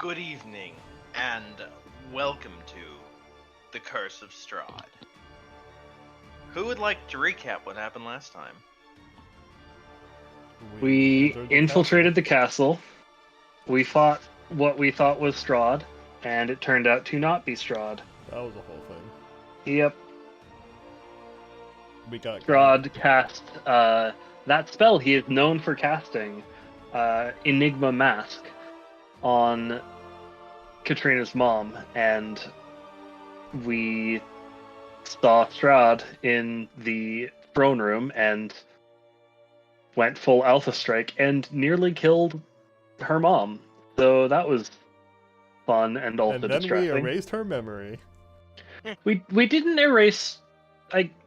Good evening, and welcome to the Curse of Strahd. Who would like to recap what happened last time? We infiltrated the castle. We fought what we thought was Strahd, and it turned out to not be Strahd. That was the whole thing. Yep. We got Strahd cast that spell he is known for casting, Enigma Mask, on Katrina's mom, and we saw Strahd in the throne room and went full Alpha Strike and nearly killed her mom. So that was fun and also and then distracting. we erased her memory. We didn't erase.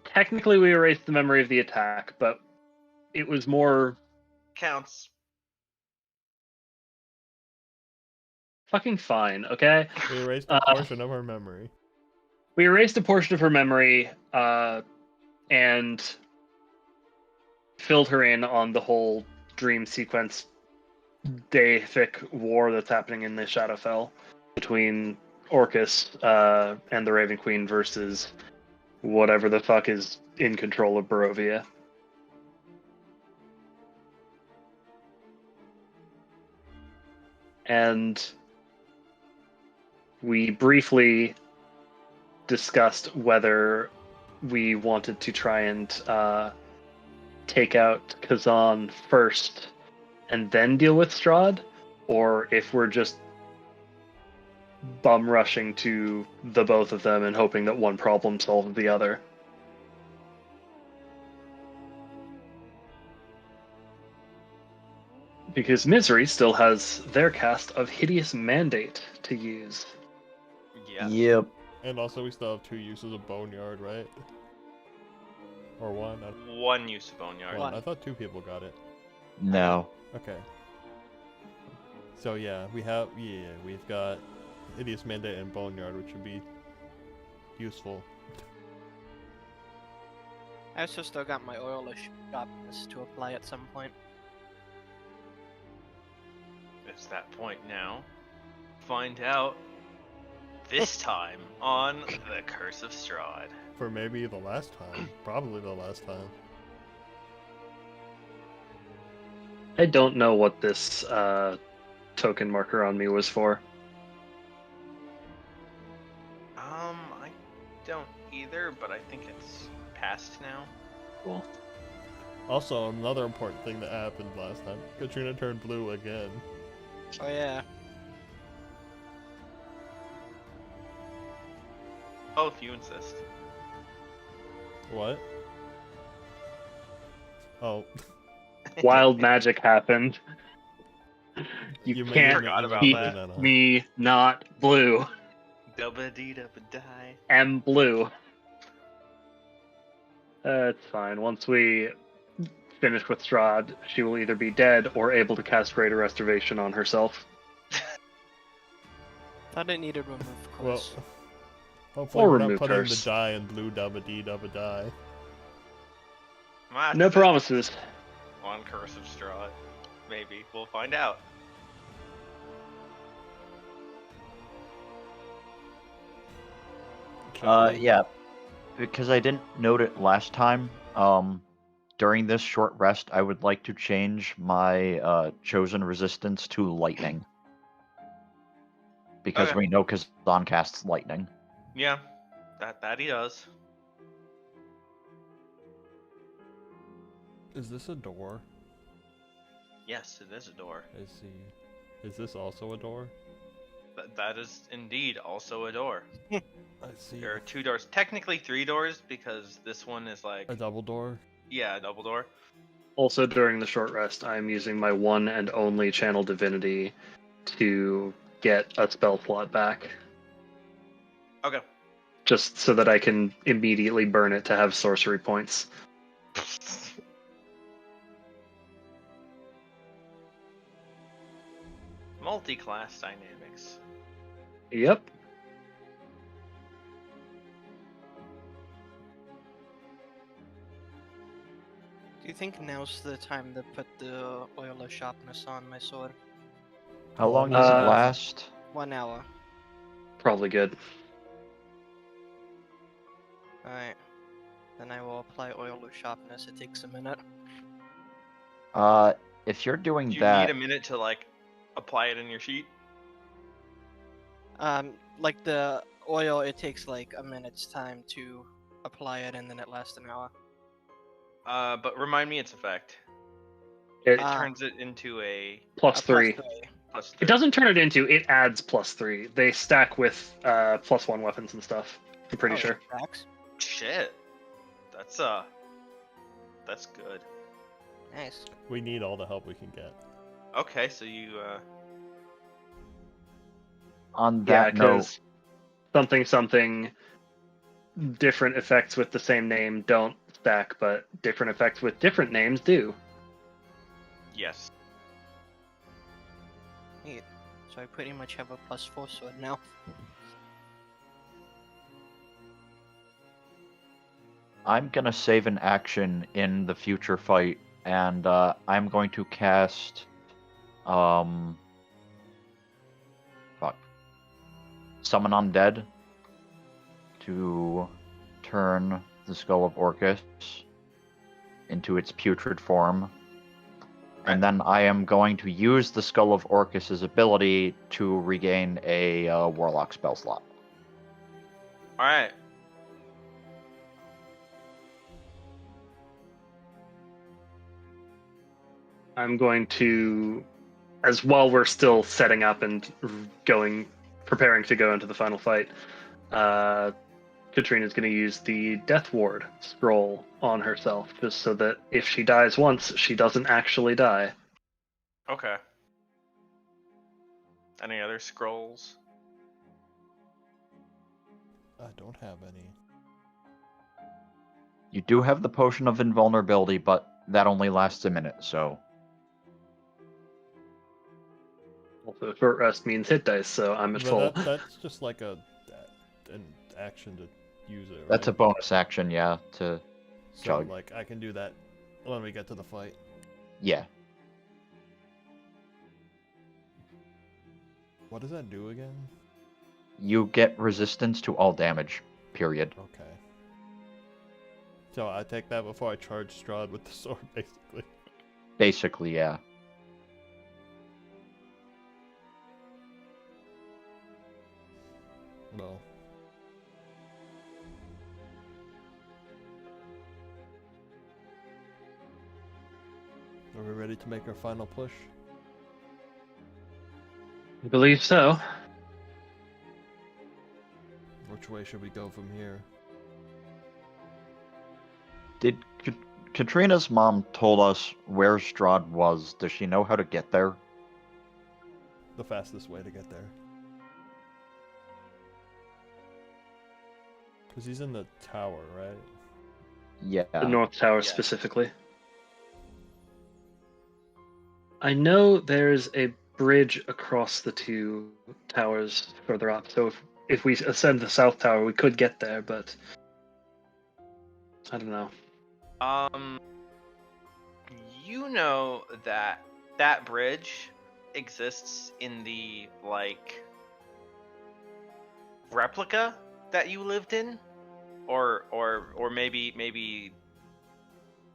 Technically we erased the memory of the attack, but it was more Counts. fucking fine. Okay. We erased a portion of her memory. We erased a portion of her memory, and filled her in on the whole dream sequence day-thick war that's happening in the Shadowfell between Orcus and the Raven Queen versus whatever the fuck is in control of Barovia. And we briefly discussed whether we wanted to try and take out Kazan first and then deal with Strahd, or if we're just bum rushing to the both of them and hoping that one problem solves the other. Because Misery still has their cast of Hideous Mandate to use. Yeah. Yep. And also we still have 2 uses of Boneyard, right? Or 1? One use of Boneyard. One. I thought 2 people got it. No. Okay. So yeah, we've got Hideous Mandate and Boneyard, which would be useful. I also still got my oil sharpness to apply at some point. It's that point now. Find out this time on the Curse of Strahd. For maybe the last time. Probably the last time. I don't know what this token marker on me was for. I don't either, but I think it's past now. Cool. Also, another important thing that happened last time. Katrina turned blue again. Oh yeah. Oh, if you insist. What? Oh. Wild magic happened. You may can't forgot about keep that. me not blue. Dubba dee dubba die. Am blue. It's fine. Once we finish with Strahd, she will either be dead or able to cast Greater Restoration on herself. Thought it needed remove Well, course. hopefully Or we're not remove putting curse. the die in blue dubba dee dubba die. No promises. On Curse of Strahd. Maybe. We'll find out. Yeah. Because I didn't note it last time, during this short rest, I would like to change my chosen resistance to lightning. Because Okay. we know Kazan casts lightning. Yeah, that he does. Is this a door? Yes, it is a door. I see. Is this also a door? That is indeed also a door. I see. There are 2 doors. Technically 3 doors, because this one is like... A double door? Yeah, a double door. Also, during the short rest, I'm using my one and only Channel Divinity to get a spell slot back. Okay. Just so that I can immediately burn it to have sorcery points. Multi-class dynamics. Yep. Do you think now's the time to put the oil of sharpness on my sword? How long does it Uh, last? 1 hour. Probably good. Alright. Then I will apply oil of sharpness. It takes a minute. If you're doing Do you that, need a minute to like apply it in your sheet? Like the oil, it takes like a minute's time to apply it, and then it lasts an hour. But remind me its effect. It It turns it into a plus A three. plus 3. It doesn't turn it into. It adds +3. They stack with +1 weapons and stuff. I'm pretty sure. Tracks. Shit. That's good. Nice. We need all the help we can get. Okay, so you on Yeah, that note, because something different effects with the same name don't stack, but different effects with different names do. yes. Neat. So I pretty much have a +4 sword now. I'm gonna save an action in the future fight, and I'm going to cast, fuck, Summon Undead to turn the Skull of Orcus into its putrid form. And then I am going to use the Skull of Orcus's ability to regain a Warlock spell slot. All right. I'm going to, as while we're still setting up and preparing to go into the final fight, Katrina's going to use the Death Ward scroll on herself, just so that if she dies once, she doesn't actually die. Okay. Any other scrolls? I don't have any. You do have the Potion of Invulnerability, but that only lasts a minute, so... Also, short rest means hit dice, so I'm at full. But that's just like an action to use it, right? That's a bonus action, yeah, to... So, jug. like, I can do that when we get to the fight. Yeah. What does that do again? You get resistance to all damage, period. Okay. So I take that before I charge Strahd with the sword, basically. Basically, yeah. Well. Are we ready to make our final push? I believe so. Which way should we go from here? Did Katrina's mom told us where Strahd was? Does she know how to get there? The fastest way to get there. Because he's in the tower, right? Yeah. The North Tower Yeah. specifically. I know there's a bridge across the two towers further up, so if we ascend the South Tower, we could get there, but I don't know. You know that that bridge exists in the like replica that you lived in, or maybe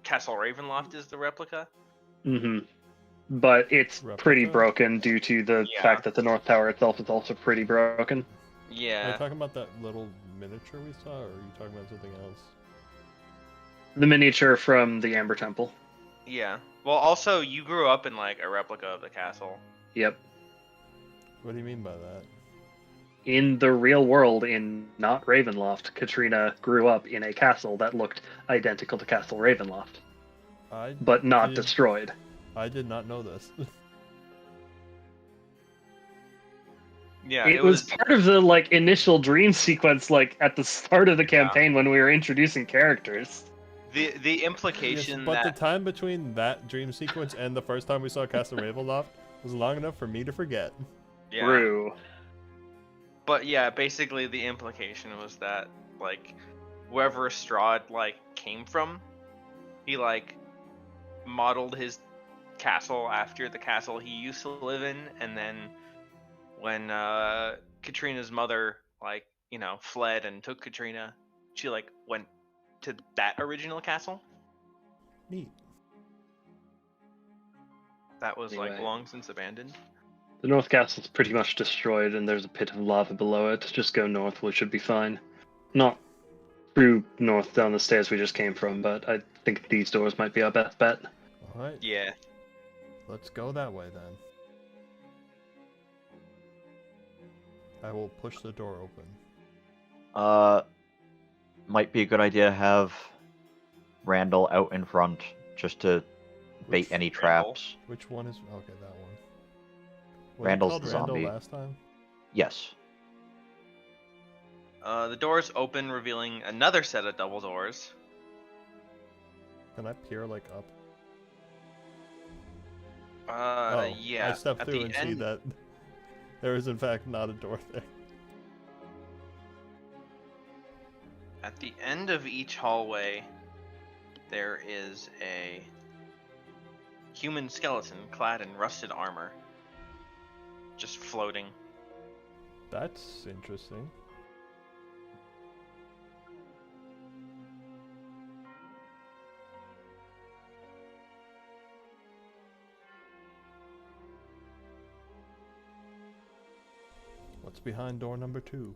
Castle Ravenloft is the replica. Mm-hmm. But it's pretty Replica? broken due to the Yeah. fact that the North Tower itself is also pretty broken. Are Yeah. you talking about that little miniature we saw, or are you talking about something else? The miniature from the Amber Temple. Yeah. Well, also you grew up in like a replica of the castle. Yep. What do you mean by that? In the real world, in not Ravenloft, Katrina grew up in a castle that looked identical to Castle Ravenloft, but not destroyed. I did not know this. Yeah. It was part of the initial dream sequence, at the start of the campaign when we were introducing characters. the implication Yes, but that the time between that dream sequence and the first time we saw Castle Ravenloft was long enough for me to forget. yeah. True. But yeah, basically the implication was that wherever Strahd came from, he modeled his castle after the castle he used to live in, and then when Katrina's mother, like, fled and took Katrina, she like went to that original castle Neat. that was like Anyway. long since abandoned. The North Castle's pretty much destroyed, and there's a pit of lava below it. Just go north, we should be fine. Not through north down the stairs we just came from, but I think these doors might be our best bet. Alright, Yeah. let's go that way then. I will push the door open. Might be a good idea to have Randall out in front just to bait any Randall? traps. Which one is... Okay, that one. Was Randall's it called the Randall zombie. last time? Yes. The doors open, revealing another set of double doors. Can I peer, like, up? Yeah. I step at through the and see end, that there is, in fact, not a door there. At the end of each hallway, there is a human skeleton clad in rusted armor, just floating. That's interesting. What's behind door number 2?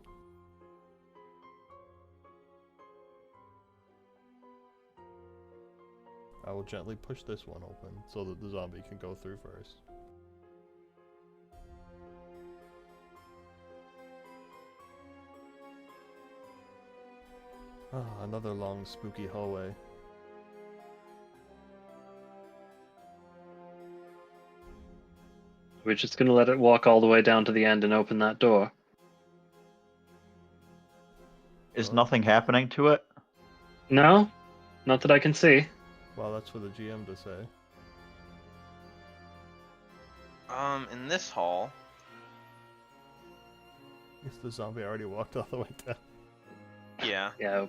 I will gently push this one open so that the zombie can go through first. Ah, another long spooky hallway. We're just gonna let it walk all the way down to the end and open that door. Is Uh, nothing happening to it? No? Not that I can see. Well, that's for the GM to say. In this hall, Guess the zombie already walked all the way down. yeah. Yeah.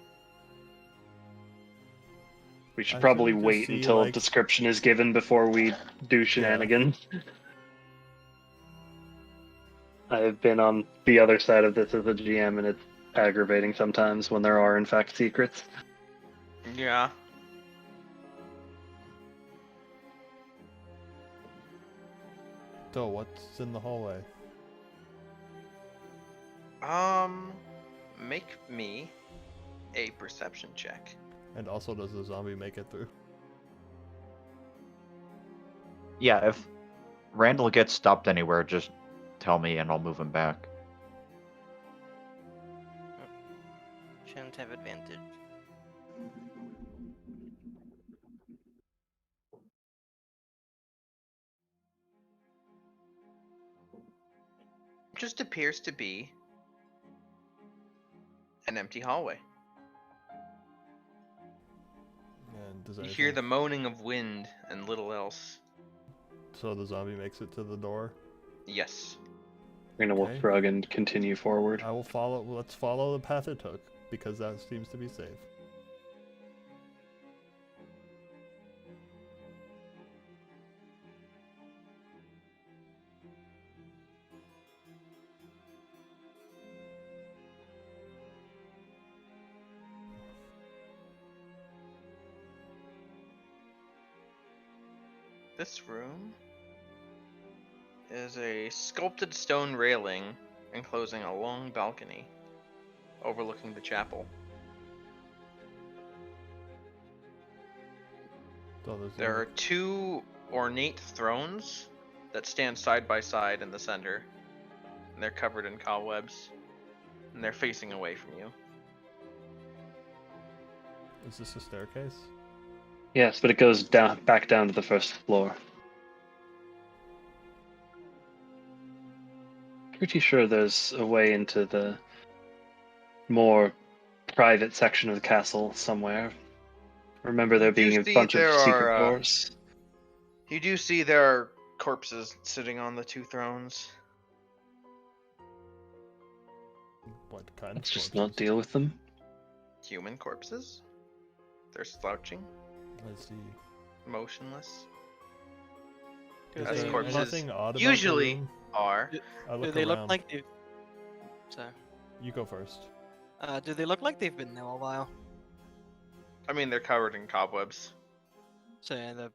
We should I probably shouldn't just wait see, until a like- description is given before we do shenanigans. I have been on the other side of this as a GM, and it's aggravating sometimes when there are, in fact, secrets. Yeah. So, what's in the hallway? Make me a perception check. And also, does the zombie make it through? Yeah, if Randall gets stopped anywhere, just tell me and I'll move him back. Shouldn't have advantage. Just appears to be an empty hallway. And does You anything... hear the moaning of wind and little else. So the zombie makes it to the door? Yes. We're gonna Okay. wolf rug and continue forward. I will follow... Let's follow the path it took, because that seems to be safe. This room is a sculpted stone railing enclosing a long balcony overlooking the chapel. So there's There are two ornate thrones that stand side by side in the center. And they're covered in cobwebs. And they're facing away from you. Is this a staircase? Yes, but it goes down, back down to the first floor. Pretty sure there's a way into the more private section of the castle somewhere. Remember there You do being a see bunch of there secret are, doors. You do see there are corpses sitting on the two thrones. What kind Let's of just corpses? not deal with them. Human corpses. They're slouching, Let's see. motionless. Is As there corpses anything odd about the usually room? are. I Do look they around. look like they've? So, You go first. do they look like they've been there a while? I mean, they're covered in cobwebs. So yeah, they're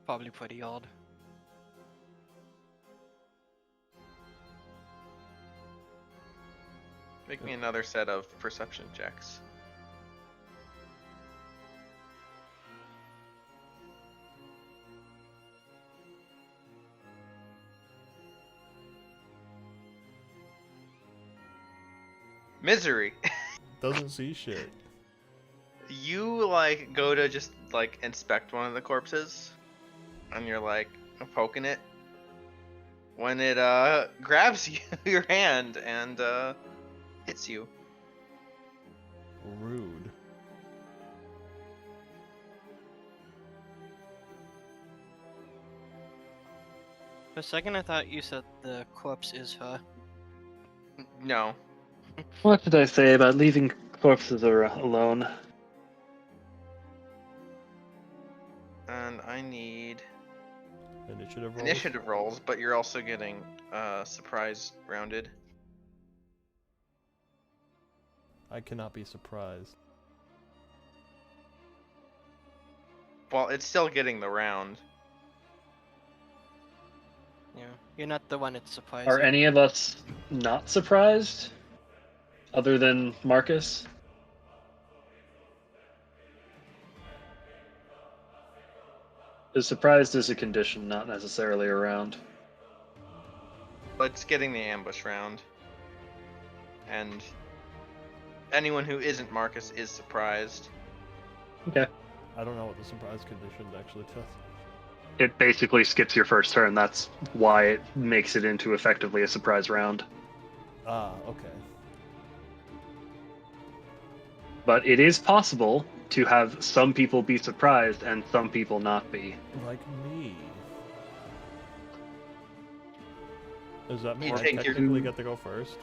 probably pretty old. Make me another set of perception checks. Misery. Doesn't see shit. You like go to just like inspect one of the corpses, and you're like poking it. When it grabs you, your hand and hits you. Rude. For a second, I thought you said the corpse is her. No. What did I say about leaving corpses alone? And I need Initiative rolls. initiative rolls, but you're also getting surprise rounded. I cannot be surprised. Well, it's still getting the round. Yeah, you're not the one that's surprised. Are any of us not surprised? Other than Marcus? Is surprised is a condition, not necessarily around. But it's getting the ambush round. And anyone who isn't Marcus is surprised. Okay. I don't know what the surprise condition actually does. It basically skips your first turn. That's why it makes it into effectively a surprise round. Ah, okay. But it is possible to have some people be surprised and some people not be. Like me. Does that mean You I take your- technically get to go first?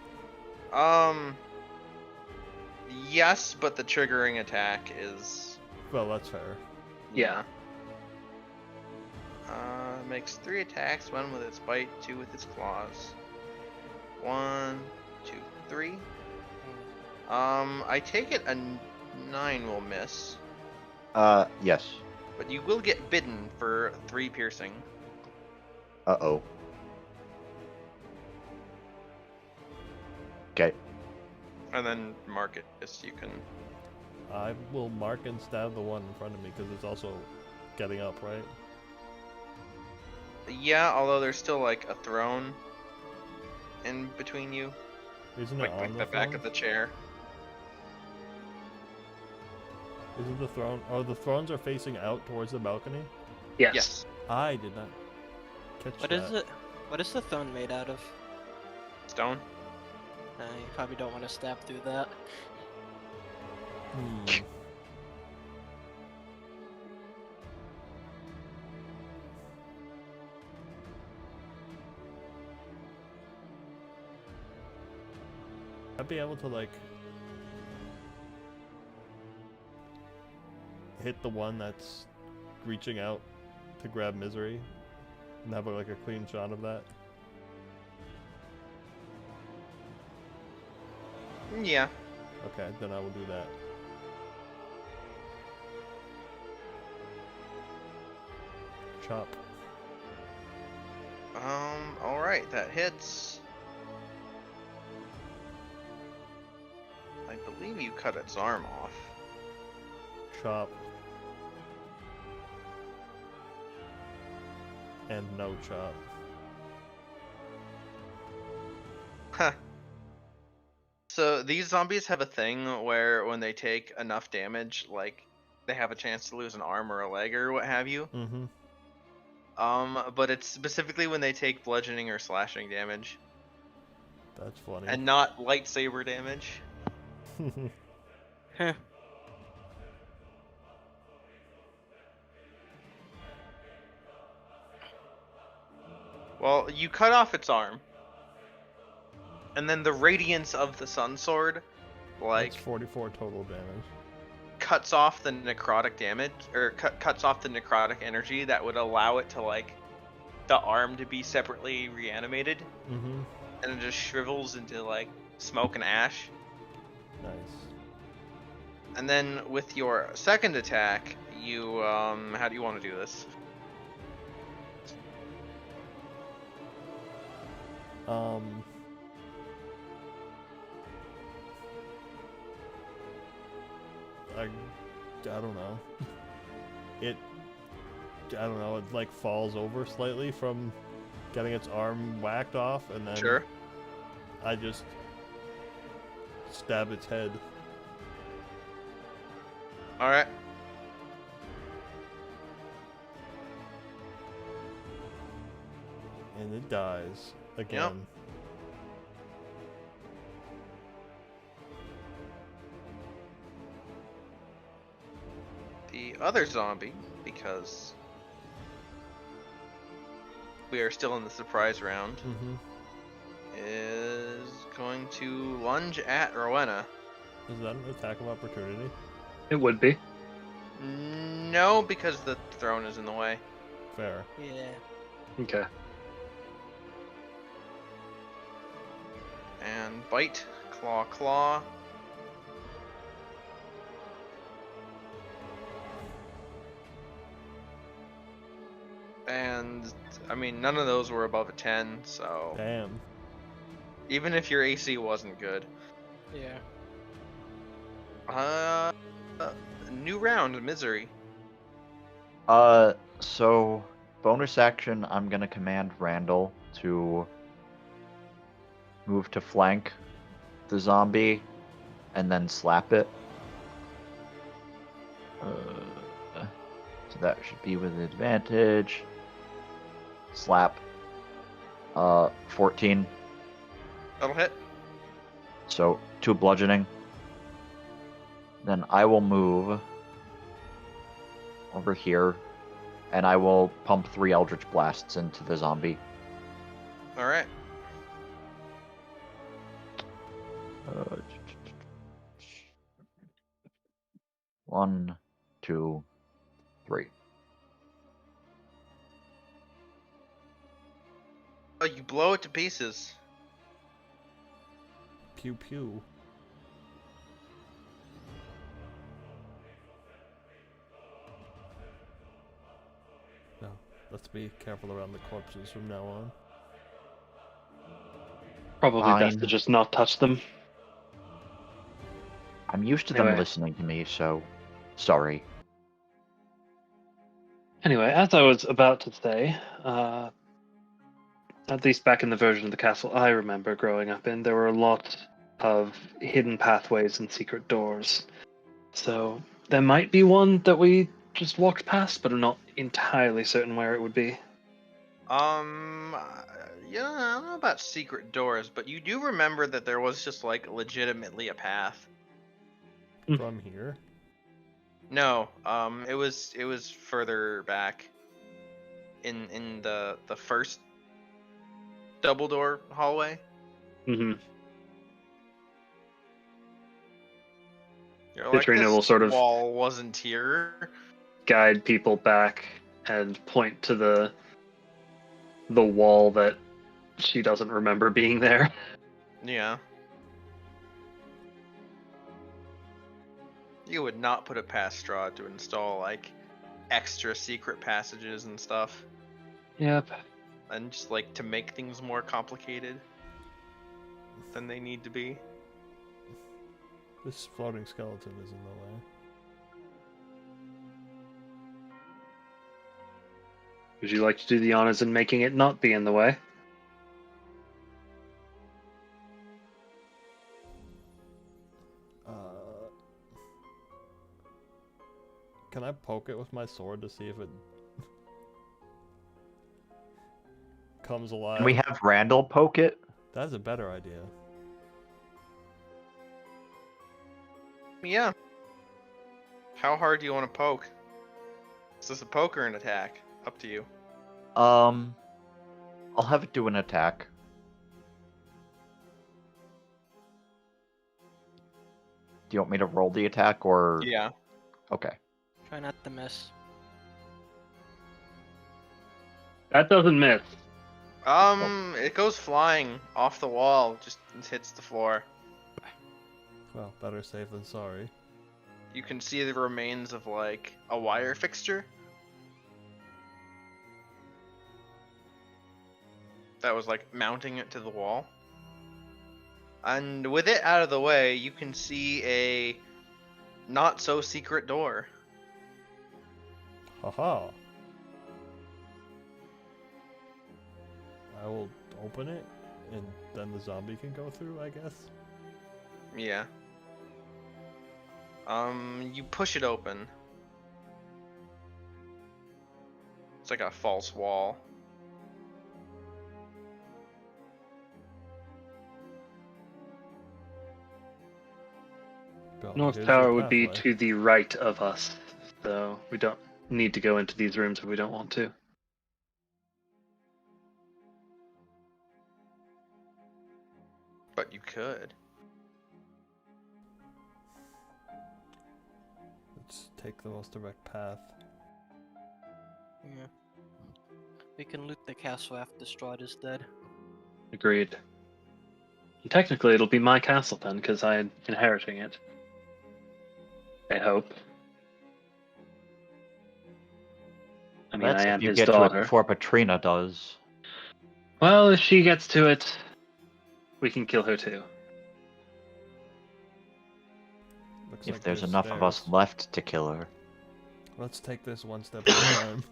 Yes, but the triggering attack is Well, that's fair. Yeah. Makes 3 attacks, 1 with its bite, 2 with its claws. 1, 2, 3. I take it a 9 will miss, Yes. but you will get bitten for 3 piercing. Uh-oh. Okay. And then Marcus, you can. I will mark and stab the one in front of me because it's also getting up, right? Yeah, although there's still like a throne in between you, Isn't it like, on like the the back throne? of the chair. Isn't the throne? Oh, the thrones are facing out towards the balcony? Yes. Yes. I did not catch What that. is it? What is the throne made out of? Stone. You probably don't want to stab through that. Hmm. I'd be able to like hit the one that's reaching out to grab Misery and have like a clean shot of that. Yeah. Okay, then I will do that. Chop. Alright, that hits. I believe you cut its arm off. Chop. And no chop. Huh. So these zombies have a thing where when they take enough damage, like, they have a chance to lose an arm or a leg or what have you. Mm-hmm. But it's specifically when they take bludgeoning or slashing damage, That's funny. and not lightsaber damage. Huh. Well, you cut off its arm, and then the radiance of the sun sword, like, That's 44 total damage. cuts off the necrotic damage, or cuts off the necrotic energy that would allow it to, like, the arm to be separately reanimated, Mm-hmm. and it just shrivels into like smoke and ash. Nice. And then with your second attack, you how do you want to do this? I don't know. I don't know, it like falls over slightly from getting its arm whacked off, and then Sure. I just stab its head. All right. And it dies again. The other zombie, because we are still in the surprise round, Mm-hmm. is going to lunge at Rowena. Is that an attack of opportunity? It would be. No, because the throne is in the way. Fair. Yeah. Okay. And bite, claw, claw. And I mean, none of those were above a 10, so Damn. even if your AC wasn't good. Yeah. New round, misery. So bonus action, I'm gonna command Randall to move to flank the zombie and then slap it. So that should be with advantage. Slap. 14. That'll hit. So 2 bludgeoning. Then I will move over here, and I will pump 3 Eldritch Blasts into the zombie. All right. 1, 2, 3. Oh, you blow it to pieces. Pew pew. No, let's be careful around the corpses from now on. Probably best to Fine. just not touch them. I'm used to them Anyway. listening to me, so sorry. Anyway, as I was about to say, at least back in the version of the castle I remember growing up in, there were a lot of hidden pathways and secret doors. So there might be one that we just walked past, but I'm not entirely certain where it would be. Yeah, I don't know about secret doors, but you do remember that there was just like legitimately a path. From here? No, it was further back in the first double door hallway. Mm-hmm. You're like, Katrina this will sort of wall wasn't here. guide people back and point to the wall that she doesn't remember being there. Yeah. You would not put it past Strahd to install like extra secret passages and stuff, Yep. and just like to make things more complicated than they need to be. This floating skeleton is in the way. Would you like to do the honors in making it not be in the way? Can I poke it with my sword to see if it comes alive? Can we have Randall poke it? That's a better idea. Yeah. How hard do you want to poke? Is this a poke or an attack? Up to you. I'll have it do an attack. Do you want me to roll the attack or? Yeah. Okay. Try not to miss. That doesn't miss. It goes flying off the wall, just hits the floor. Well, better safe than sorry. You can see the remains of like a wire fixture that was like mounting it to the wall. And with it out of the way, you can see a not so secret door. Haha. I will open it, and then the zombie can go through, I guess. Yeah. You push it open. It's like a false wall. Well, North here's Tower your would be pathway. to the right of us, so we don't need to go into these rooms if we don't want to. But you could. Let's take the most direct path. Yeah. We can loot the castle after Strahd is dead. Agreed. And technically, it'll be my castle then, because I'm inheriting it. I hope. I mean, That's I if am you his get to it daughter. before Patrina does. Well, if she gets to it, we can kill her too. Looks If like there's enough of us stairs. left to kill her. Let's take this one step at a time.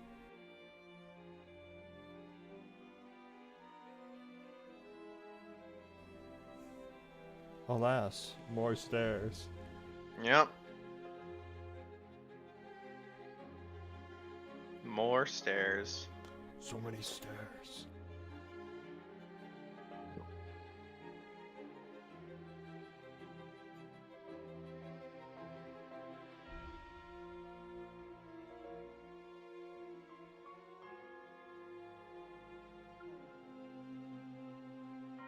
Alas, more stairs. Yep. More stairs. So many stairs.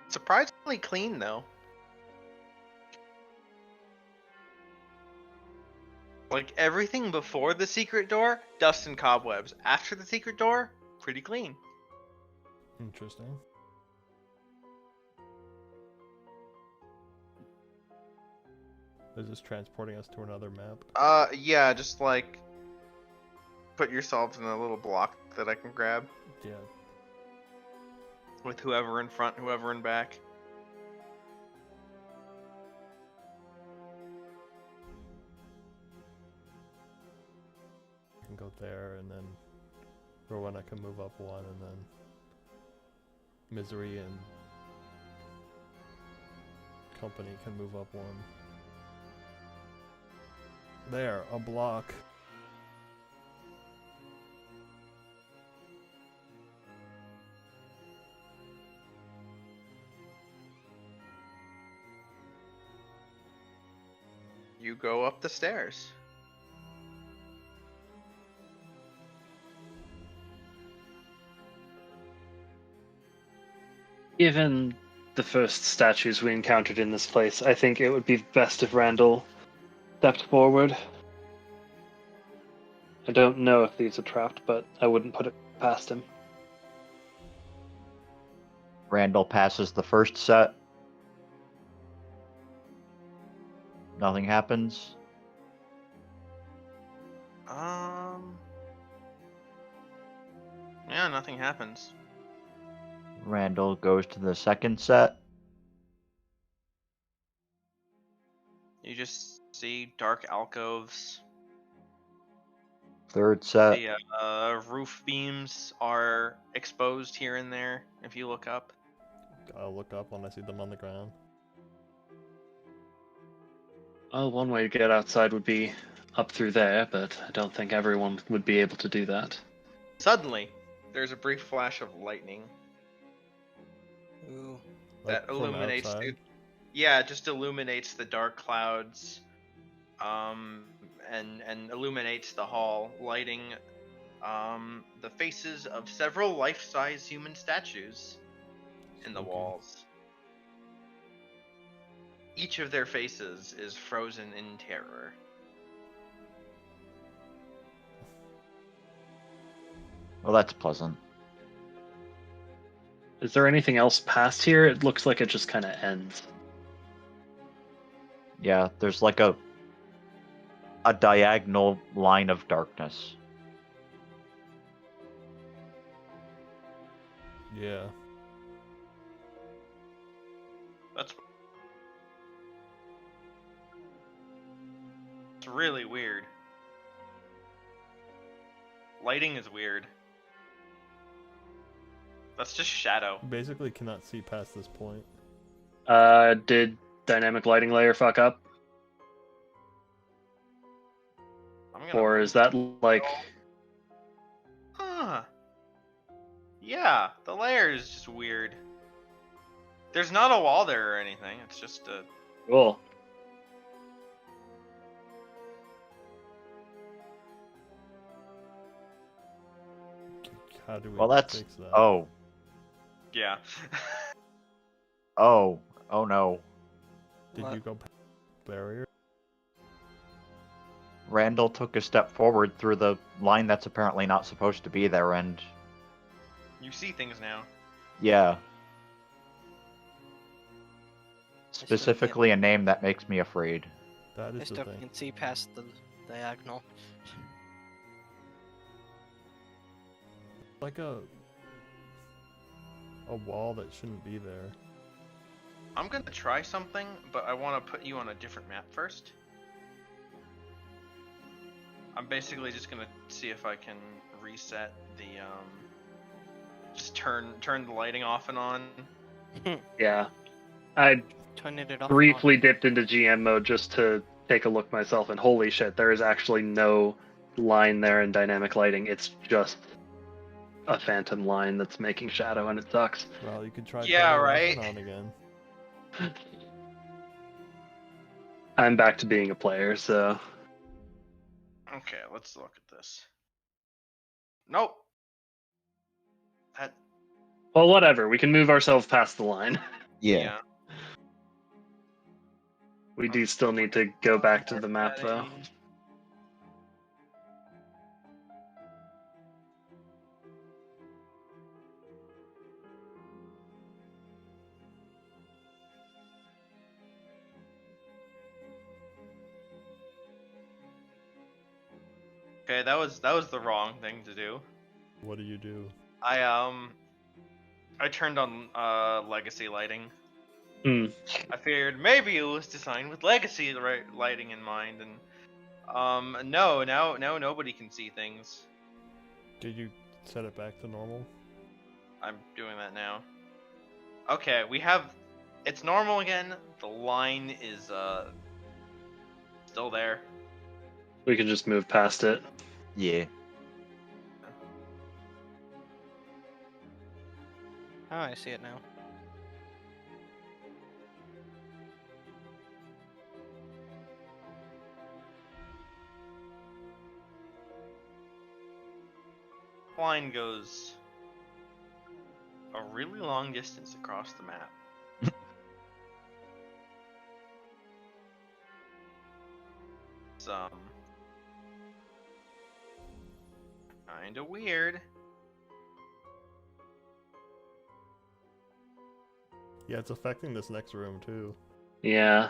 Surprisingly clean though. Like everything before the secret door, dust and cobwebs. After the secret door, pretty clean. Interesting. Is this transporting us to another map? Yeah, just like put yourselves in a little block that I can grab Yeah. with whoever in front, whoever in back. I can go there, and then Rowan, I can move up one, and then Misery and Company can move up one. There, a block. You go up the stairs. Given the first statues we encountered in this place, I think it would be best if Randall stepped forward. I don't know if these are trapped, but I wouldn't put it past him. Randall passes the first set. Nothing happens. Yeah, nothing happens. Randall goes to the second set. You just see dark alcoves. Third set. The roof beams are exposed here and there if you look up. I'll look up when I see them on the ground. Well, one way to get outside would be up through there, but I don't think everyone would be able to do that. Suddenly, there's a brief flash of lightning Ooh. that From illuminates outside? it. Yeah, it just illuminates the dark clouds, and illuminates the hall, lighting the faces of several life-size human statues in the Spooky. walls. Each of their faces is frozen in terror. Well, that's pleasant. Is there anything else past here? It looks like it just kind of ends. Yeah, there's like a diagonal line of darkness. Yeah. That's it's really weird. Lighting is weird. That's just shadow. You basically cannot see past this point. Did dynamic lighting layer fuck up? I'm gonna Or move. is that like... Huh. Yeah, the layer is just weird. There's not a wall there or anything. It's just a. Cool. How do we Well, that's fix that? oh Yeah. oh no. Did What? you go past the barrier? Randall took a step forward through the line that's apparently not supposed to be there, and You see things now. yeah. still Specifically a name that makes me afraid. That I is the still thing. can see past the diagonal. Like a wall that shouldn't be there. I'm gonna try something, but I want to put you on a different map first. I'm basically just gonna see if I can reset the just turn the lighting off and on. Yeah. I Turning it off. briefly dipped into GM mode just to take a look myself, and holy shit, there is actually no line there in dynamic lighting. It's just a phantom line that's making shadow, and it sucks. Well, you could try Yeah, turning it off right? and on again. I'm back to being a player, so... Okay, let's look at this. Nope. That Well, whatever. We can move ourselves past the line. yeah. We do still need to go back to the map, though. Okay, that was the wrong thing to do. What do you do? I turned on legacy lighting. Hmm. I figured maybe it was designed with legacy lighting in mind, and no, now nobody can see things. Did you set it back to normal? I'm doing that now. Okay, it's normal again. The line is still there. We can just move past it. Yeah. Oh, I see it now. Line goes a really long distance across the map. It's kinda weird. Yeah, it's affecting this next room too. Yeah.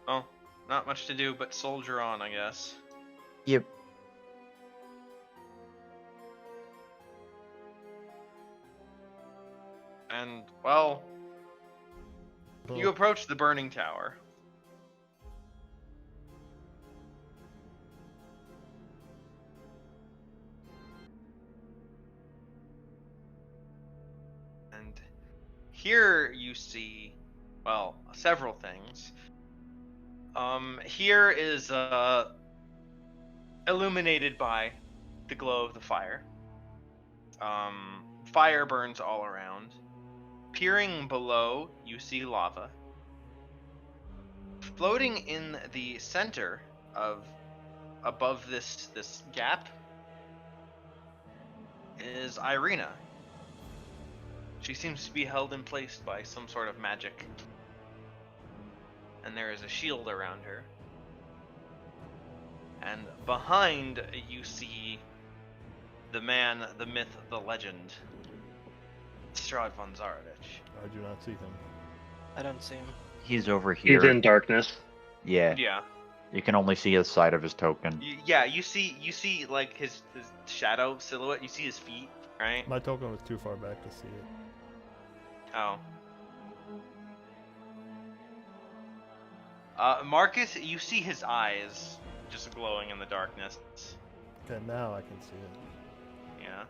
Well, not much to do but soldier on, I guess. Yep. And, well, you Well, approach the burning tower. And here you see, well, several things. Here is illuminated by the glow of the fire. Fire burns all around. Peering below, you see lava. Floating in the center of above this gap is Irina. She seems to be held in place by some sort of magic. And there is a shield around her. And behind you see the man, the myth, the legend, Strahd von Zarovich. I do not see him. I don't see him. He's over He's here. in darkness. Yeah. Yeah. You can only see his side of his token. Yeah, you see like his shadow silhouette. You see his feet, right? My token was too far back to see it. Oh. Marcus, you see his eyes just glowing in the darkness. Okay, now I can see it. Yeah.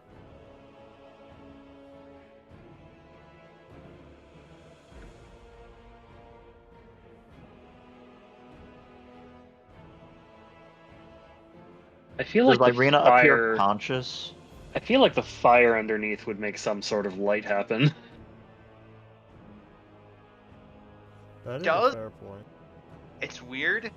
I feel Does like the Irina fire. appear conscious? I feel like the fire underneath would make some sort of light happen. That is Does- a fair point. It's weird.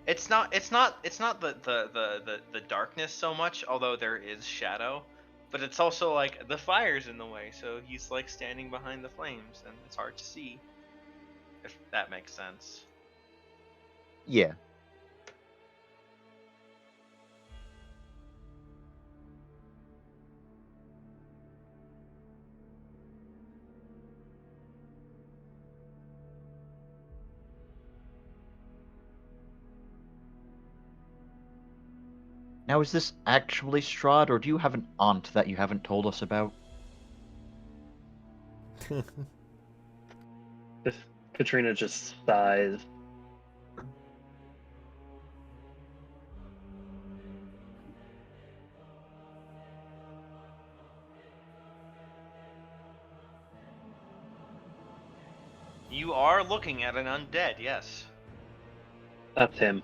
It's not the darkness so much, although there is shadow, but it's also like the fire's in the way, so he's like standing behind the flames and it's hard to see. If that makes sense. Yeah. Now, is this actually Strahd, or do you have an aunt that you haven't told us about? Katrina just sighs. You are looking at an undead, yes. That's him.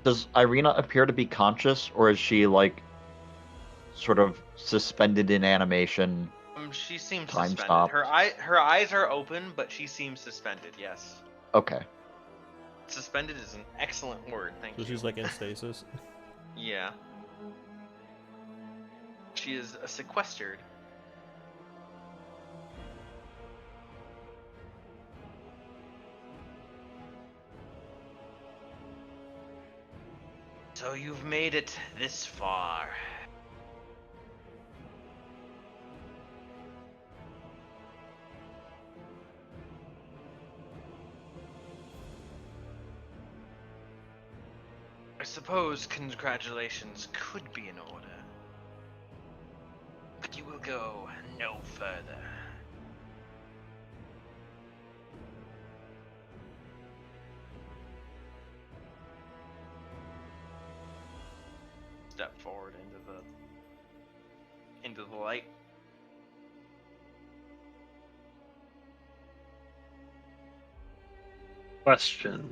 Does Irina appear to be conscious, or is she, like, sort of suspended in animation? She seems Time suspended. stopped. Her eyes are open, but she seems suspended. Yes. Okay. Suspended is an excellent word. Thank So you. she's like in stasis. Yeah. She is sequestered. So you've made it this far. I suppose congratulations could be in order. But you will go no further. Step forward into the light. Question.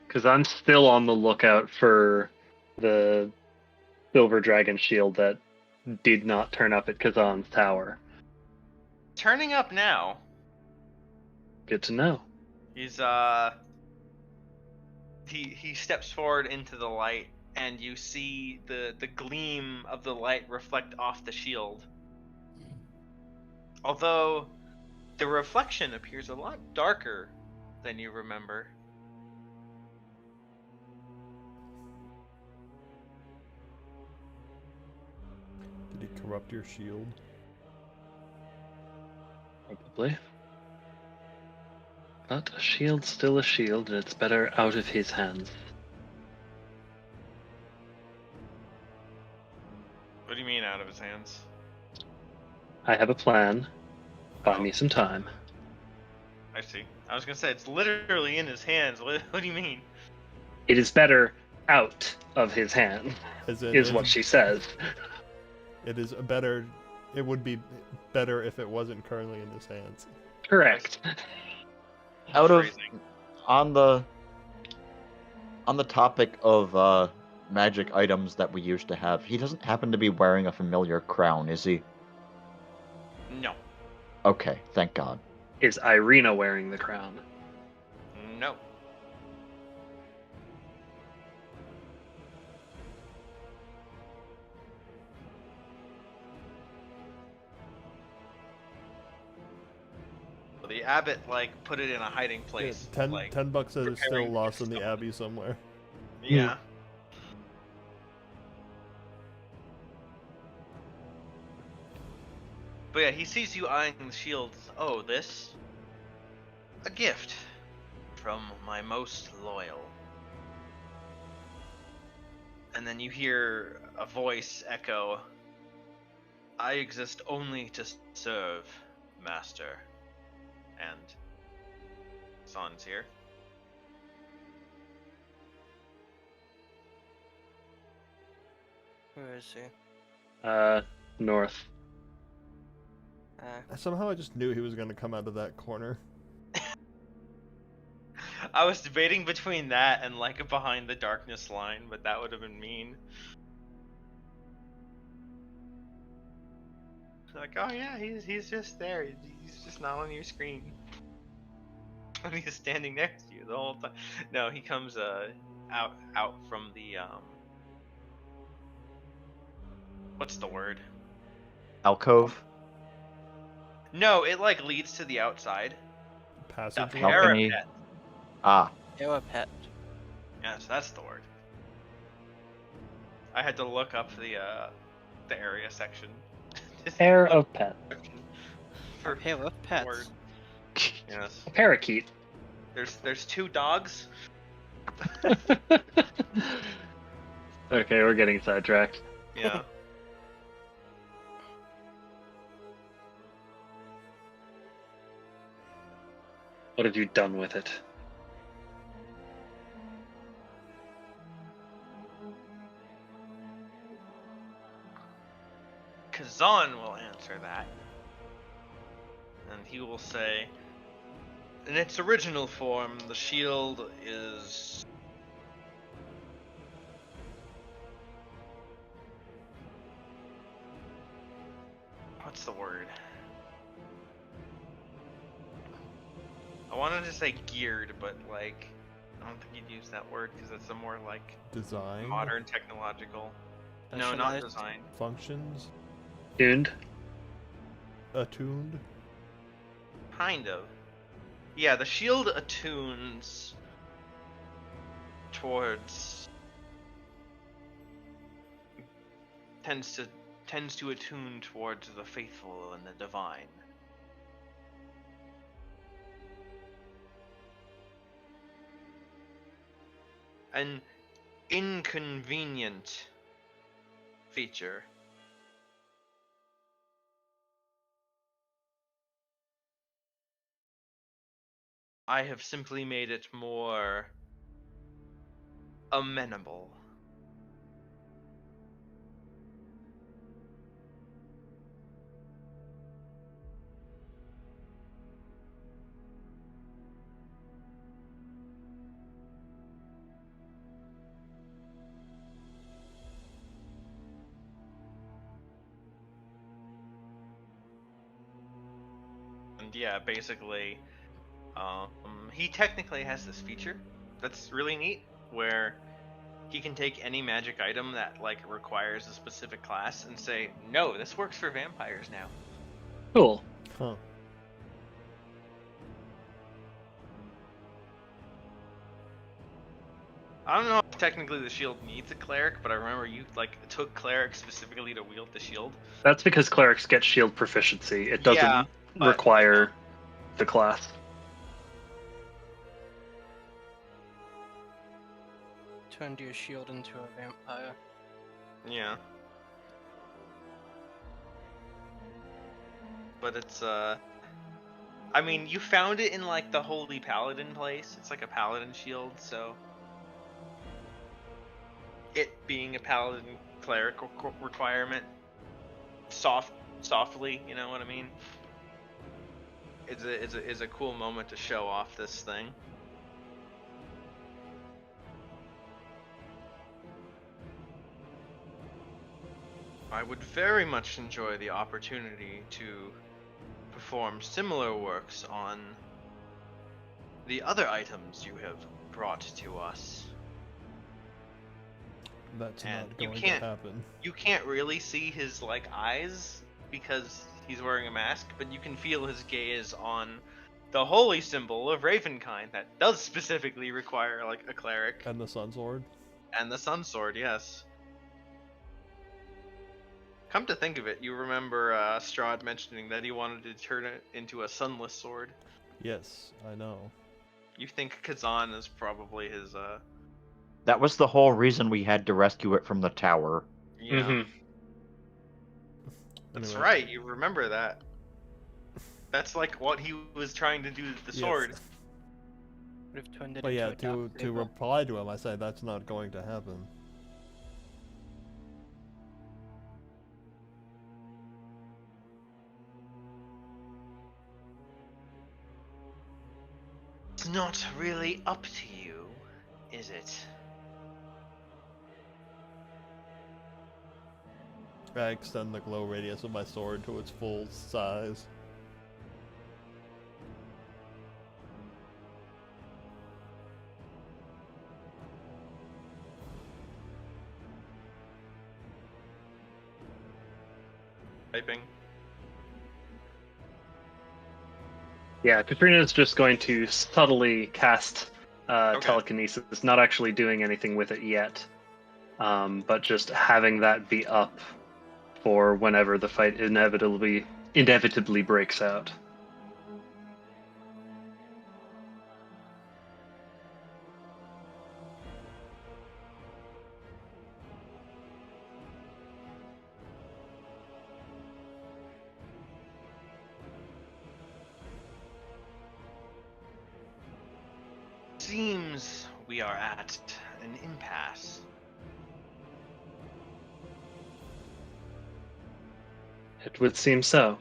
Because I'm still on the lookout for the silver dragon shield that did not turn up at Kazan's tower. Turning up now. Good to know. He's he steps forward into the light, and you see the gleam of the light reflect off the shield. Although the reflection appears a lot darker than you remember. Did he corrupt your shield? Probably. But a shield's still a shield, and it's better out of his hands. What do you mean out of his hands? I have a plan. Buy me some time. I see. I was gonna say it's literally in his hands. What do you mean? It is better out of his hand, As in, is what she says. It is a better. It would be better if it wasn't currently in his hands. Correct. Out of Phrasing. on the topic of magic items that we used to have, he doesn't happen to be wearing a familiar crown, is he? No. Okay, thank God. Is Irina wearing the crown? no. The abbot like put it in a hiding Yeah, place. 10 like, $10 that is still preparing lost in the someone. abbey somewhere. Yeah. But yeah, he sees you eyeing the shield. Oh, this? A gift from my most loyal. And then you hear a voice echo, I exist only to serve, Master. And Son's here. Where is he? North. Somehow I just knew he was going to come out of that corner. I was debating between that and like behind the darkness line, but that would have been mean. Like, oh yeah, he's just there. He's just not on your screen. And he's standing next to you the whole time. No, he comes out from the what's the word? Alcove? No, it like leads to the outside. The Passageway. Balcony. parapet. Ah, Parapet. Yes, that's the word. I had to look up the area section. Pair of pets. For Parapet. word. Yes. A parakeet. There's 2 dogs. Okay, we're getting sidetracked. Yeah. What have you done with it? Kazan will answer that. And he will say, in its original form, the shield is... What's the word? I wanted to say geared, but like, I don't think you'd use that word because it's a more like Design. modern technological. No, not Specialized. design. Functions. Tuned? Attuned. Kind of. Yeah, the shield attunes towards tends to attune towards the faithful and the divine. An inconvenient feature. I have simply made it more amenable. And yeah, basically, he technically has this feature that's really neat, where he can take any magic item that like requires a specific class and say, no, this works for vampires now. Cool. Huh. I don't know if technically the shield needs a cleric, but I remember you like took cleric specifically to wield the shield. That's because clerics get shield proficiency. It doesn't Yeah, but, require the class. Turned your shield into a vampire. Yeah. But it's I mean, you found it in like the Holy Paladin place. It's like a paladin shield, so it being a paladin cleric requirement, softly, you know what I mean? Is a cool moment to show off this thing. I would very much enjoy the opportunity to perform similar works on the other items you have brought to us. That's And not you going can't- to happen. You can't really see his like eyes because he's wearing a mask, but you can feel his gaze on the holy symbol of Ravenkind that does specifically require like a cleric And the Sun Sword? and the Sun Sword. Yes. Come to think of it, you remember Strahd mentioning that he wanted to turn it into a sunless sword. Yes, I know. You think Kazan is probably his That was the whole reason we had to rescue it from the tower. yeah. Mm-hmm. That's Anyway, right, you remember that. That's like what he was trying to do with the yes. sword. Would have turned it But into yeah, a dark to saber. reply to him, I said that's not going to happen. It's not really up to you, is it? I extend the glow radius of my sword to its full size. Typing. Yeah, Katrina's just going to subtly cast Okay. telekinesis, not actually doing anything with it yet, but just having that be up for whenever the fight inevitably breaks out. Seems we are at an impasse. It would seem so.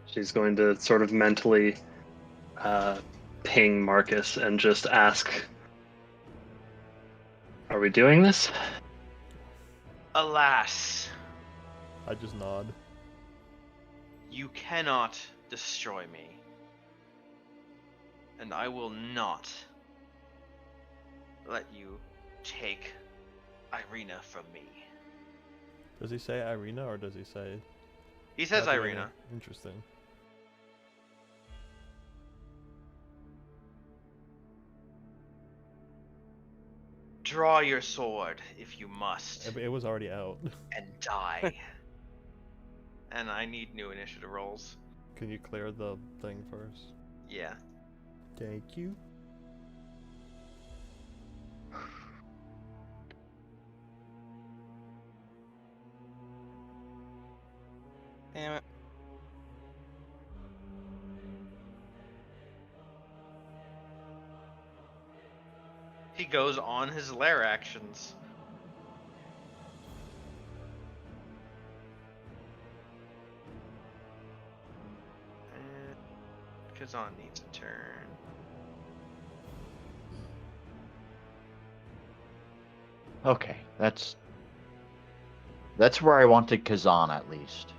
She's going to sort of mentally ping Marcus and just ask, "Are we doing this?" Alas, I just nod. you cannot destroy me. And I will not let you take Irina from me. Does he say Irina or does he say... He says Katerina? Irina. Interesting. Draw your sword if you must, It was already out. and die. And I need new initiative rolls. Can you clear the thing first? Yeah. Thank you. Damn it. He goes on his lair actions. And Kazan needs a turn. Okay, that's where I wanted Kazan at least.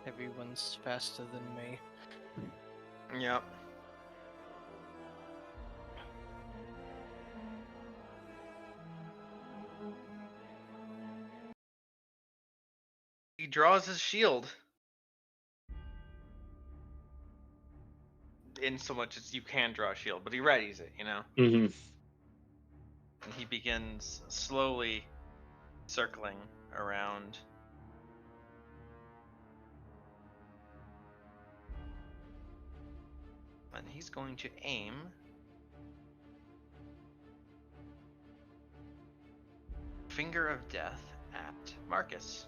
Everyone's faster than me. Yep. He draws his shield. In so much as you can draw a shield, but he readies it, you know? Mm-hmm. And he begins slowly circling around. And he's going to aim Finger of Death at Marcus.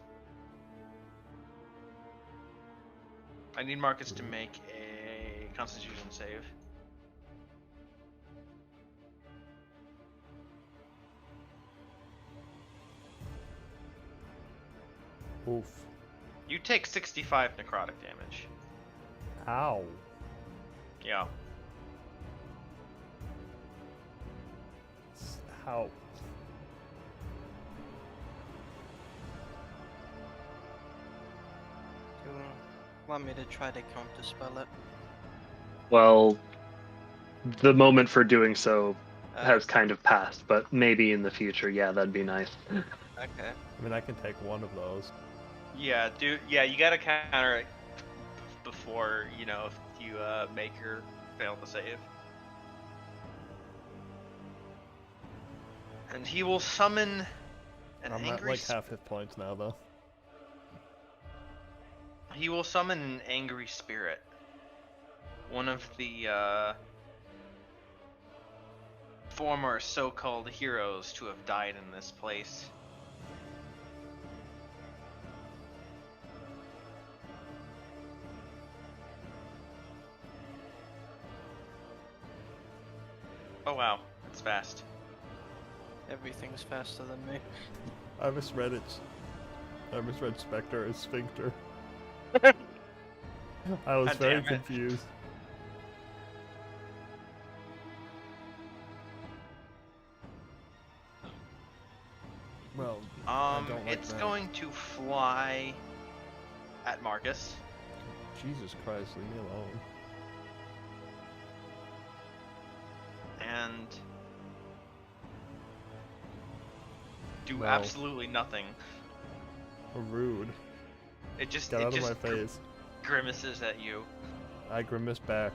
I need Marcus to make a Constitution save. Oof. You take 65 necrotic damage. Ow. Yeah. How? Want me to try to counterspell it? Well, the moment for doing so has Uh, kind of passed, but maybe in the future, yeah, that'd be nice. okay. I mean, I can take one of those. Yeah, dude. Yeah, you gotta counter it before you know if you make your fail to save. And he will summon an I'm at angry. like half hit points now, though. He will summon an angry spirit. One of the former so-called heroes to have died in this place. Oh wow, that's fast. Everything's faster than me. I misread it. I misread Spectre as Sphincter. I was God very damn it. confused. Well, I don't like It's that. going to fly at Marcus. Jesus Christ, leave me alone. And do Well. absolutely nothing. Rude. It just Get it out of just my face. grimaces at you. I grimace back.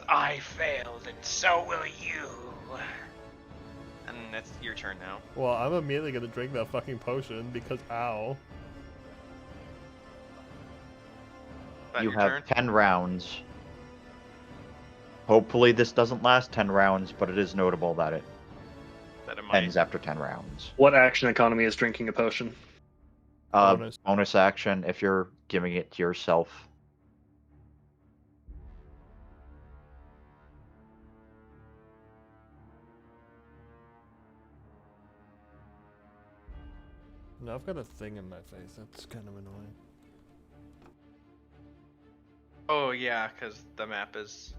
I failed, and so will you. And that's your turn now. Well, I'm immediately gonna drink that fucking potion because ow. That You your have turn? 10 rounds. Hopefully this doesn't last 10 rounds, but it is notable that it That it might. ends after 10 rounds. What action economy is drinking a potion? Bonus. Bonus action if you're giving it to yourself. No, I've got a thing in my face. That's kind of annoying. Oh yeah, because the map is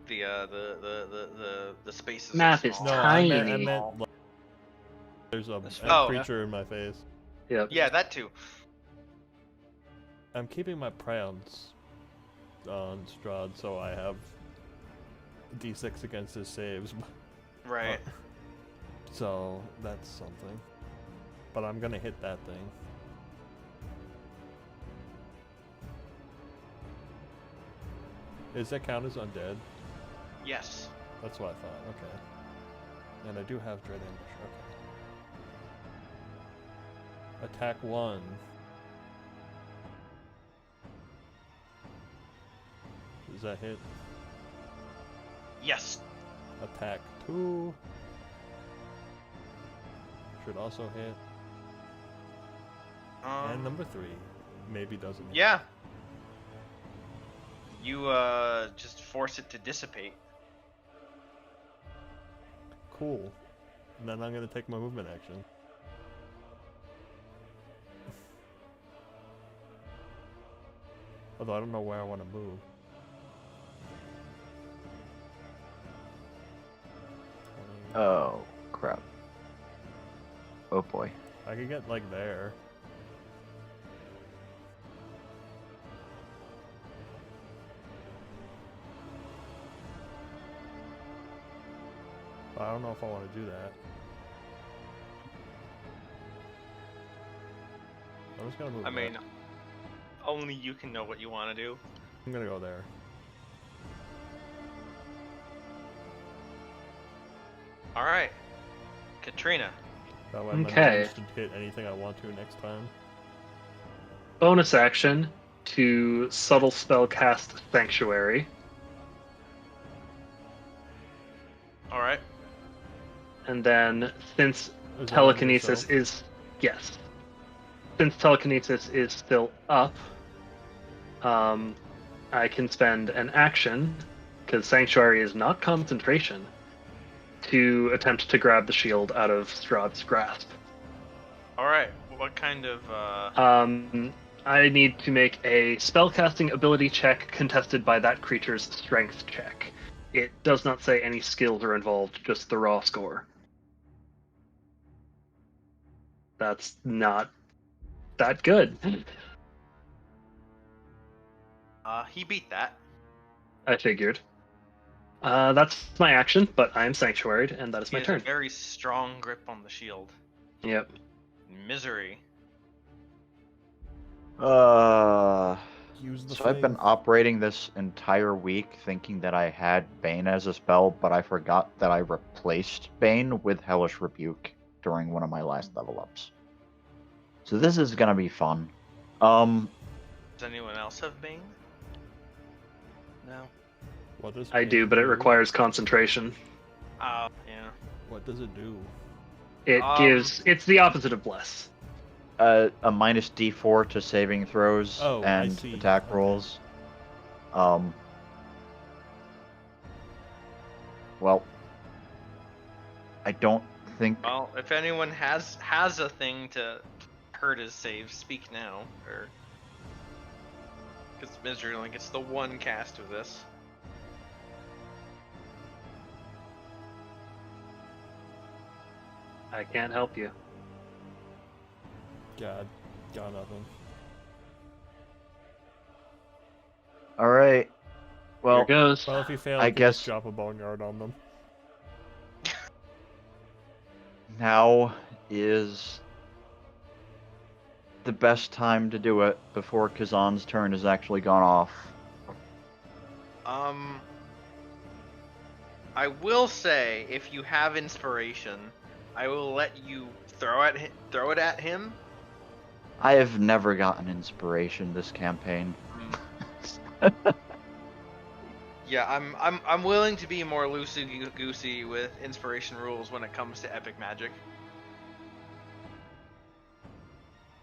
the spaces Map are is small. No, tiny. I meant like, there's a That's Oh. creature in my face. Yep. Yeah, that too. I'm keeping my prey on Strahd, so I have D6 against his saves. Right. So that's something. But I'm gonna hit that thing. Does that count as undead? Yes. That's what I thought. Okay. And I do have Dread Ambush. Okay. Attack 1. Does that hit? Yes. Attack 2. Should also hit. And number 3. Maybe doesn't hit. Yeah. You just force it to dissipate. Cool. And then I'm gonna take my movement action. Although I don't know where I want to move. Oh, crap. Oh boy. I could get like there. But I don't know if I want to do that. I'm just gonna move. I that. mean, only you can know what you want to do. I'm gonna go there. All right, Katrina. That way I'm Okay. not to hit anything I want to next time. Bonus action to subtle spell cast Sanctuary, All right. and then since Is that on telekinesis yourself? is yes, since telekinesis is still up, I can spend an action because Sanctuary is not concentration to attempt to grab the shield out of Strahd's grasp. All right. What kind of I need to make a spellcasting ability check contested by that creature's strength check. It does not say any skills are involved, just the raw score. That's not that good. He beat that. I figured. That's my action, but I am sanctuaried, and that is He my has turn. a very strong grip on the shield. Yep. Misery. Use the So I've been thing. operating this entire week thinking that I had Bane as a spell, but I forgot that I replaced Bane with Hellish Rebuke during one of my last level ups. So this is gonna be fun. Does anyone else have Bane? No. What does I do, pain but it requires concentration. Oh, yeah. What does it do? It gives. It's the opposite of bless. A minus D4 to saving throws Oh, I and see. attack Okay. rolls. Well, I don't think Well, if anyone has a thing to hurt his save, speak now, or because Misery only gets the one cast of this. I can't help you. God, got nothing. All right. Well, Here goes. Well, if you fail, I you can just guess- drop a boneyard on them. now is the best time to do it before Kazan's turn has actually gone off. I will say, if you have inspiration, I will let you throw it at him. I have never gotten inspiration this campaign. Yeah, I'm willing to be more loosey goosey with inspiration rules when it comes to epic magic.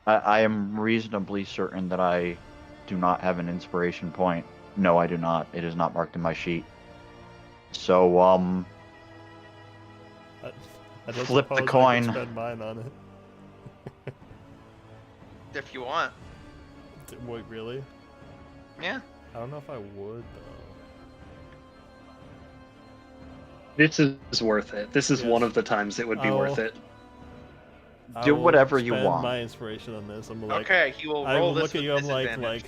I am reasonably certain that I do not have an inspiration point. No, I do not. It is not marked in my sheet. So, I don't Flip the suppose I coin. could spend mine on it. If you want. Wait, really? Yeah. I don't know if I would though. This is worth it. This is Yes. one of the times it would be worth it. I Do will whatever you spend want. my inspiration on this. I'm like, Okay, he will I roll will this look at with you. I'm disadvantage. like,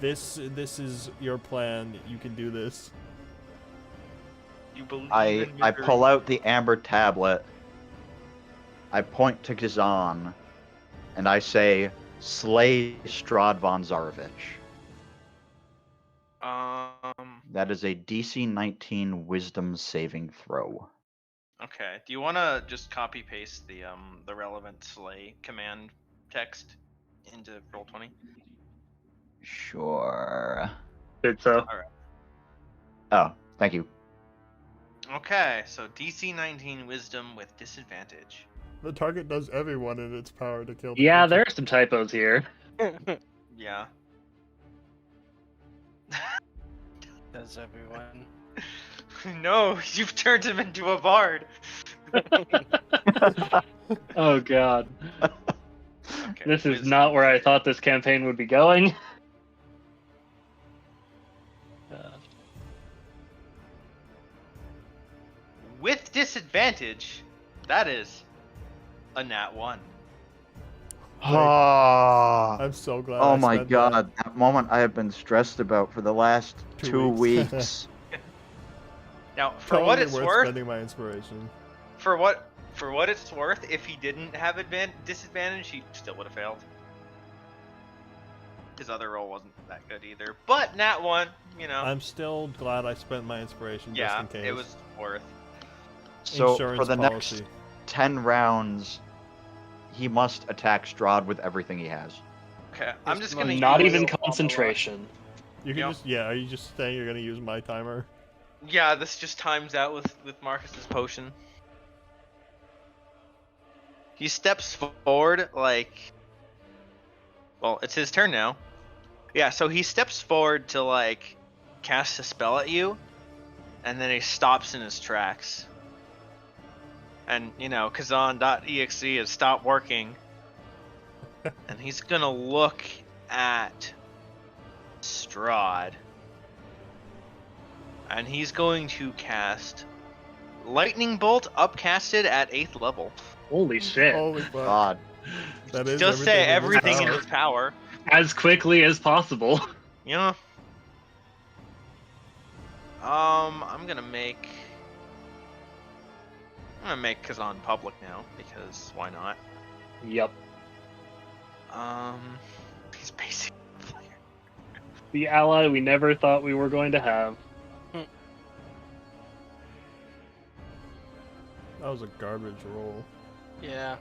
this is your plan. You can do this. You believe I in Misery. pull out the amber tablet. I point to Kazan, and I say, "Slay Strahd von Zarovich." That is a DC 19 Wisdom saving throw. Okay. Do you want to just copy paste the relevant slay command text into Roll20? Sure. Did so. Oh, thank you. Okay, so DC 19 Wisdom with disadvantage. The target does everyone in its power to kill. The Yeah, creature. there are some typos here. Yeah. Does everyone? No, you've turned him into a bard. Oh god. Okay, This is Wisdom. not where I thought this campaign would be going. With disadvantage, that is a nat 1. Oh, I'm so glad. oh I my spent god, that moment I have been stressed about for the last 2 2 weeks. weeks. Now, for what it's worth worth, spending my inspiration. for what it's worth, if he didn't have disadvantage, he still would have failed. His other roll wasn't that good either. But nat 1, you know. I'm still glad I spent my inspiration yeah, just in case. it was worth. So Insurance for the policy. next 10 rounds, he must attack Strahd with everything he has. Okay, I'm just gonna Not use even all the concentration. You can Yep. just are you just saying you're gonna use my timer? luck. Yeah, this just times out with Marcus's potion. He steps forward like. Well, it's his turn now. Yeah, so he steps forward to like cast a spell at you, and then he stops in his tracks. And you know, Kazan.exe has stopped working. And he's gonna look at Strahd. And he's going to cast Lightning Bolt upcasted at 8th level. Holy shit. Holy fuck! God, That is Just say everything in power. his power. As quickly as possible. You know. I'm gonna make Kazan public now because why not? Yep. He's basically a player. The ally we never thought we were going to have. That was a garbage roll. Yeah.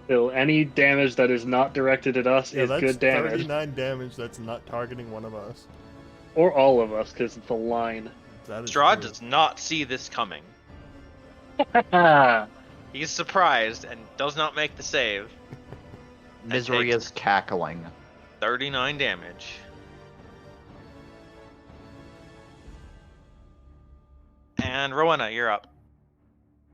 So any damage that is not directed at us Yeah, is that's good damage. 39 damage that's not targeting one of us. Or all of us, because it's a line. That is Strahd true. does not see this coming. Ah, He's surprised and does not make the save. Misery takes- is cackling. 39 damage. And Rowena, you're up.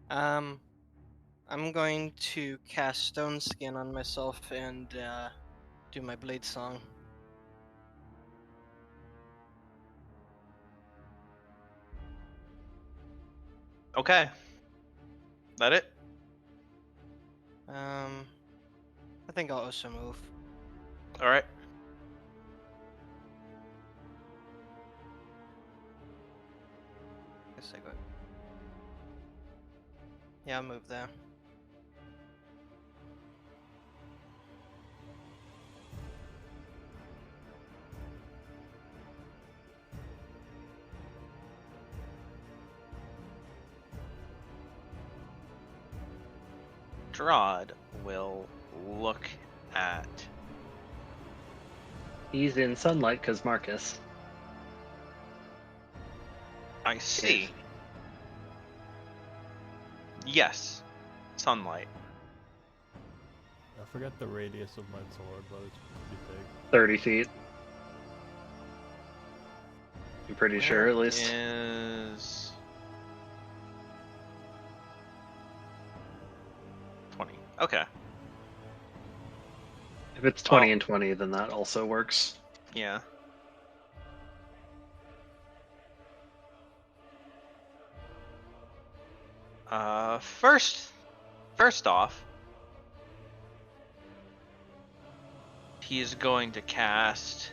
I'm going to cast Stone Skin on myself and do my blade song. Okay. That it? I think I'll also move. Alright. Guess I got. Yeah, I'll move there. Strahd will look at. he's in sunlight because Marcus. I see. Yes. Sunlight. I forget the radius of my sword, but it's pretty big. 30 feet. I'm pretty sure, at least. Is 20. Okay. If it's 20 Oh. and 20, then that also works. Yeah. First off, he is going to cast.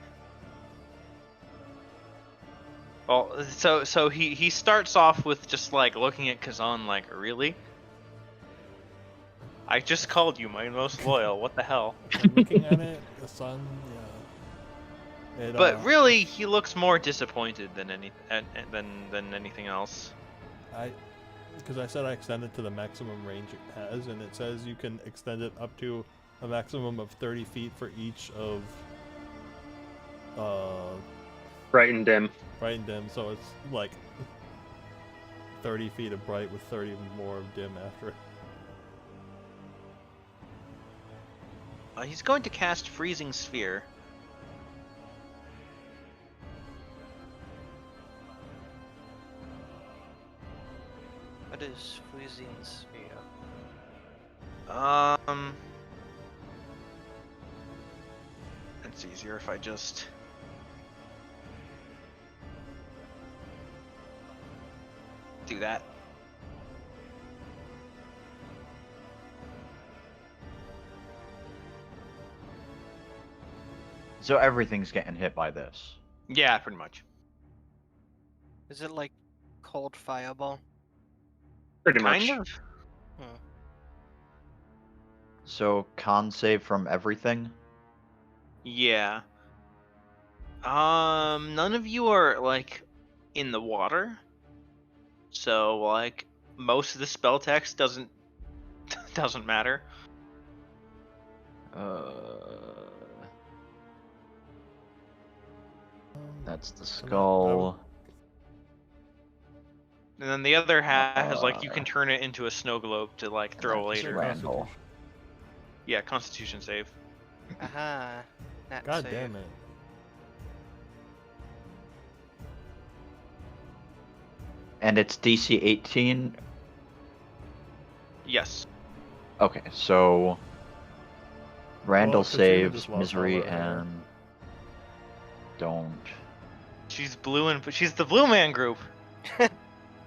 Well, so he starts off with just like looking at Kazan like, really? I just called you my most loyal. What the hell? I'm looking at it, the sun, yeah. It, But really, he looks more disappointed than than anything else. because I said I extended to the maximum range it has, and it says you can extend it up to a maximum of 30 feet for each of Bright and dim. bright and dim, so it's like 30 feet of bright with 30 more of dim after it. He's going to cast Freezing Sphere. What is Freezing Sphere? It's easier if I just. Do that. So everything's getting hit by this. Yeah, pretty much. Is it like cold fireball? Pretty Kind much. of. So con save from everything. Yeah. None of you are like in the water, so like most of the spell text doesn't matter. That's the skull. And then the other half is like you can turn it into a snow globe to like throw That's later. Randall. Yeah, Constitution save. Aha. Nat God save. damn it. And it's DC 18. Yes. Okay, so Randall Well, Katrina just saves lost misery all her hair. and don't. She's blue and she's the Blue Man group.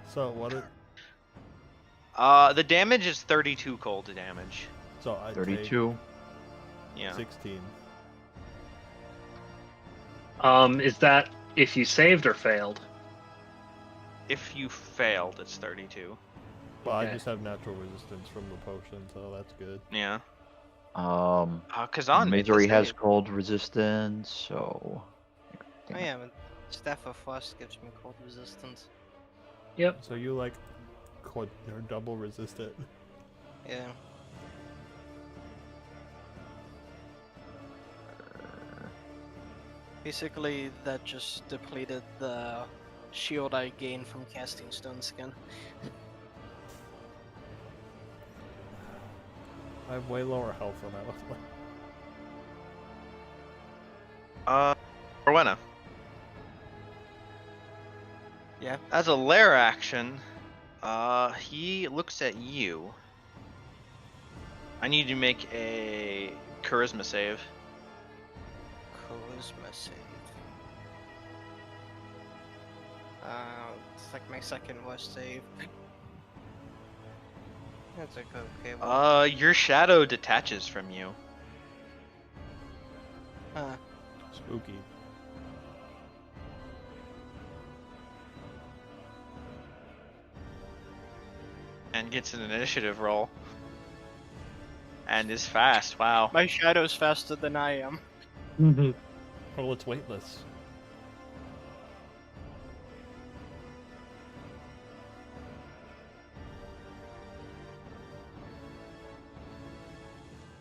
So what it The damage is 32 cold damage. So I 32. Yeah. take 16. Is that if you saved or failed? If you failed, it's 32. Well, I Okay. just have natural resistance from the potion, so that's good. Yeah. Misery Kazan made the has save. cold resistance, so. Oh Damn it. yeah, but Staff of Frost gives me cold resistance. Yep. So you like you're double resistant. Yeah. Basically, that just depleted the shield I gained from casting Stone Skin. I have way lower health than I was like. Rowena. Yeah. As a lair action, he looks at you. I need you to make a charisma save. Charisma save. It's like my second worst save. That's like okay. Well, Your shadow detaches from you. Spooky. And gets an initiative roll. And is fast, wow. my shadow's faster than I am. Oh, it's weightless.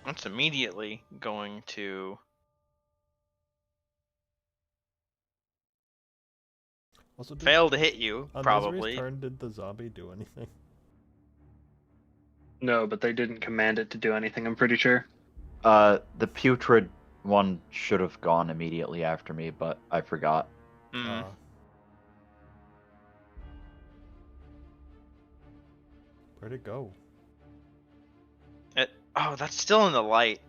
It's immediately going to... Also, fail to hit you, on probably. Misery's turn, did the zombie do anything? No, but they didn't command it to do anything, I'm pretty sure. The putrid one should have gone immediately after me, but I forgot. Mm. Where'd it go? Oh, that's still in the light.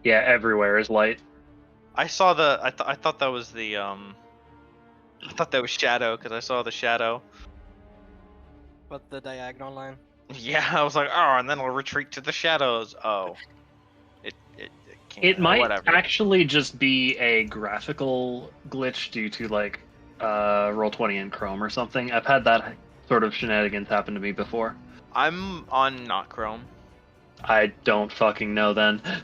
Yeah, everywhere is light. I saw the... I thought that was the, I thought that was shadow, because I saw the shadow. But the diagonal line. Yeah, I was like, oh, and then I'll retreat to the shadows. Oh. It can't. It might whatever. actually just be a graphical glitch due to like Roll20 in Chrome or something. I've had that sort of shenanigans happen to me before. I'm on not Chrome. I don't fucking know then. And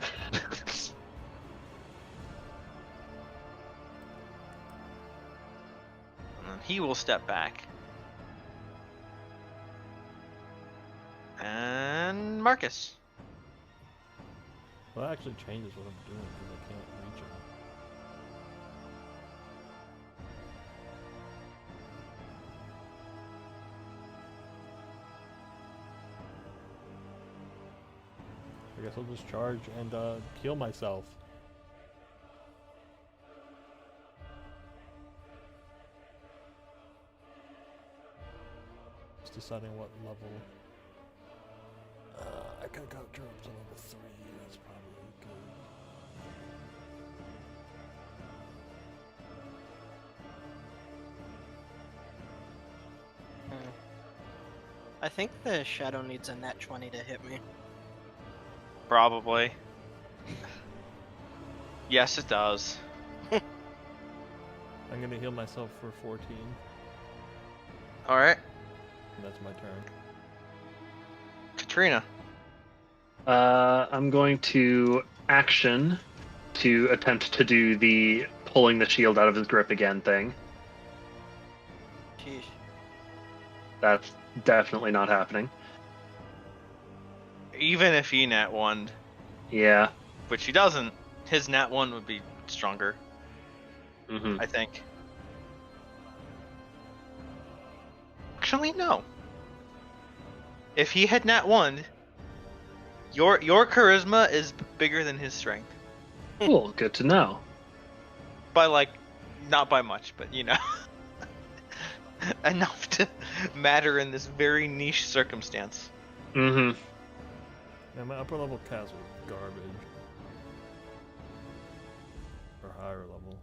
then he will step back. And Marcus. Well, that actually changes what I'm doing because I can't reach him. I guess I'll just charge and heal myself. Just deciding what level. I could go drop to level 3. That's probably good. I think the shadow needs a nat 20 to hit me. Probably. Yes, it does. I'm gonna heal myself for 14. Alright. And that's my turn. Katrina. I'm going to action to attempt to do the pulling the shield out of his grip again thing. Sheesh. That's definitely not happening. Even if he nat 1, Yeah. which he doesn't, his nat 1 would be stronger, Mm-hmm. I think. Actually, no. If he had nat 1, your charisma is bigger than his strength. Cool, good to know. By like, not by much, but you know. Enough to matter in this very niche circumstance. Mm-hmm. Yeah, my upper level cast was garbage. Or higher level.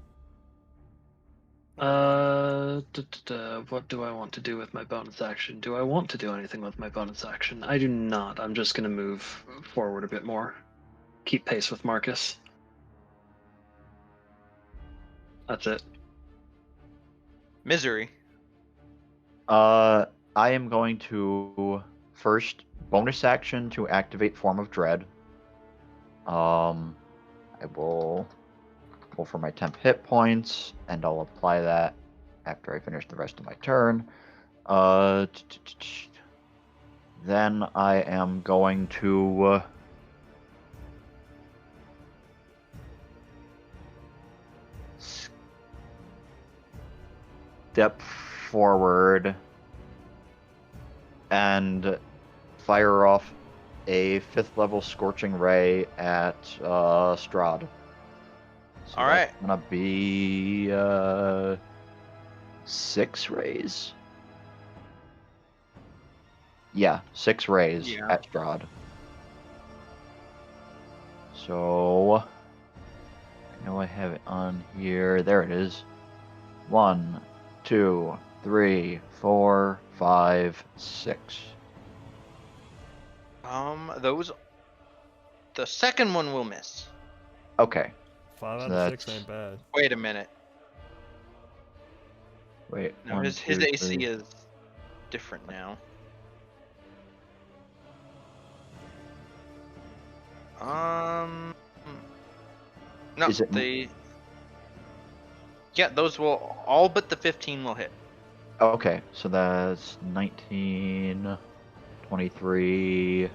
What do I want to do with my bonus action? Do I want to do anything with my bonus action? I do not. I'm just going to move forward a bit more. Keep pace with Marcus. That's it. Misery. I am going to first bonus action to activate Form of Dread. I will roll for my temp hit points, and I'll apply that after I finish the rest of my turn. Then I am going to step forward and fire off a 5th level Scorching Ray at Strahd. So All right. that's gonna be 6 rays. Yeah, 6 rays Yeah. at Strahd. So I know I have it on here. There it is. 1, 2, 3, 4, 5, 6. Those. The second one will miss. Okay. 5 So out of 6 that's- ain't bad. Wait a minute. Wait. No, 1, his 2, AC 3. is different now. No, Is it- Yeah, those will all but the 15 will hit. Okay, so that's 19, 23,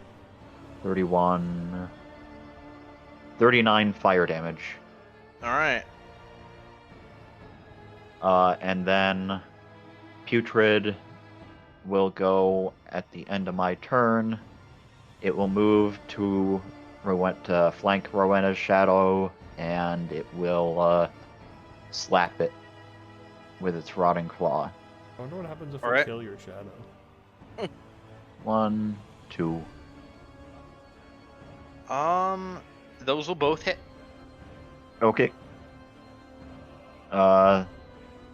31, 39 fire damage. All right. And then Putrid will go at the end of my turn. It will move to flank Rowena's shadow, and it will slap it with its rotting claw. I wonder what happens if I Alright. kill your shadow. 1, 2. Those will both hit. Okay.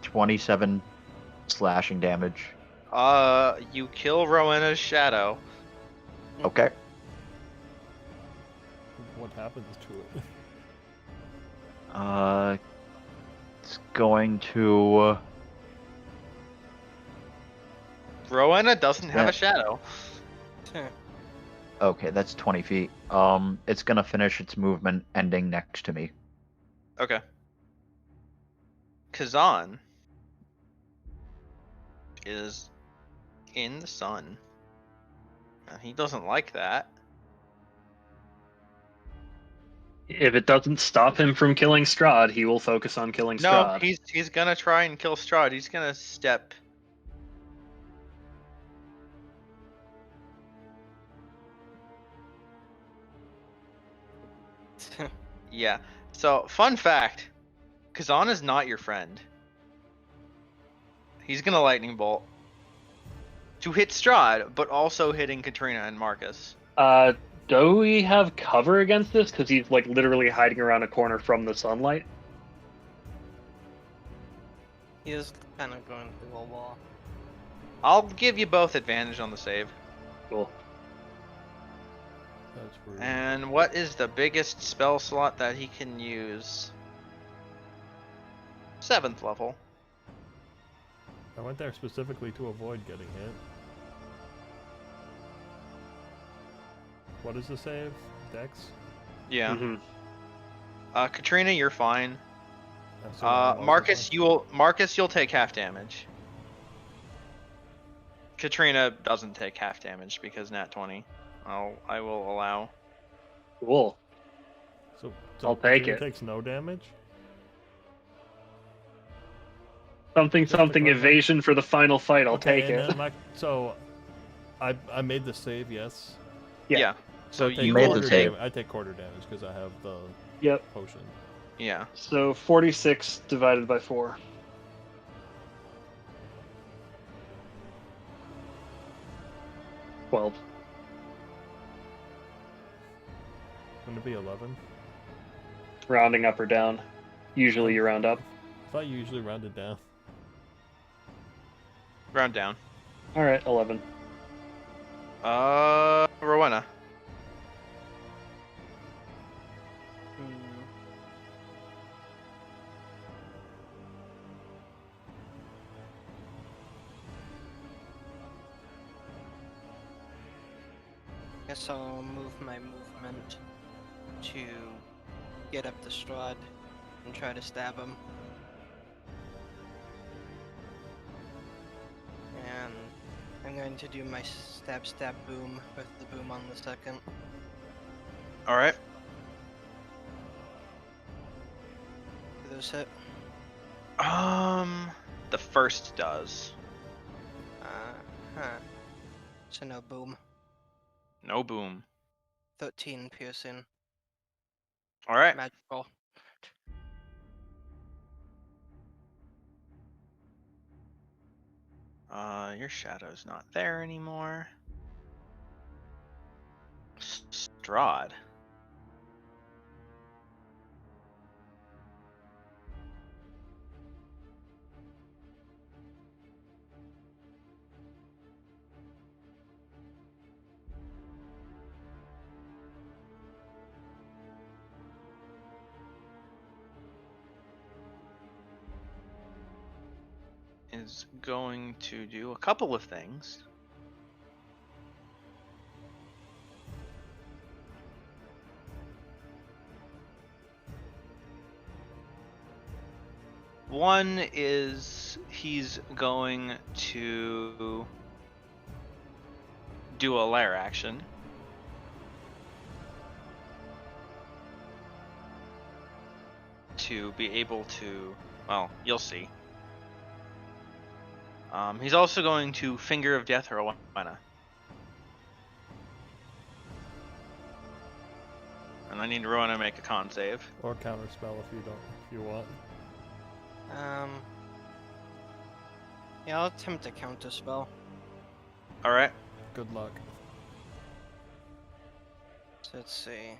27 slashing damage. You kill Rowena's shadow. Okay. What happens to it? It's going to. Rowena doesn't have a That- shadow. Okay, that's 20 feet. It's gonna finish its movement, ending next to me. Okay. Kazan is in the sun. He doesn't like that. If it doesn't stop him from killing Strahd, he will focus on killing No, Strahd. he's gonna try and kill Strahd. He's gonna step. Yeah. So, fun fact, Kazan is not your friend. He's gonna lightning bolt to hit Strahd, but also hitting Katrina and Marcus. Do we have cover against this? Because he's like literally hiding around a corner from the sunlight. He is kind of going through a wall. I'll give you both advantage on the save. Cool. That's rude. And what is the biggest spell slot that he can use? 7th level. I went there specifically to avoid getting hit. What is the save? Dex? Yeah. Mhm. Katrina, you're fine. So I'm also Marcus, fine. you'll take half damage. Katrina doesn't take half damage because nat 20. I will allow. Cool. So I'll take Katrina it. takes no damage? Something Just to something clarify. evasion for the final fight. I'll Okay, take and it. then so I made the save, yes. Yeah. So I take you made the quarter will save. I take quarter damage because I have the Yep. potion. Yeah. So 46 divided by 4. Well, Wouldn't it be 11? rounding up or down. Usually you round up. I thought you usually rounded down. Round down. All right, 11. Rowena. Hmm. Guess I'll move my movement to get up the Strahd and try to stab him. And I'm going to do my stab boom with the boom on the second. All right. Do those hit? The first does. Huh. So no boom. No boom. 13 piercing. All right. Magical. Your shadow's not there anymore. Strahd. Is going to do a couple of things. One is he's going to do a lair action. To be able to, well, you'll see. He's also going to Finger of Death Rowena. And I need Rowena to make a con save. Or counterspell if you want. Yeah, I'll attempt a counter spell. Alright. Good luck. So let's see.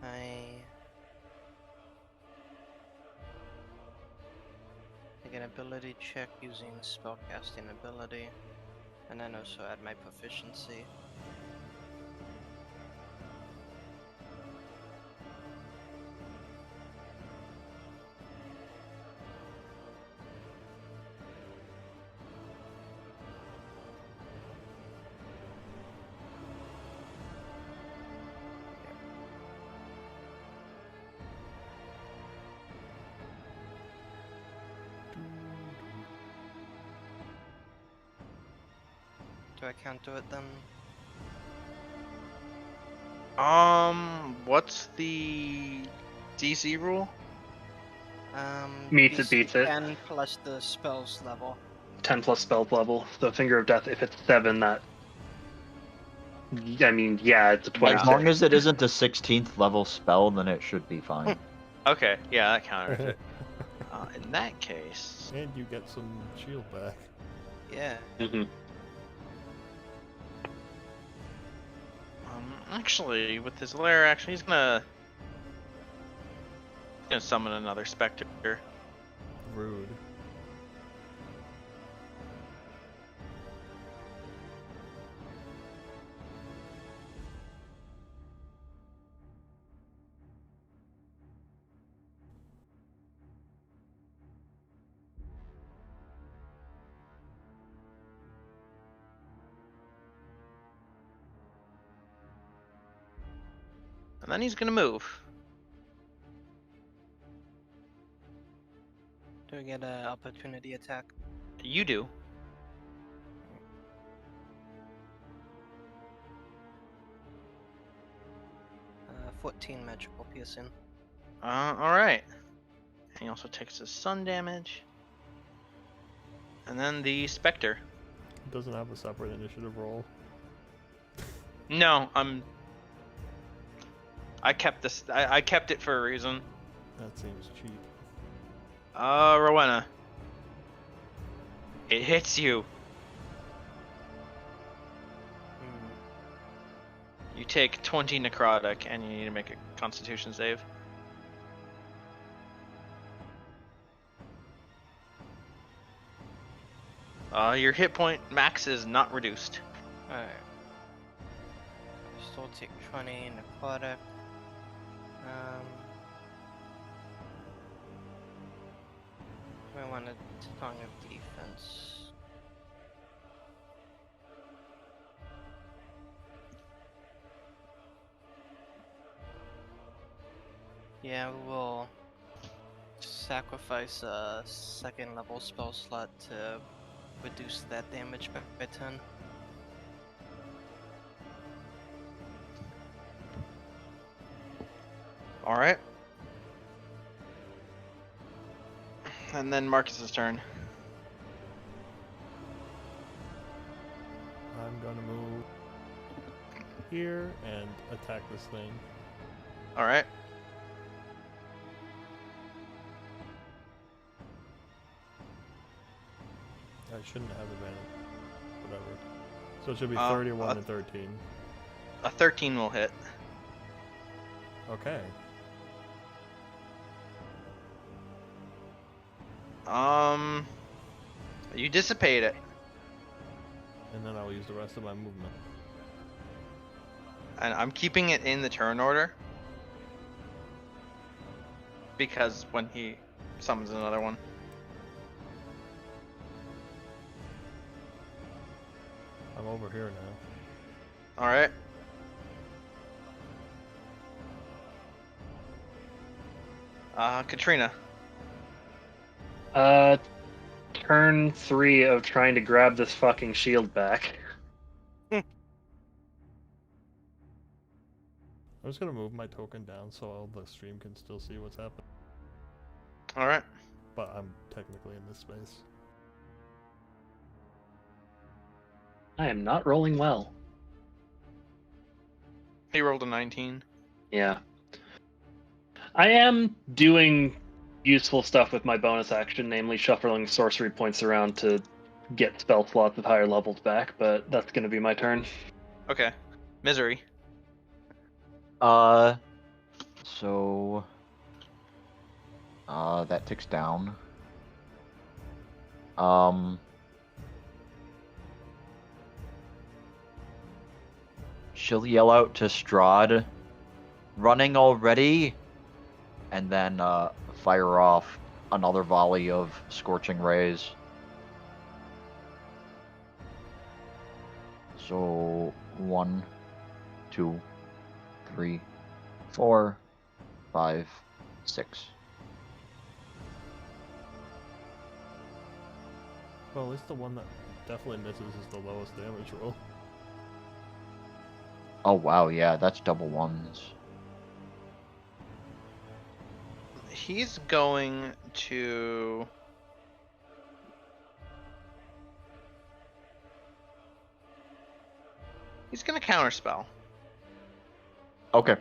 I take an ability check using spellcasting ability, and then also add my proficiency. Do I counter it then? What's the DC rule? Meets it, DC beats it. 10 plus the spell's level. 10 plus spell level. The Finger of Death, if it's 7, that. I mean, yeah, it's a 26. As long as it isn't a 16th level spell, then it should be fine. Okay, yeah, that counters it. In that case... And you get some shield back. Yeah. Mm-hmm. Actually, with his lair action, he's gonna summon another specter. Rude. And then he's gonna move. Do I get an opportunity attack? You do. 14 magical piercing. Alright. He also takes his sun damage. And then the specter. It doesn't have a separate initiative roll. No, I kept this. I kept it for a reason. That seems cheap. Rowena. It hits you. You take 20 necrotic, and you need to make a Constitution save. Your hit point max is not reduced. Alright. Still take 20 in aquatic. I want a tongue of defense. Yeah, we'll sacrifice a second level spell slot to reduce that damage by 10. All right. And then Marcus's turn. I'm gonna move here and attack this thing. All right. I shouldn't have advantage. Whatever. So it should be Uh, 31 and 13. A 13 will hit. Okay. You dissipate it, And then I'll use the rest of my movement. and I'm keeping it in the turn order because when he summons another one. I'm over here now. All right. Katrina. Turn 3 of trying to grab this fucking shield back. I'm just gonna move my token down so all the stream can still see what's happening. All right. But I'm technically in this space. I am not rolling well. He rolled a 19. Yeah. I am doing useful stuff with my bonus action, namely shuffling sorcery points around to get spell slots of higher levels back, but that's going to be my turn. Okay. Misery. So that ticks down. She'll yell out to Strahd, running already, and then fire off another volley of scorching rays. So 1, 2, 3, 4, 5, 6. Well, at least the one that definitely misses is the lowest damage roll. Oh wow, yeah, that's double ones. He's going to. He's gonna counterspell. Okay.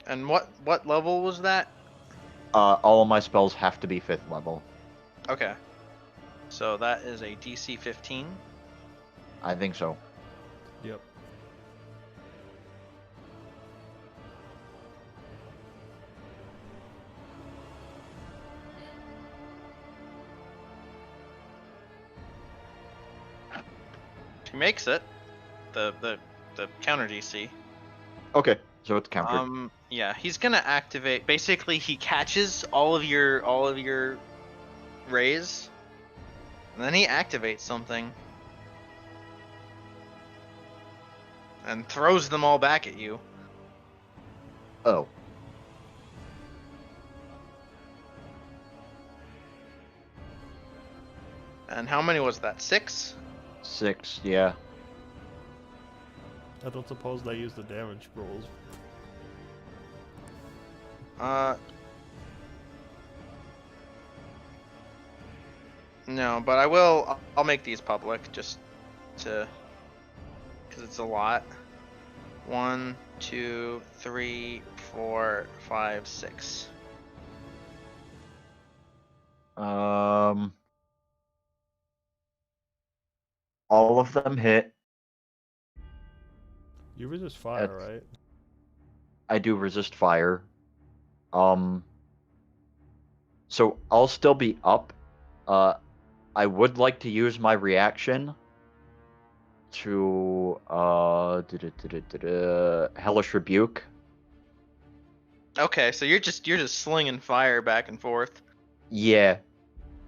And what level was that? All of my spells have to be 5th level. Okay. So that is a DC 15. I think so. Yep. He makes it. The counter DC. Okay, so it's countered. Yeah, he's gonna activate. Basically, he catches all of your rays, and then he activates something, and throws them all back at you. Oh. And how many was that? 6? 6, yeah. I don't suppose they use the damage rolls. No, but I will. I'll make these public just to, because it's a lot. 1, 2, 3, 4, 5, 6. All of them hit. You resist fire, That's- right? I do resist fire. So I'll still be up. I would like to use my reaction to Hellish Rebuke. Okay, so you're just slinging fire back and forth. Yeah.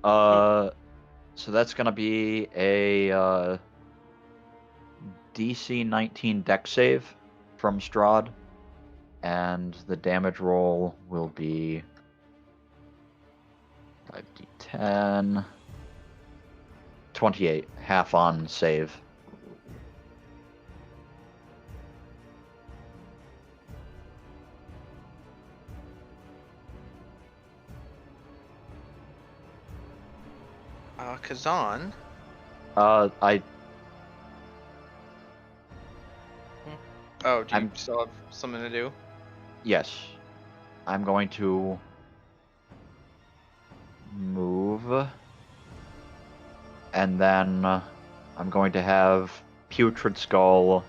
So that's gonna be a DC 19 Dex save from Strahd, and the damage roll will be 5d10, 28, half on save. Kazan. I Oh, do you I'm- still have something to do? yes, I'm going to move, and then I'm going to have Putrid Skull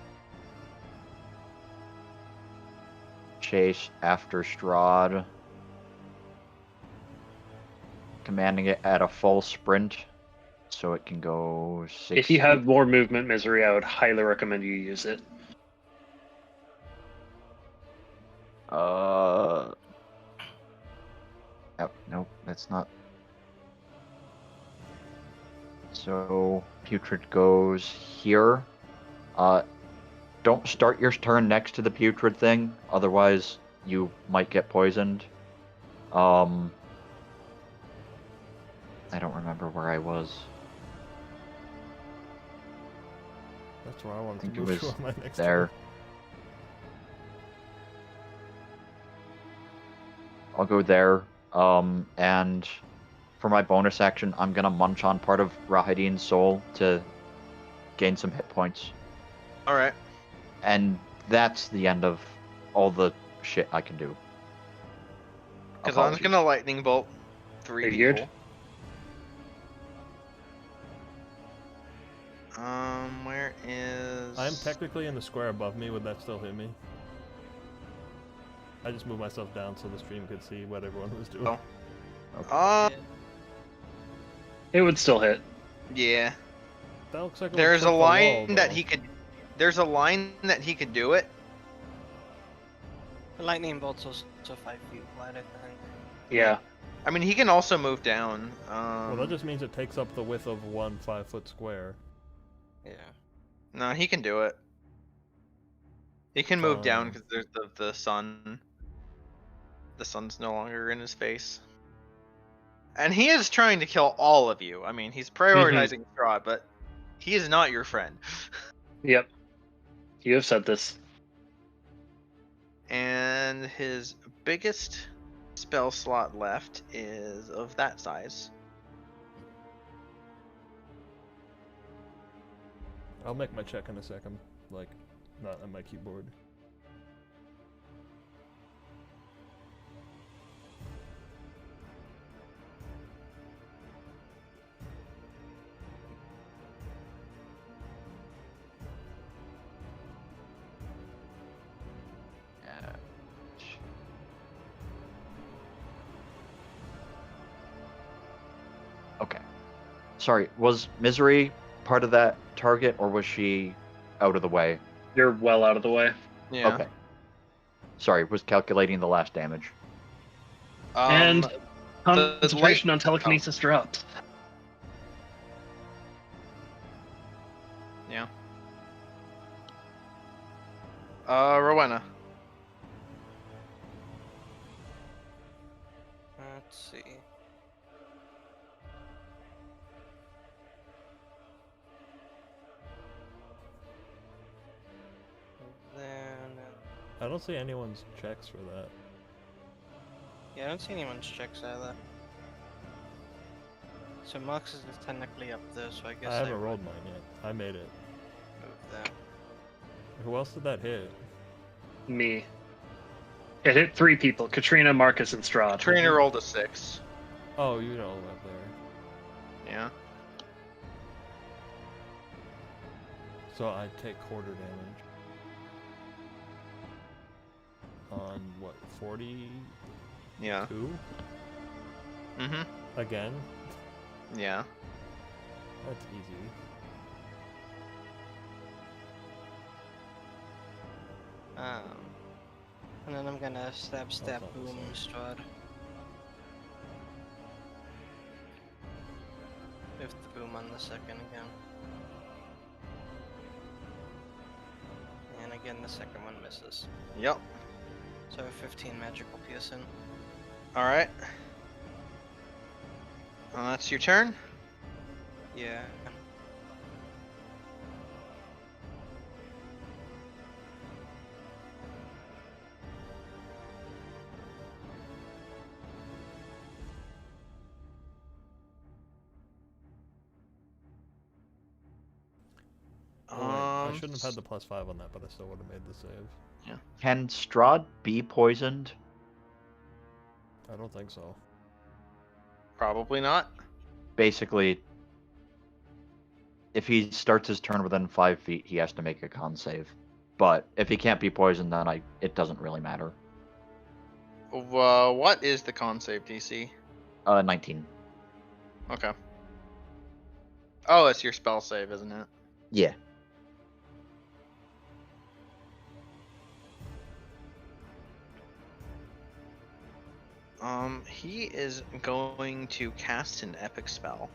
chase after Strahd, commanding it at a full sprint, so it can go 6. If you have more movement, Misery, I would highly recommend you use it. Oh, nope, that's not. So Putrid goes here. Don't start your turn next to the Putrid thing, otherwise you might get poisoned. I don't remember where I was. That's where I I wanted think to it move was to on my next there. turn. I'll go there. And for my bonus action, I'm gonna munch on part of Rahadine's soul to gain some hit points. All right. And that's the end of all the shit I can do. Kazan's Apologies. gonna lightning bolt 3 Figured. people. Where is? I'm technically in the square above me. Would that still hit me? I just moved myself down so the stream could see what everyone was doing. Oh. It would still hit. Yeah. That looks like it would There's clip a the line wall, that though. he could. There's a line that he could do it. The lightning bolt's also 5 feet wide, I think. Yeah. I mean, he can also move down. Well, that just means it takes up the width of one 5-foot square. Yeah. No, he can do it. He can move down Fine. because there's the sun. The sun's no longer in his face. And he is trying to kill all of you. I mean, he's prioritizing Strahd, but he is not your friend. Yep. You have said this. And his biggest spell slot left is of that size. I'll make my check in a second. Like, not on my keyboard. Okay. Sorry, was Misery part of that target, or was she out of the way? You're well out of the way. Yeah. Okay. Sorry, was calculating the last damage. And the concentration light- on telekinesis drops. Yeah. Rowena. Let's see. Then, I don't see anyone's checks for that. yeah, I don't see anyone's checks either. So Mox is technically up there, so I guess I haven't rolled mine yet. I made it. move that. Who else did that hit? Me. It hit 3 people: Katrina, Marcus, and Strahd. Trainer rolled a 6. Oh, you know up there. Yeah. So I take quarter damage. On what, 42? Yeah. Mhm. Again? Yeah. That's easy. And then I'm gonna stab not the boom same. Strahd. With the boom on the second again. And again the second one misses. Yep. So 15 magical piercing. All right. That's your turn. Yeah. Oh, wait, I shouldn't have had the +5 on that, but I still would have made the save. Can Strahd be poisoned? I don't think so. Probably not. Basically, if he starts his turn within 5 feet, he has to make a con save. But if he can't be poisoned, then it doesn't really matter. What is the con save DC? 19. Okay. Oh, it's your spell save, isn't it? Yeah. He is going to cast an epic spell.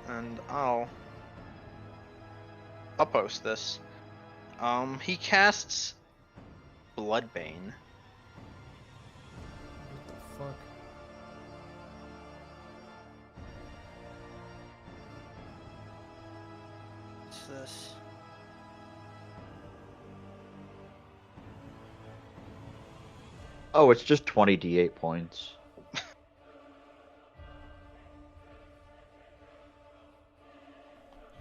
And I'll post this. He casts Bloodbane. What the fuck? What's this? Oh, it's just 20 d8 points.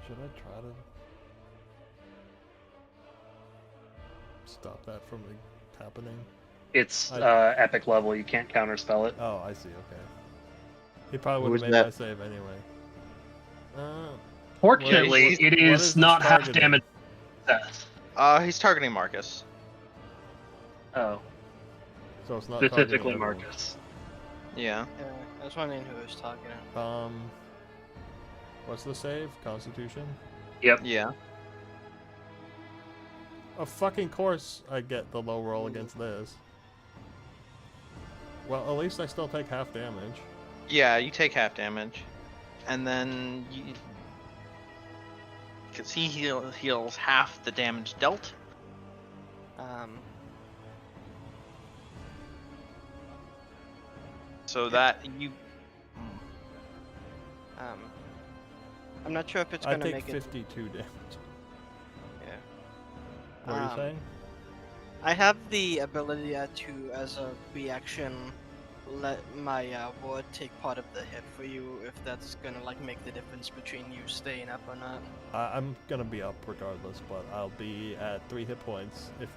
Should I try to stop that from happening? It's I- epic level. You can't counterspell it. Oh, I see. Okay. He probably would Who's have made that? my save anyway. Fortunately, What it is is this not half targeting? damage. Success. He's targeting Marcus. Oh, So it's not specifically targeting everyone. Marcus. Yeah. Yeah, I was wondering who was talking. What's the save? Constitution? Yep. Yeah. Of fucking course I get the low roll against this. Well, at least I still take half damage. Yeah, you take half damage. And then you... Because he heals half the damage dealt. So that you... I'm not sure if it's I gonna take make it. 52 damage. Yeah. What are you saying? I have the ability to, as a reaction, let my ward take part of the hit for you if that's gonna like make the difference between you staying up or not. I'm gonna be up regardless, but I'll be at 3 hit points if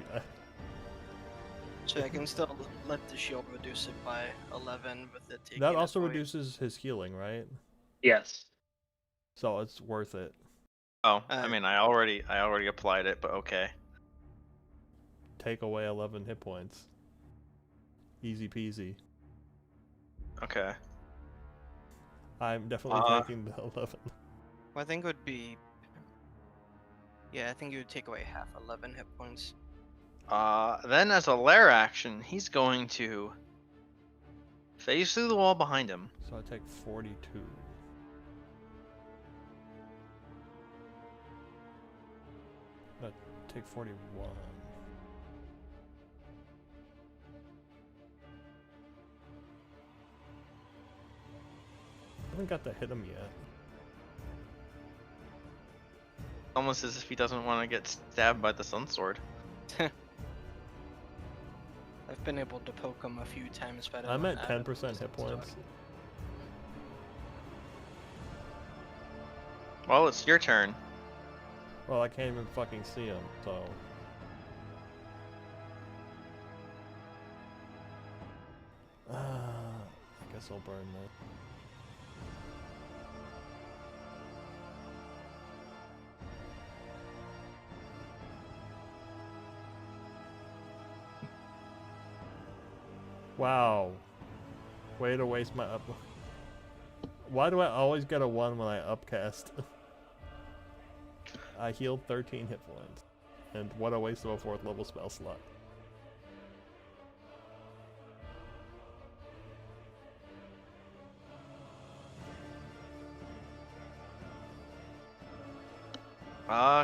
So I can still let the shield reduce it by 11 with it taking. that a also point. reduces his healing, right? Yes. So it's worth it. Oh, I mean, I already applied it, but okay. Take away 11 hit points. Easy peasy. Okay. I'm definitely taking the 11. Well, I think it would be. Yeah, I think you would take away half 11 hit points. Then as a lair action, he's going to phase through the wall behind him. So I take 42. I take 41. I haven't got to hit him yet. Almost as if he doesn't want to get stabbed by the sun sword. I've been able to poke him a few times, but I'm at 10% hit points. Well, it's your turn. Well, I can't even fucking see him, so... I guess I'll burn that. Wow. Way to waste my up. Why do I always get a 1 when I upcast? I healed 13 hit points. And what a waste of a 4th level spell slot.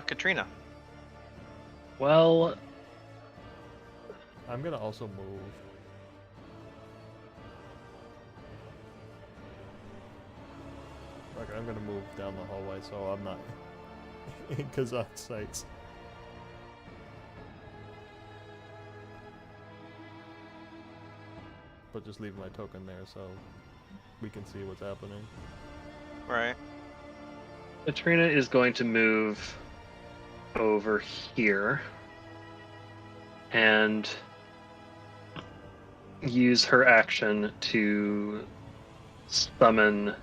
Katrina. Well, I'm gonna also move. Okay, I'm gonna move down the hallway so I'm not in Kazan's sights. But just leave my token there so we can see what's happening. Right. Katrina is going to move over here and use her action to summon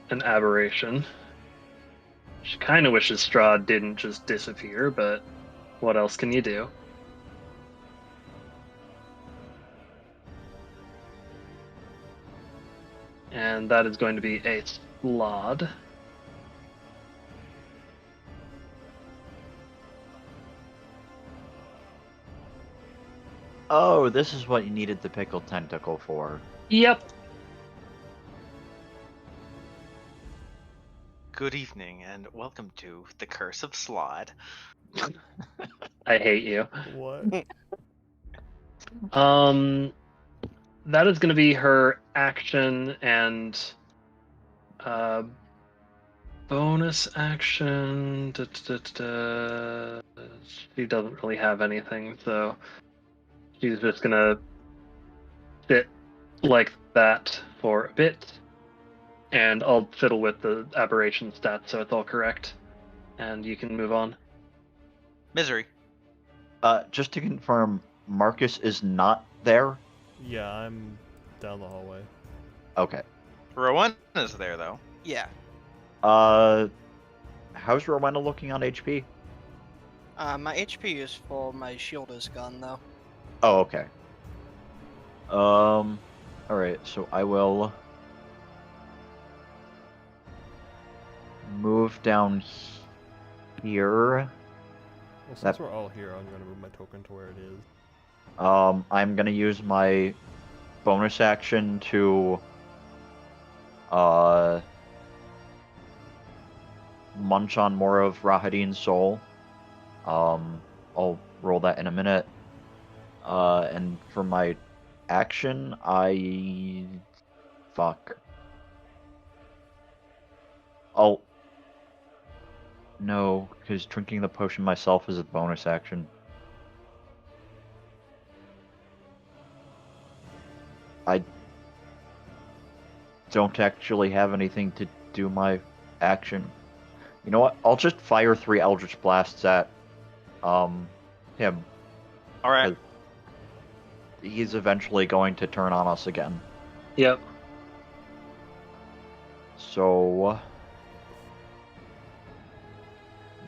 an aberration. She kind of wishes Strahd didn't just disappear, but what else can you do? And that is going to be a Slod. Oh, this is what you needed the pickled tentacle for. Yep. Good evening, and welcome to the Curse of Strahd. I hate you. What? That is going to be her action and bonus action. She doesn't really have anything, so she's just going to sit like that for a bit, and I'll fiddle with the aberration stats so it's all correct, and you can move on. Misery. Just to confirm, Marcus is not there? Yeah, I'm down the hallway. Okay. Rowan is there, though. Yeah. How's Rowena looking on HP? My HP is full. My shield is gone though. Oh, okay. Alright, so I will move down here. Well, since we're all here, I'm gonna move my token to where it is. I'm gonna use my bonus action to munch on more of Rahadin's soul. I'll roll that in a minute. And for my action, fuck. Oh. No, because drinking the potion myself is a bonus action. I don't actually have anything to do my action. You know what? I'll just fire 3 Eldritch Blasts at him. Alright. He's eventually going to turn on us again. Yep. So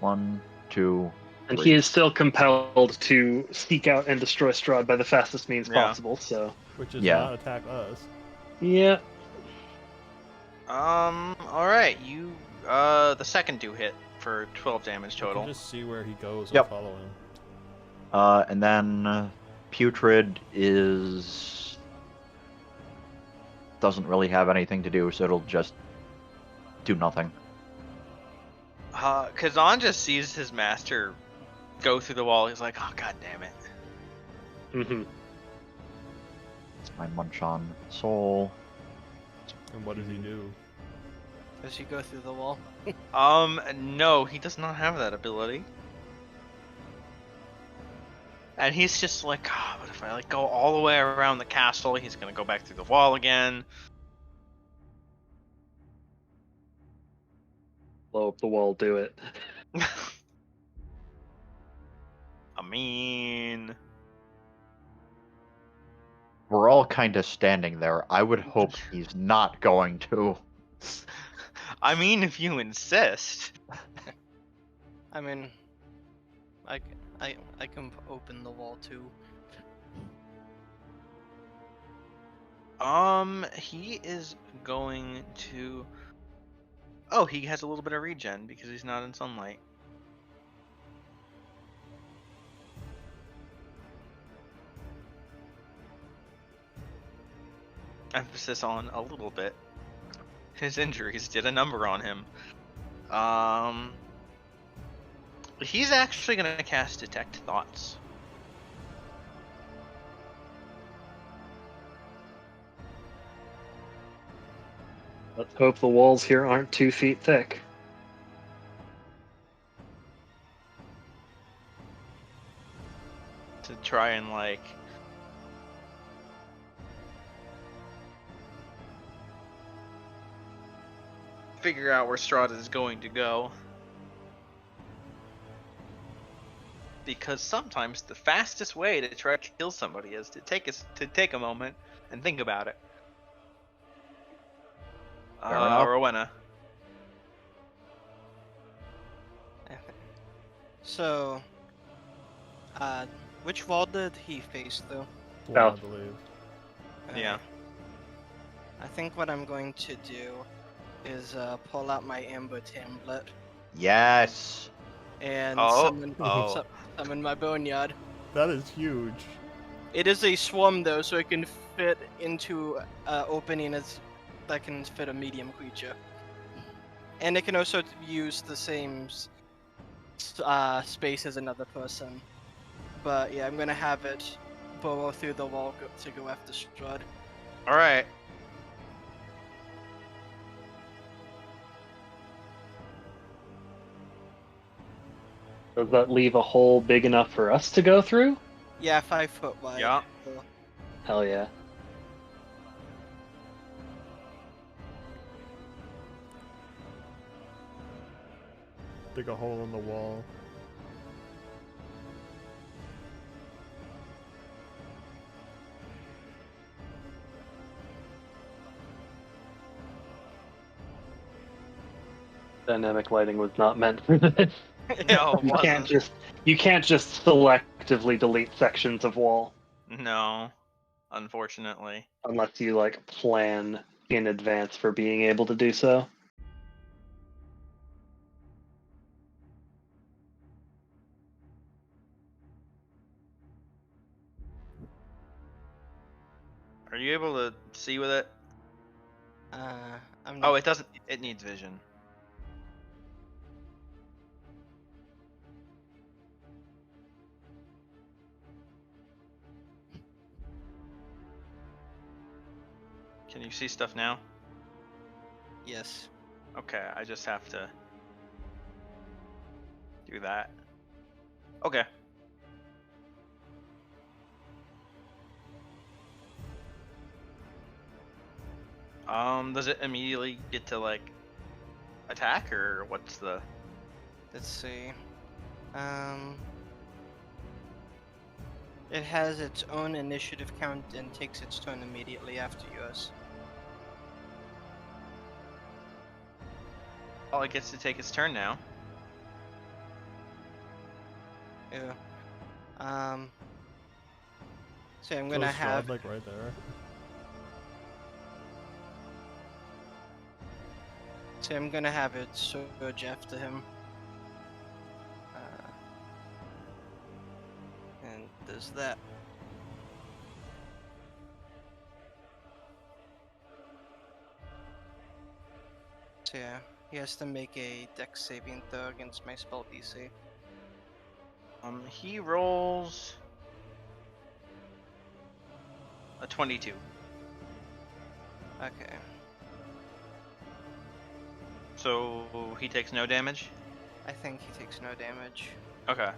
1, 2, And 3. he is still compelled to seek out and destroy Strahd by the fastest means Yeah. possible, so... Which is Yeah. not attack us. Yeah. Alright, you, the second do hit for 12 damage You total. can just see where he goes Yep. and follow him. And then Putrid doesn't really have anything to do, so it'll just do nothing. Kazan just sees his master go through the wall. He's like, oh, god damn it. Mm-hmm. My munch on soul. And what does he do? Does he go through the wall? No, he does not have that ability. And he's just like, oh, but if I like go all the way around the castle, he's gonna go back through the wall again. Blow up the wall, do it. I mean, We're all kind of standing there. I would hope he's not going to. if you insist. I mean, I can open the wall too. He is going to. Oh, he has a little bit of regen because he's not in sunlight. Emphasis on a little bit. His injuries did a number on him. He's actually gonna cast Detect Thoughts. Let's hope the walls here aren't 2 feet thick. To try and like figure out where Strahd is going to go. Because sometimes the fastest way to try to kill somebody is to take a moment and think about it. Fair enough. Rowena. So, which wall did he face though? One, I South. believe. Yeah. I think what I'm going to do is pull out my Amber Tamblet Yes. and Oh, summon my Boneyard. That is huge. It is a swarm though, so it can fit into opening that can fit a medium creature. And it can also use the same space as another person. But yeah, I'm gonna have it burrow through the wall to go after Strahd. all right. Does that leave a hole big enough for us to go through? Yeah, 5 foot wide. Yeah. So- Hell yeah. Dig a hole in the wall. Dynamic lighting was not meant for this. No, it You can't just selectively delete sections of wall No, unfortunately. unless you like plan in advance for being able to do so. Are you able to see with it? I'm not. Oh, it doesn't. It needs vision. Can you see stuff now? Yes. Okay, I just have to do that. Okay. Does it immediately get to like attack, or what's the? Let's see. It has its own initiative count and takes its turn immediately after yours. Oh, it gets to take its turn now. Yeah. So I'm So gonna is Strahd, have. like right there. So I'm gonna have it surge after him. And there's that. So yeah, he has to make a dex saving throw against my spell DC. He rolls a 22. Okay. So he takes no damage? I think he takes no damage. Okay.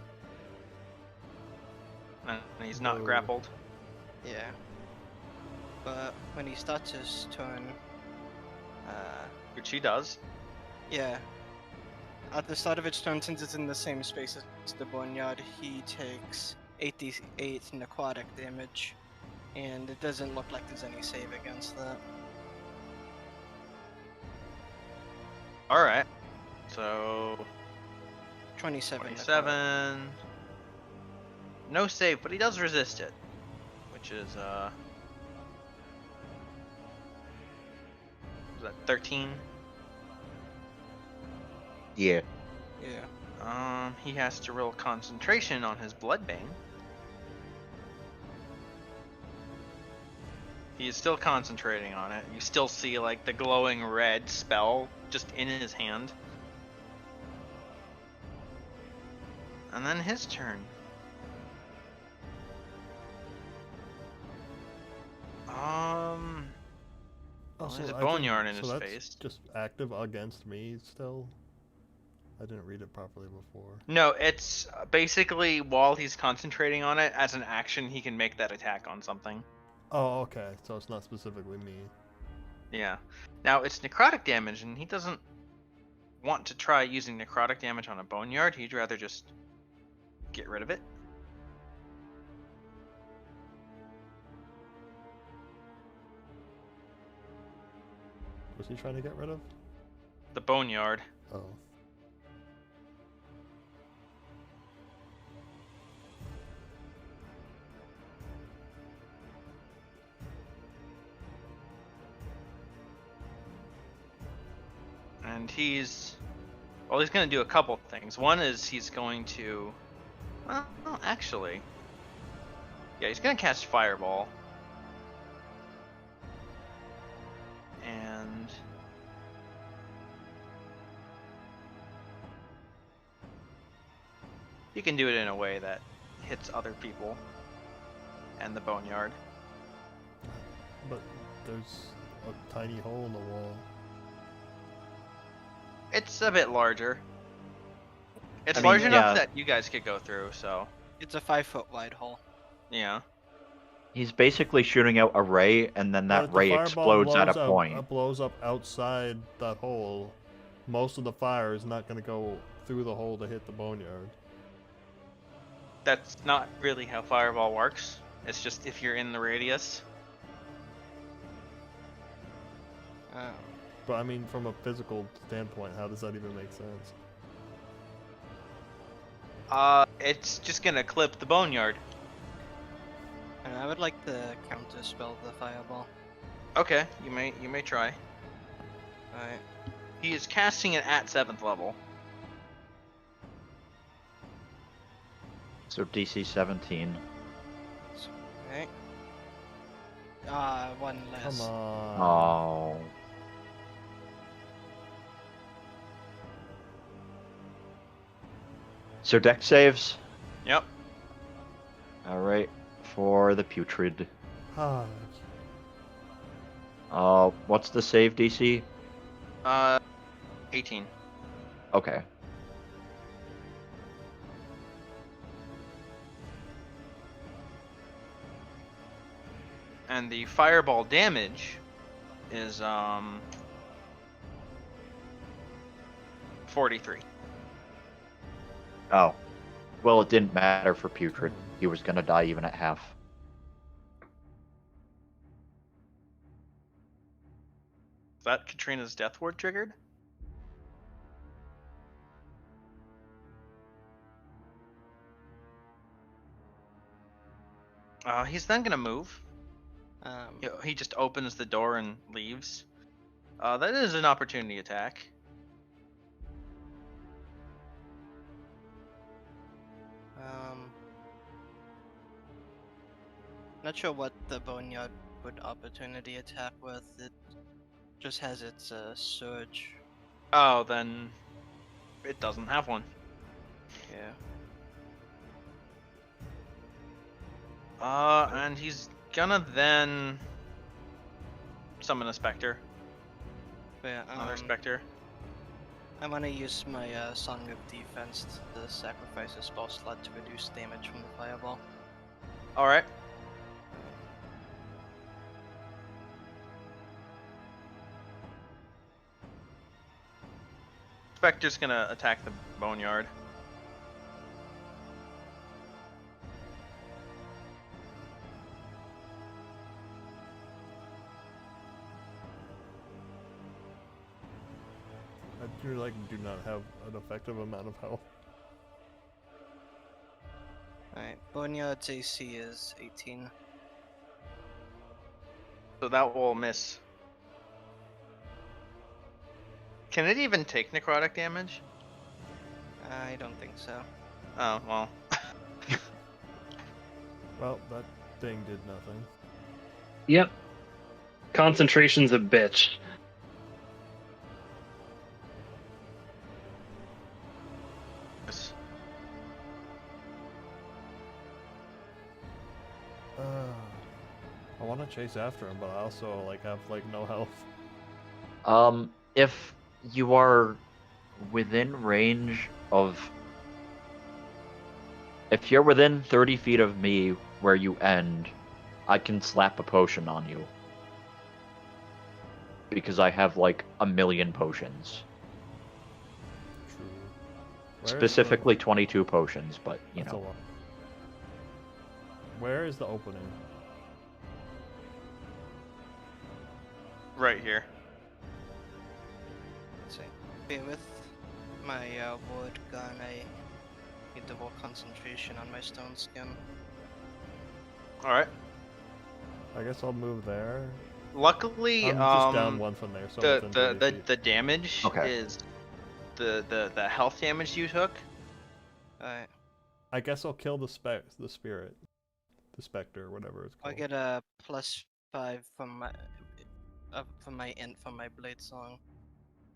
And he's not Whoa. grappled. Yeah. But when he starts his turn, Which he does. yeah. At the start of its turn, since it's in the same space as the Boneyard, he takes 8d8 necrotic damage. And it doesn't look like there's any save against that. Alright. So 27. necrotic. 27. No save, but he does resist it. Which is Was that 13? Yeah. Yeah. He has to roll concentration on his Bloodbane. He is still concentrating on it. You still see like the glowing red spell just in his hand. And then his turn. Well, there's a boneyard in his that's face. just active against me still. I didn't read it properly before. No, it's basically while he's concentrating on it, as an action, he can make that attack on something. Oh, okay. So it's not specifically me. Yeah. Now, it's necrotic damage, and he doesn't want to try using necrotic damage on a boneyard. He'd rather just get rid of it. Was he trying to get rid of? The boneyard. Oh. And he's going to do a couple things. One is he's going to, well, actually, yeah, he's going to cast Fireball. And you can do it in a way that hits other people and the boneyard. But there's a tiny hole in the wall. It's a bit larger. It's I mean, large enough yeah. that you guys could go through, so It's a 5-foot wide hole. yeah. He's basically shooting out a ray, and then But that if the ray fireball explodes at a point. blows up outside that hole, most of the fire is not going to go through the hole to hit the boneyard. That's not really how Fireball works. It's just if you're in the radius. Oh. But I mean, from a physical standpoint, how does that even make sense? It's just gonna clip the boneyard. And I would like to counter spell the fireball. Okay, you may try. Alright. He is casting it at 7th level. So DC 17. Okay. One less. Come on. Oh. So deck saves. Yep. All right, for the putrid. Ah, What's the save DC? 18. Okay. And the fireball damage is 43. Oh. Well, it didn't matter for putrid. He was gonna die even at half. Is that Katrina's death ward triggered? He's then gonna move. He just opens the door and leaves. That is an opportunity attack. Not sure what the boneyard would opportunity attack with. It just has its surge. Oh, then it doesn't have one. Yeah. And he's gonna then summon a specter. But yeah, Another specter. I'm gonna use my Song of Defense to sacrifice a spell slot to reduce damage from the fireball. Alright. Specter's gonna attack the boneyard. I do not have an effective amount of health. Alright, boneyard's AC is 18. So that will miss. Can it even take necrotic damage? I don't think so. Oh, well. Well, that thing did nothing. Yep. Concentration's a bitch. Yes. I want to chase after him, but I also like have like no health. If you are within range of... If you're within 30 feet of me where you end, I can slap a potion on you. Because I have like a million potions. True. Where is Specifically 22 potions, but you that's a know. lot. Where is the opening? Right here. Let's see. Okay, with my wood gun, I need double concentration on my stone skin. Alright. I guess I'll move there. Luckily, I'm just down one from there, so I'm within 30 feet. the damage Okay. is the health damage you took. Alright. I guess I'll kill the spirit, the specter, whatever it's I called. get a +5 from my int from my blade song.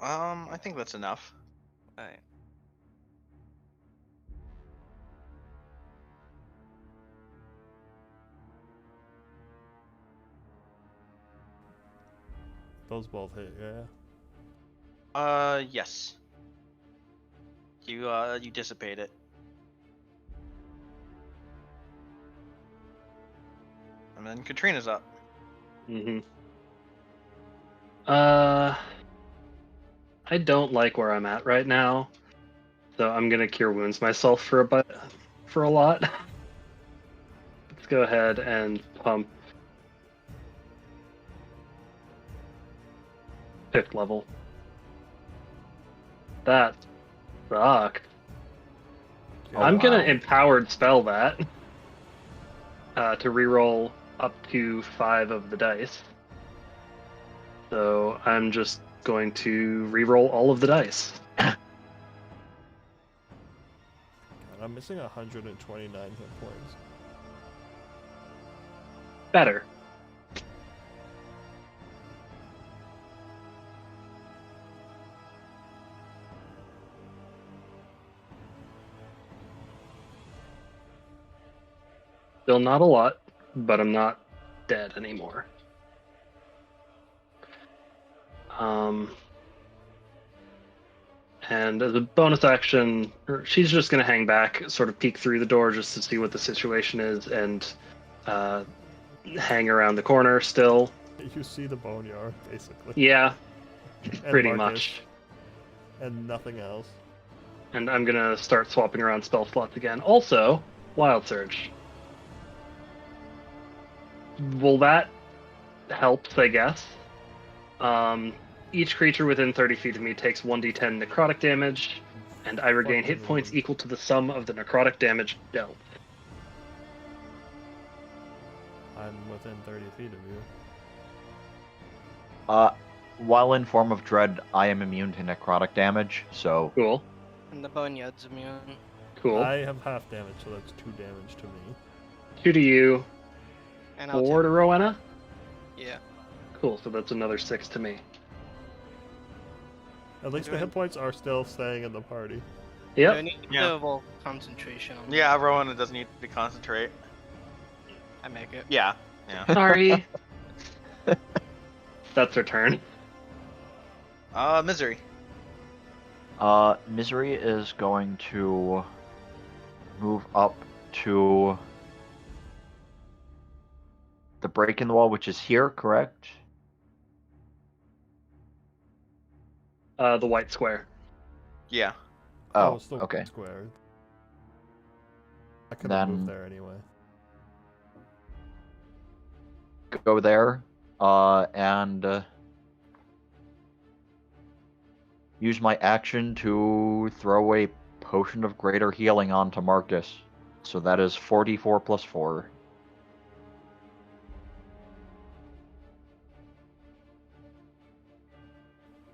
I think that's enough. Alright. Those both hit, yeah. Yes. You dissipate it. And then Katrina's up. Mm-hmm. I don't like where I'm at right now, so I'm gonna cure wounds myself for a lot. Let's go ahead and pump 5th level. That sucked. Oh, I'm gonna wow. empowered spell that to reroll up to 5 of the dice. So I'm just going to reroll all of the dice. God, I'm missing 129 hit points. Better. Still not a lot, but I'm not dead anymore. And as a bonus action, she's just going to hang back, sort of peek through the door just to see what the situation is, and hang around the corner still. You see the boneyard, basically. Yeah, And pretty Marcus, much. And nothing else. And I'm going to start swapping around spell slots again. Also, Wild Surge. Well, that helps, I guess. Each creature within 30 feet of me takes 1d10 necrotic damage, and I regain hit points equal to the sum of the necrotic damage dealt. I'm within 30 feet of you. While in Form of Dread, I am immune to necrotic damage, so... Cool. And the boneyard's immune. Cool. I have half damage, so that's 2 damage to me. 2 to you, And I'll 4 to Rowena? Yeah. Cool, so that's another 6 to me. At least the hit points are still staying in the party. Do I Yep. need Yeah. double concentration on Yeah, Rowan doesn't need to concentrate. I make it. Yeah. Yeah. Sorry. That's her turn. Misery. Misery is going to move up to the break in the wall, which is here, correct? The white square. Yeah. Oh, it's the okay. square. I could have moved Then there anyway. go there, and use my action to throw a potion of greater healing onto Marcus. So that is 44 plus 4.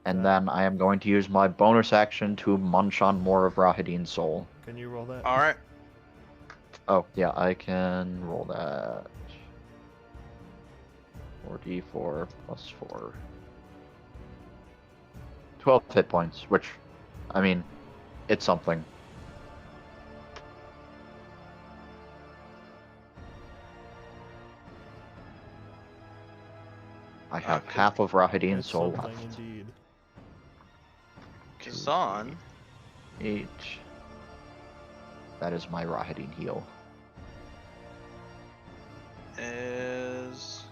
And Okay. then I am going to use my bonus action to munch on more of Rahadine's soul. Can you roll that? All right. Oh, yeah, I can roll that. 4d4 plus 4. 12 hit points, which, I mean, it's something. I have Okay. half of Rahadine's It's soul something left. indeed. Kazan. 8. That is my Rahadine heal. Is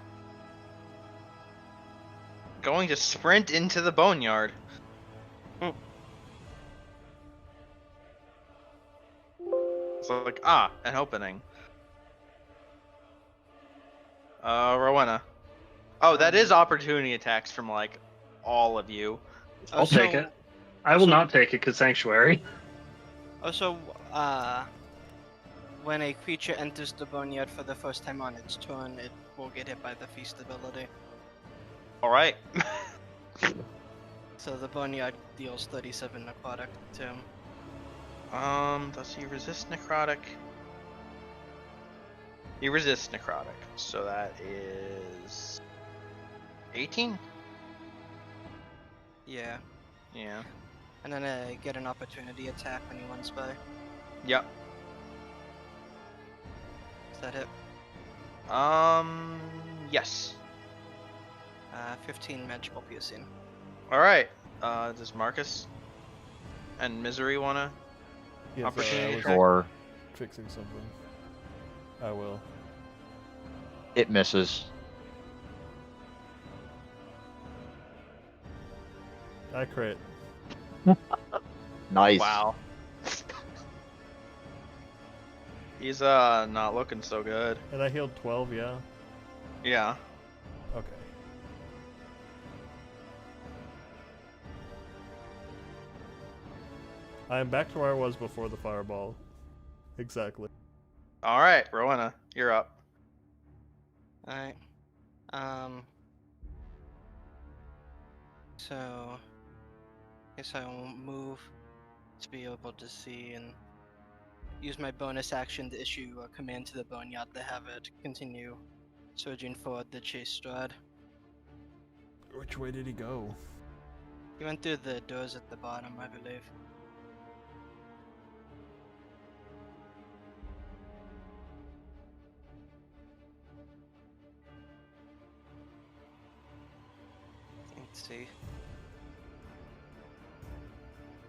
going to sprint into the boneyard. So like, an opening. Rowena. Oh, that is opportunity attacks from like all of you. I'll take it. I will not take it because Sanctuary. Also, when a creature enters the boneyard for the first time on its turn, it will get hit by the feast ability. All right. So the boneyard deals 37 necrotic to him. Does he resist necrotic? He resists necrotic, so that is 18. Yeah. Yeah. And then I get an opportunity attack when he runs by. Yep. Is that it? Yes. 15 magical piercing. All right. Does Marcus and Misery wanna? Yes, Opportunity I was attack? Or fixing something. I will. it misses. I crit. Nice. Wow. He's not looking so good. And I healed 12, yeah? Yeah. Okay. I am back to where I was before the fireball. Exactly. All right, Rowena, you're up. Alright. So, guess I will move to be able to see and use my bonus action to issue a command to the boneyard to have it continue surging forward the chase Strahd. Which way did he go? He went through the doors at the bottom, I believe. Let's see.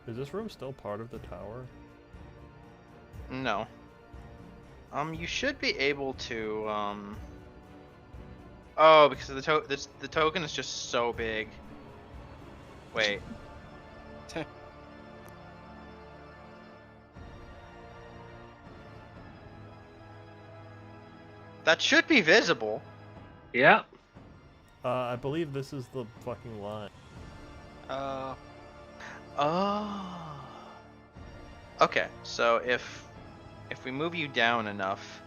Is this room still part of the tower? No. You should be able to, Oh, because the token is just so big. Wait. That should be visible. Yeah. I believe this is the fucking line. Oh. Okay, so if we move you down enough.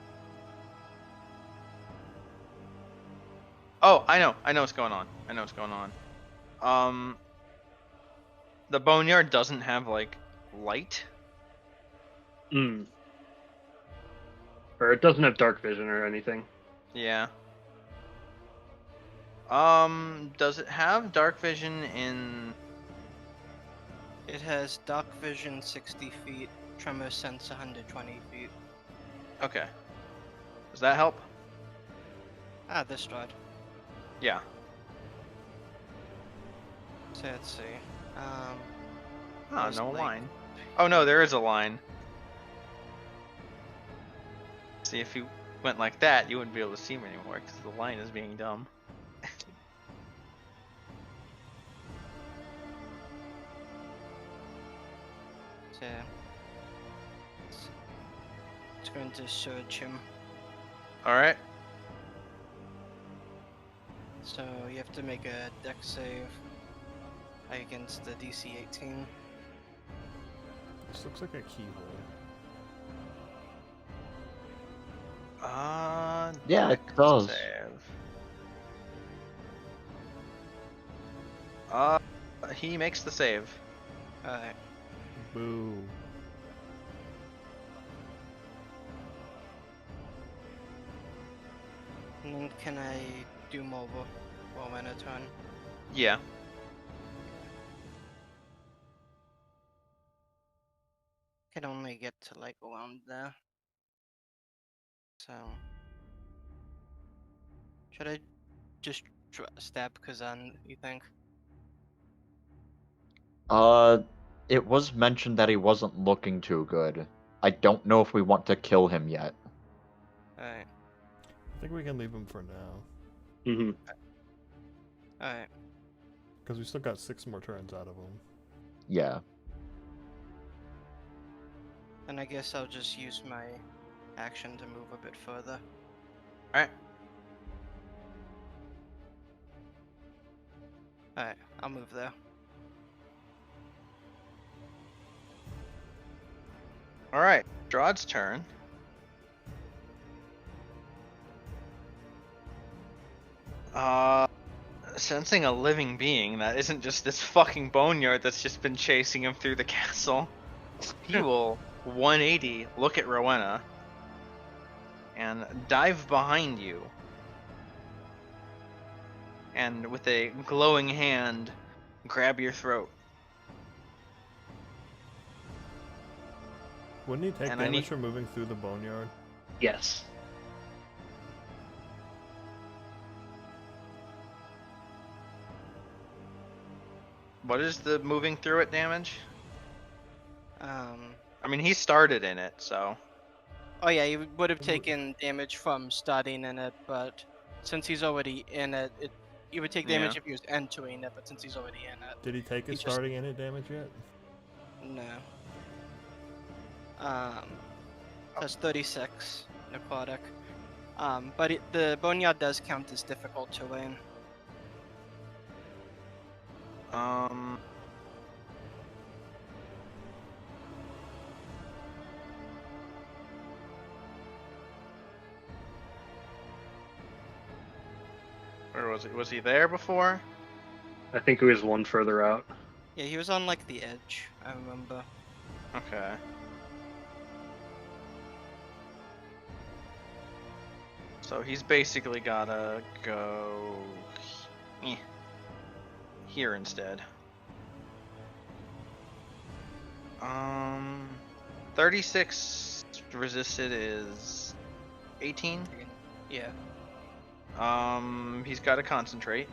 Oh, I know what's going on. The boneyard doesn't have like light. Mm. Or it doesn't have dark vision or anything. Yeah. Does it have dark vision in? It has dark vision 60 feet, tremor sense 120 feet. Okay. Does that help? This Strahd. Yeah. So let's see. Oh, There's no like- line. Oh no, there is a line. See, if you went like that, you wouldn't be able to see him anymore because the line is being dumb. So it's going to surge him. All right. So you have to make a dex save against the DC 18. This looks like a keyhole. Yeah, it does. Save. He makes the save. Alright. Boo. And then can I do more while in a turn? Yeah. Can only get to like around there. So should I just stab Kazan, you think? It was mentioned that he wasn't looking too good. I don't know if we want to kill him yet. Alright. I think we can leave him for now. Hmm. Alright. Because we still got 6 more turns out of him. Yeah. And I guess I'll just use my action to move a bit further. Alright. Alright, I'll move there. Alright. Strahd's turn. Sensing a living being that isn't just this fucking boneyard that's just been chasing him through the castle, he will 180 look at Rowena and dive behind you. And with a glowing hand, grab your throat. Wouldn't he take And I damage need- from moving through the boneyard? Yes. What is the moving through it damage? Um. I mean, he started in it, so. Oh yeah, he would have taken damage from starting in it, but since he's already in it, he would take damage Yeah. if he was entering it, but since he's already in it, Did he take his He just- starting in it damage yet? no. That's 36 necrotic. But the boneyard does count as difficult terrain. Or was he? Was he there before? I think it was one further out. Yeah, he was on like the edge, I remember. Okay. So he's basically gotta go here instead. 36 resisted is 18. Yeah. He's got to concentrate.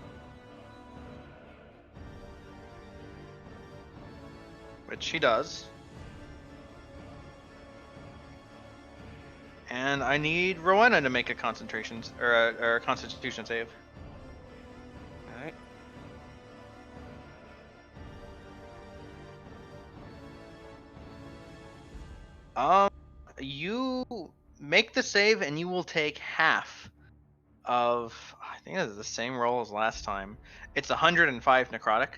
Which he does. And I need Rowena to make a concentration or a constitution save. Alright. You make the save and you will take half of, I think this is the same roll as last time. It's 105 necrotic.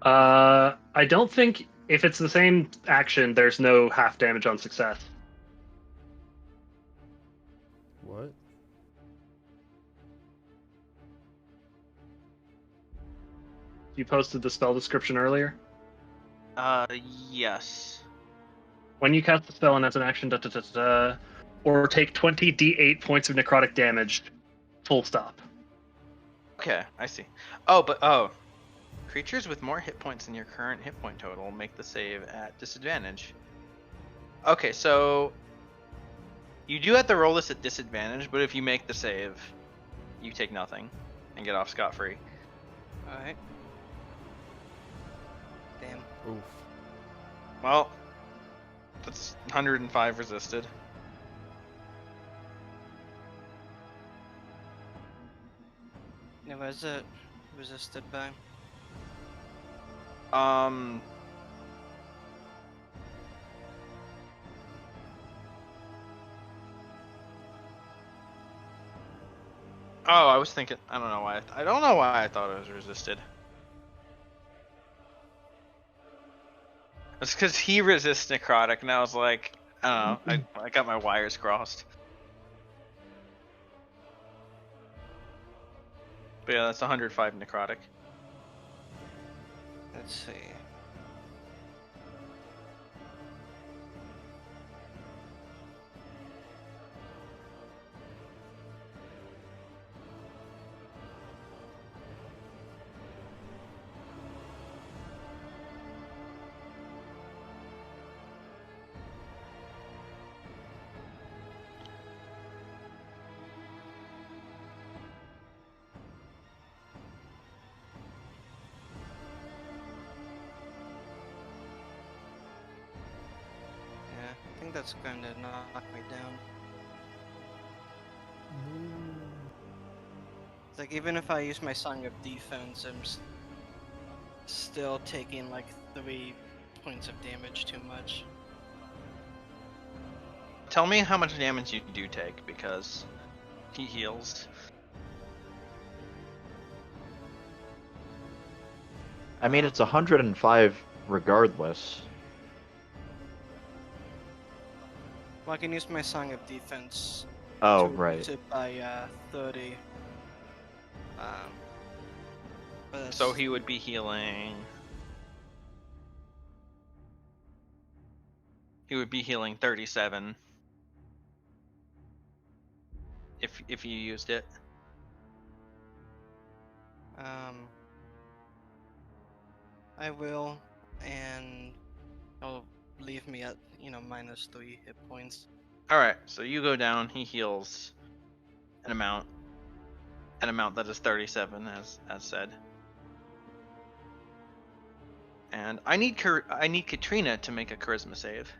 I don't think if it's the same action, there's no half damage on success. What? You posted the spell description earlier. Yes. When you cast the spell and as an action, or take 20 d8 points of necrotic damage, full stop. Okay, I see. Creatures with more hit points than your current hit point total make the save at disadvantage. Okay, so you do have to roll this at disadvantage, but if you make the save, you take nothing and get off scot-free. Alright. Damn. Oof. Well, that's 105 resisted. Now, where's it resisted by? Oh, I was thinking. I don't know why. I don't know why I thought it was resisted. It's because he resists necrotic, and I was like, I don't know. I got my wires crossed. But yeah, that's 105 necrotic. Let's see. I think that's going to knock me down. It's like, even if I use my Song of Defense, I'm still taking like 3 points of damage too much. Tell me how much damage you do take, because he heals. I mean, it's 105 regardless. Well, I can use my Song of Defense Oh, to right. reduce it by 30. But So he would be healing. He would be healing 37. If you used it. I will, and it'll leave me at, minus 3 hit points. Alright, so you go down, he heals an amount that is 37, as said. And I need Katrina to make a charisma save.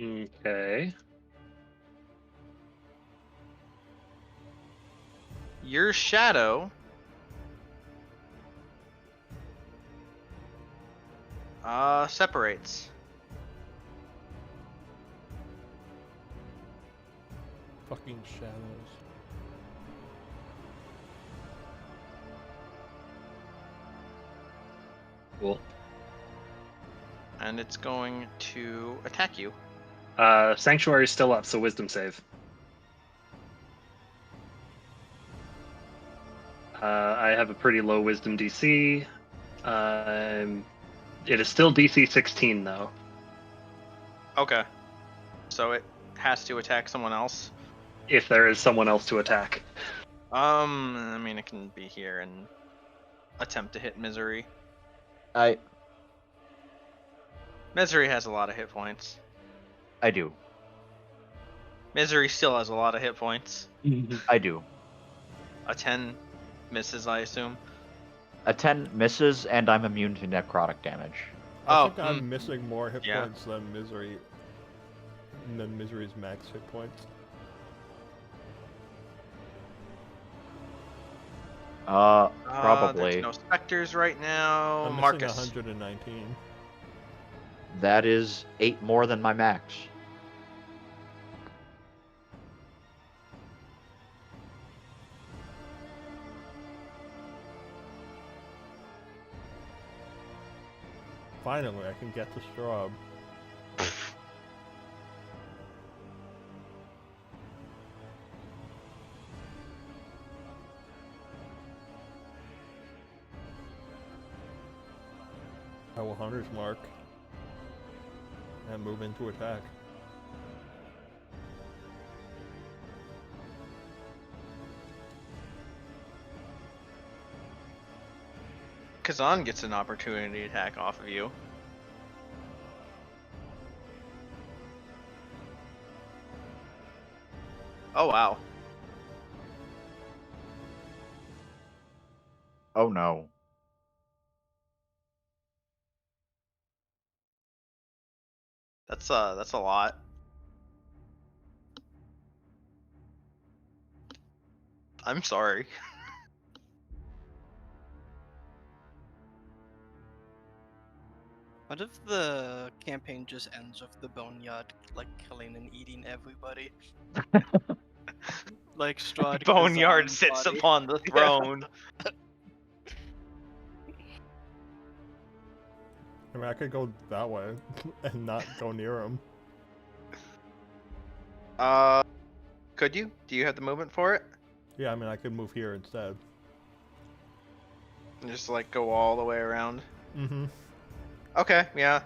Okay. Your shadow separates. Fucking shadows. Cool. And it's going to attack you. Sanctuary's still up, so wisdom save. I have a pretty low wisdom DC. It is still DC 16 though. Okay. So it has to attack someone else. If there is someone else to attack. I mean, it can be here and attempt to hit Misery. Misery has a lot of hit points. I do. Misery still has a lot of hit points. I do. A 10 misses, I assume. A 10 misses, and I'm immune to necrotic damage. I think I'm missing more hit yeah. points than Misery's max hit points. Probably. There's no specters right now. I'm missing Marcus. 119. That is 8 more than my max. Finally, I can get to Straub. I will Hunter's Mark and move into attack. Kazan gets an opportunity attack off of you. Oh wow. Oh no. That's a lot. I'm sorry. What if the campaign just ends with the Boneyard, like, killing and eating everybody? Like Strahd. Boneyard Kazan's sits body. upon the throne. I mean, I could go that way and not go near him. Could you? Do you have the movement for it? Yeah, I mean, I could move here instead. And just like go all the way around. Mm-hmm. Okay, yeah.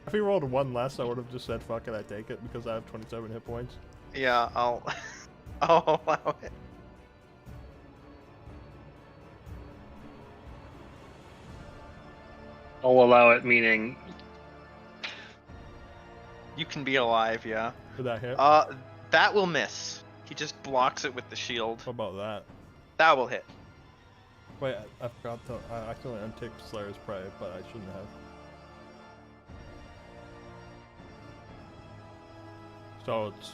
If he rolled 1 less, I would have just said, fuck it, I take it, because I have 27 hit points. Yeah, I'll I'll allow it. I'll allow it, meaning You can be alive, yeah. Did that hit? That will miss. He just blocks it with the shield. What about that? That will hit. Wait, I forgot to. I accidentally unticked Slayer's Prey, but I shouldn't have. So it's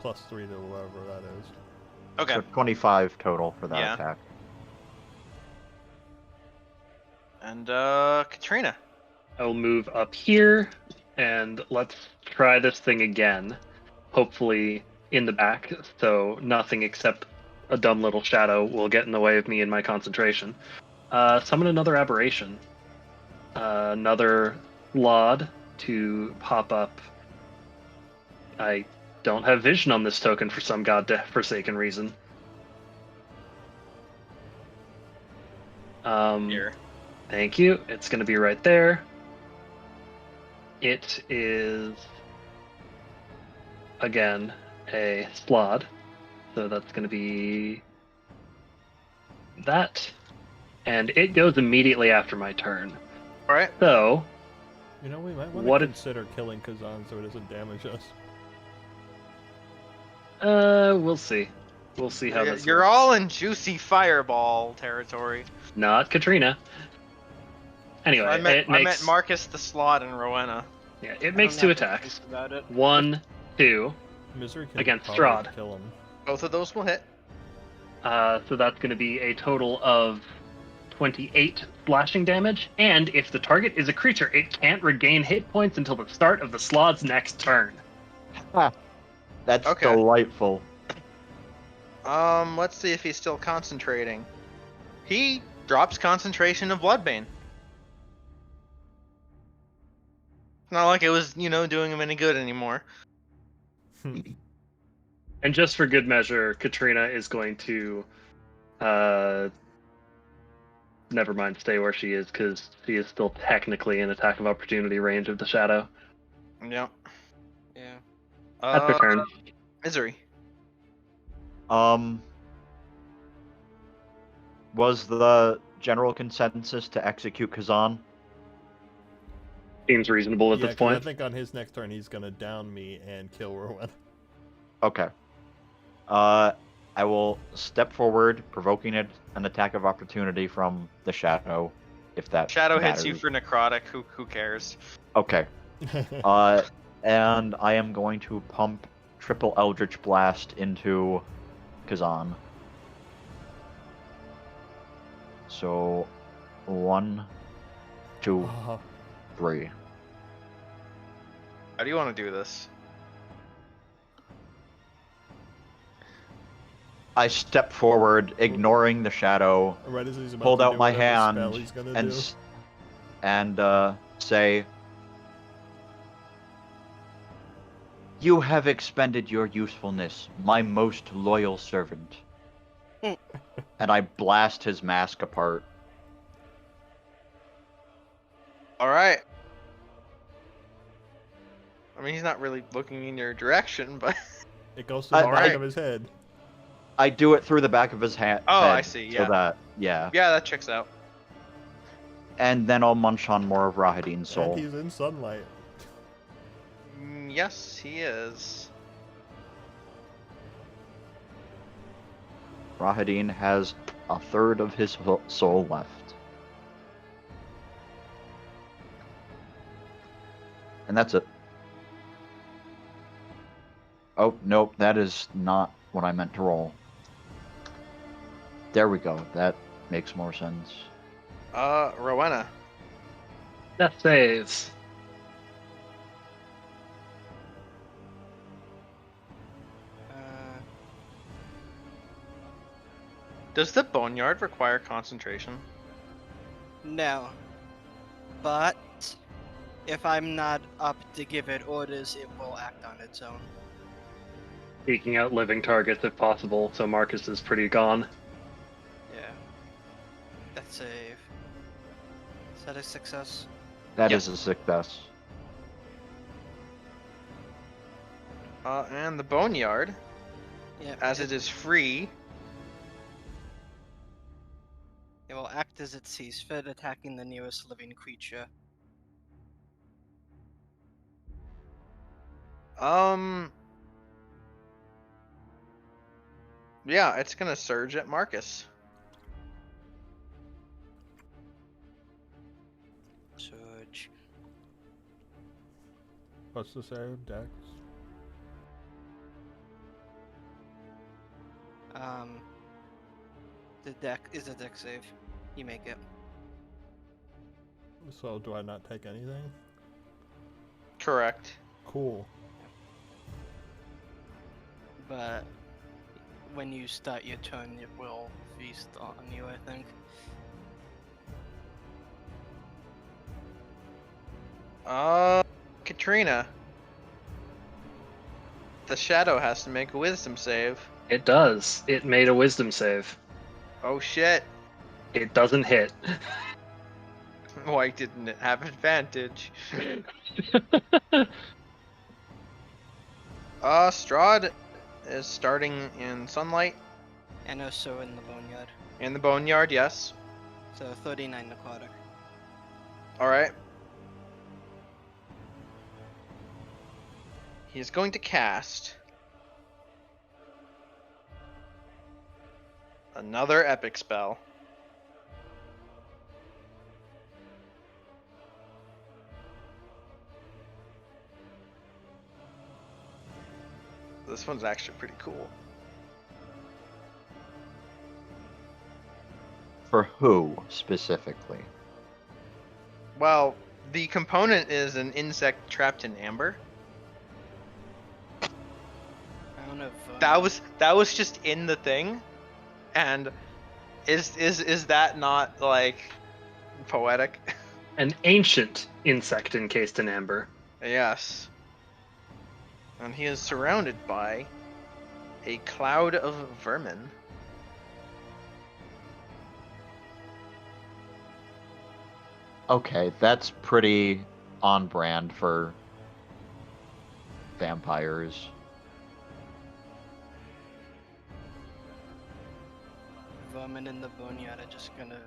+3 to whatever that is. Okay. So 25 total for that Yeah. attack. And Katrina. I'll move up here and let's try this thing again. Hopefully in the back, so nothing except a dumb little shadow will get in the way of me and my concentration. Summon another aberration. Another Laud to pop up. I don't have vision on this token for some godforsaken reason. Here. Thank you. It's going to be right there. It is, again, a Strahd. So that's going to be that. And it goes immediately after my turn. Alright. So, You know, we might want What to if- consider killing Kazan so it doesn't damage us. we'll see. We'll see how this You're works. all in juicy fireball territory. Not Katrina. Anyway, I it meant makes Marcus the Slot and Rowena. yeah, I it makes don't 2 have to attacks. think about it. 1, 2. Misery can Against probably Strahd. kill him. Both of those will hit. So that's going to be a total of 28 slashing damage. And if the target is a creature, it can't regain hit points until the start of the Slaad's next turn. That's Okay. delightful. Let's see if he's still concentrating. He drops concentration of Bloodbane. Not like it was, doing him any good anymore. And just for good measure, Katrina is going to, never mind, stay where she is because she is still technically in attack of opportunity range of the shadow. Yep. Yeah. That's her turn. Misery. Was the general consensus to execute Kazan? Seems reasonable at Yeah, this 'cause I point. think on his next turn he's gonna down me and kill Rowan. Okay. I will step forward, provoking an attack of opportunity from the shadow, if that Shadow hits you matters. for necrotic. Who cares? Okay. And I am going to pump triple Eldritch Blast into Kazan. So, 1, 2, Oh, 3. How do you want to do this? I step forward, ignoring the shadow, right as he's about hold to out do my whatever hand, spell he's gonna and do. say, "You have expended your usefulness, my most loyal servant." And I blast his mask apart. Alright. I mean, he's not really looking in your direction, but... It goes to the back Alright. of his head. I do it through the back of his head. Oh, I see, yeah. So that, yeah. Yeah, that checks out. And then I'll munch on more of Rahadin's soul. And he's in sunlight. Yes, he is. Rahadin has a third of his soul left. And that's it. Oh, nope, that is not what I meant to roll. There we go. That makes more sense. Rowena. Death saves. Does the Boneyard require concentration? No. But if I'm not up to give it orders, it will act on its own. Seeking out living targets if possible, so Marcus is pretty gone. Yeah. Death save. Is that a success? That Yeah. is a success. And the Boneyard, Yeah. as it is free, It will act as it sees fit, attacking the nearest living creature. yeah, it's gonna surge at Marcus. Surge. What's the save, Dex? The deck is a deck save. You make it. So do I not take anything? Correct. Cool. But when you start your turn, it will feast on you, I think. Katrina. The shadow has to make a wisdom save. It does. It made a wisdom save. Oh shit. It doesn't hit. Why didn't it have advantage? Strahd is starting in sunlight. And also in the boneyard. In the boneyard, yes. So 39 necrotic. Alright. He's going to cast another epic spell. This one's actually pretty cool. For who specifically? Well, the component is an insect trapped in amber. I don't know if That was just in the thing, and is that not like poetic? An ancient insect encased in amber. Yes. And he is surrounded by a cloud of vermin. Okay, that's pretty on brand for vampires. vermin in the boneyard are just gonna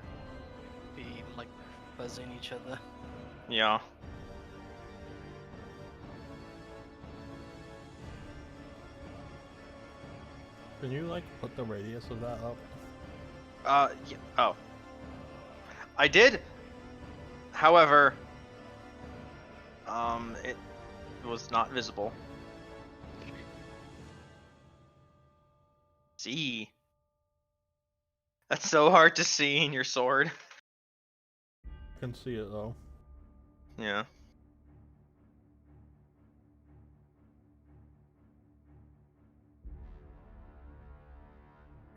be like buzzing each other. Yeah. Can you like put the radius of that up? Yeah. Oh. I did. However, it was not visible. See. That's so hard to see in your sword. I can see it though. Yeah.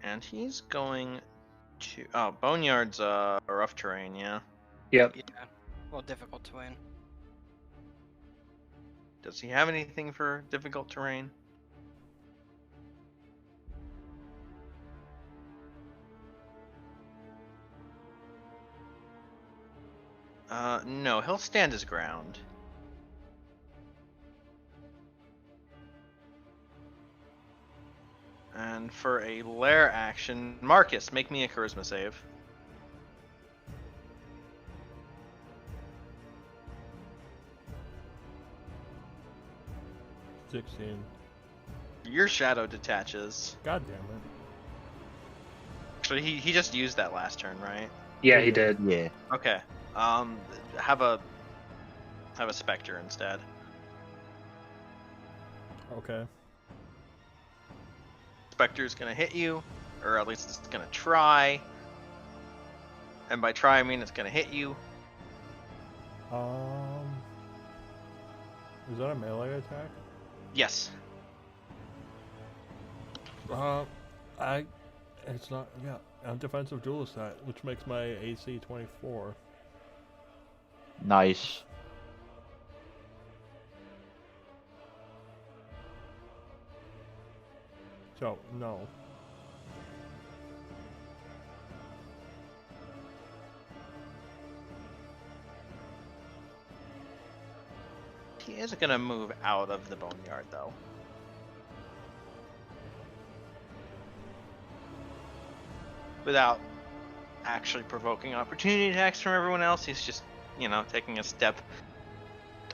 And he's going to... Oh, Boneyard's rough terrain, yeah. Yep. Yeah. Well, difficult to win. Does he have anything for difficult terrain? No, he'll stand his ground. And for a lair action, Marcus, make me a charisma save. Huh? 16. Your shadow detaches. God damn it. Actually, he just used that last turn, right? Yeah, he did. Yeah. Okay. Have a specter instead. Okay. Specter's gonna hit you, or at least it's gonna try. And by try, I mean it's gonna hit you. Is that a melee attack? Yes. It's not, yeah, I'm defensive duelist that, which makes my AC 24. Nice. So, no. is gonna move out of the boneyard, though. Without actually provoking opportunity attacks from everyone else, he's just, you know, taking a step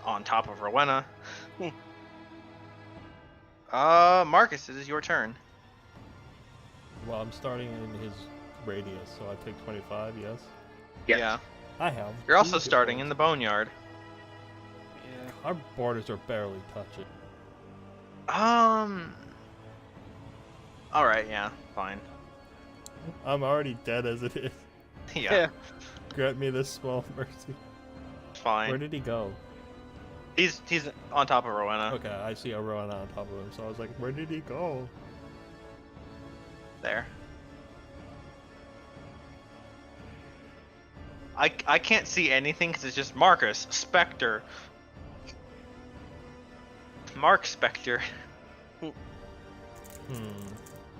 on top of Rowena. Marcus, it is your turn. Well, I'm starting in his radius, so I take 25, yes? Yes. Yeah. I have. You're also 2 hit starting in points. the boneyard. Yeah. Our borders are barely touching. Alright, yeah, fine. I'm already dead as it is. Yeah, Grant me this small mercy. fine. Where did he go? He's on top of Rowena. Okay, I see a Rowena on top of him, so I was like, where did he go? There. I can't see anything because it's just Marcus, Spectre. Mark Spectre.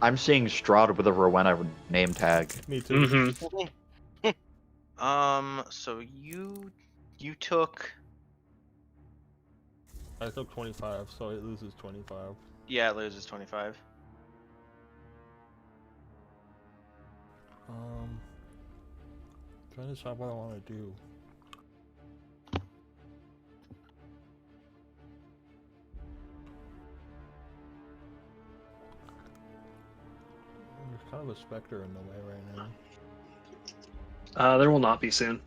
I'm seeing Strahd with a Rowena name tag. Me too. Mm-hmm. So you took, I took 25, so it loses 25. yeah, it loses 25. Trying to decide what I want to do. There's kind of a specter in the way right now. There will not be soon.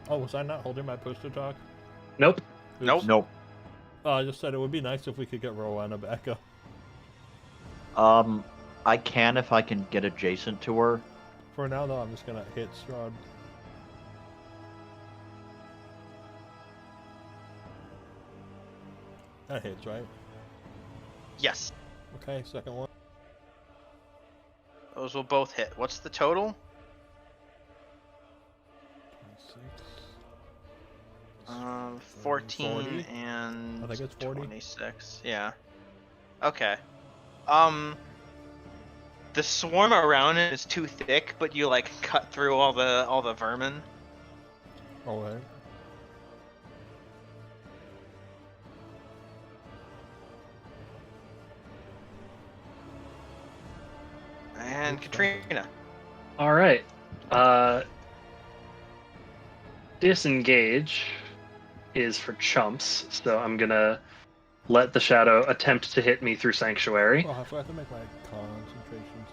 Oh, was I not holding my push to talk? Nope. Nope. Nope. Oh, I just said it would be nice if we could get Rowena back up. I can if I can get adjacent to her. For now, though, I'm just gonna hit Strahd. That hits, right? Yes, Okay, second one. those will both hit. What's the total? 26. 14 40? and I think it's 40. 26. Yeah. Okay. The swarm around it is too thick, but you like cut through all the vermin. Alright. And Oops, Katrina. All right. Disengage is for chumps, so I'm gonna let the shadow attempt to hit me through Sanctuary. Oh, I forgot to make my concentration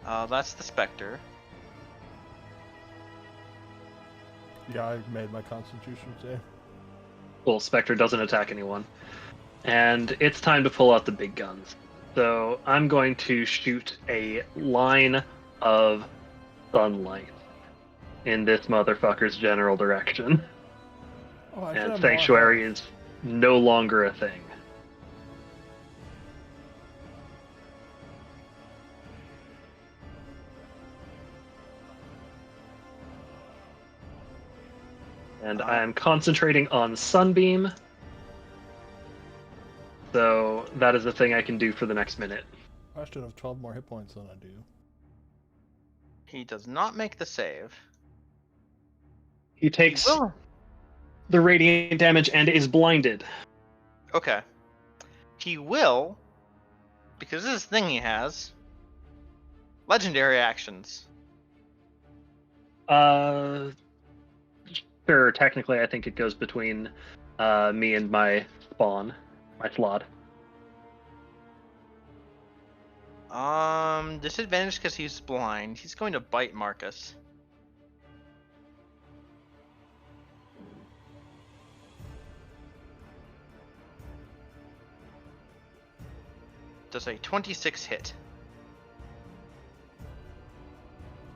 save. That's the Spectre. Yeah, I made my constitution save. Well, Spectre doesn't attack anyone. And it's time to pull out the big guns. So I'm going to shoot a line of sunlight in this motherfucker's general direction. Oh, I should And have more Sanctuary health. is no longer a thing. And I am concentrating on Sunbeam. So that is a thing I can do for the next minute. I should have 12 more hit points than I do. He does not make the save. He takes Well, the radiant damage and is blinded. okay. He will, because this is the thing he has. Legendary actions. Sure, technically I think it goes between me and my spawn, my slot. Disadvantage because he's blind. He's going to bite Marcus. Does a 26 hit?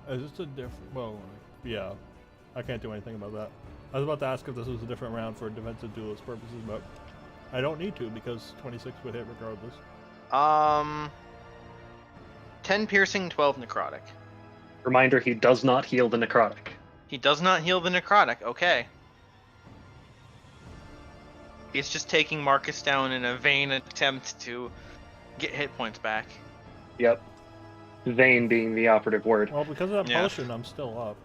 Is this a different... Well, yeah. I can't do anything about that. I was about to ask if this was a different round for defensive duelist purposes, but I don't need to because 26 would hit regardless. 10 piercing, 12 necrotic. Reminder, he does not heal the necrotic. He does not heal the necrotic. Okay. He's just taking Marcus down in a vain attempt to get hit points back. Yep. Vain being the operative word. Well, because of that Yeah. potion, I'm still up.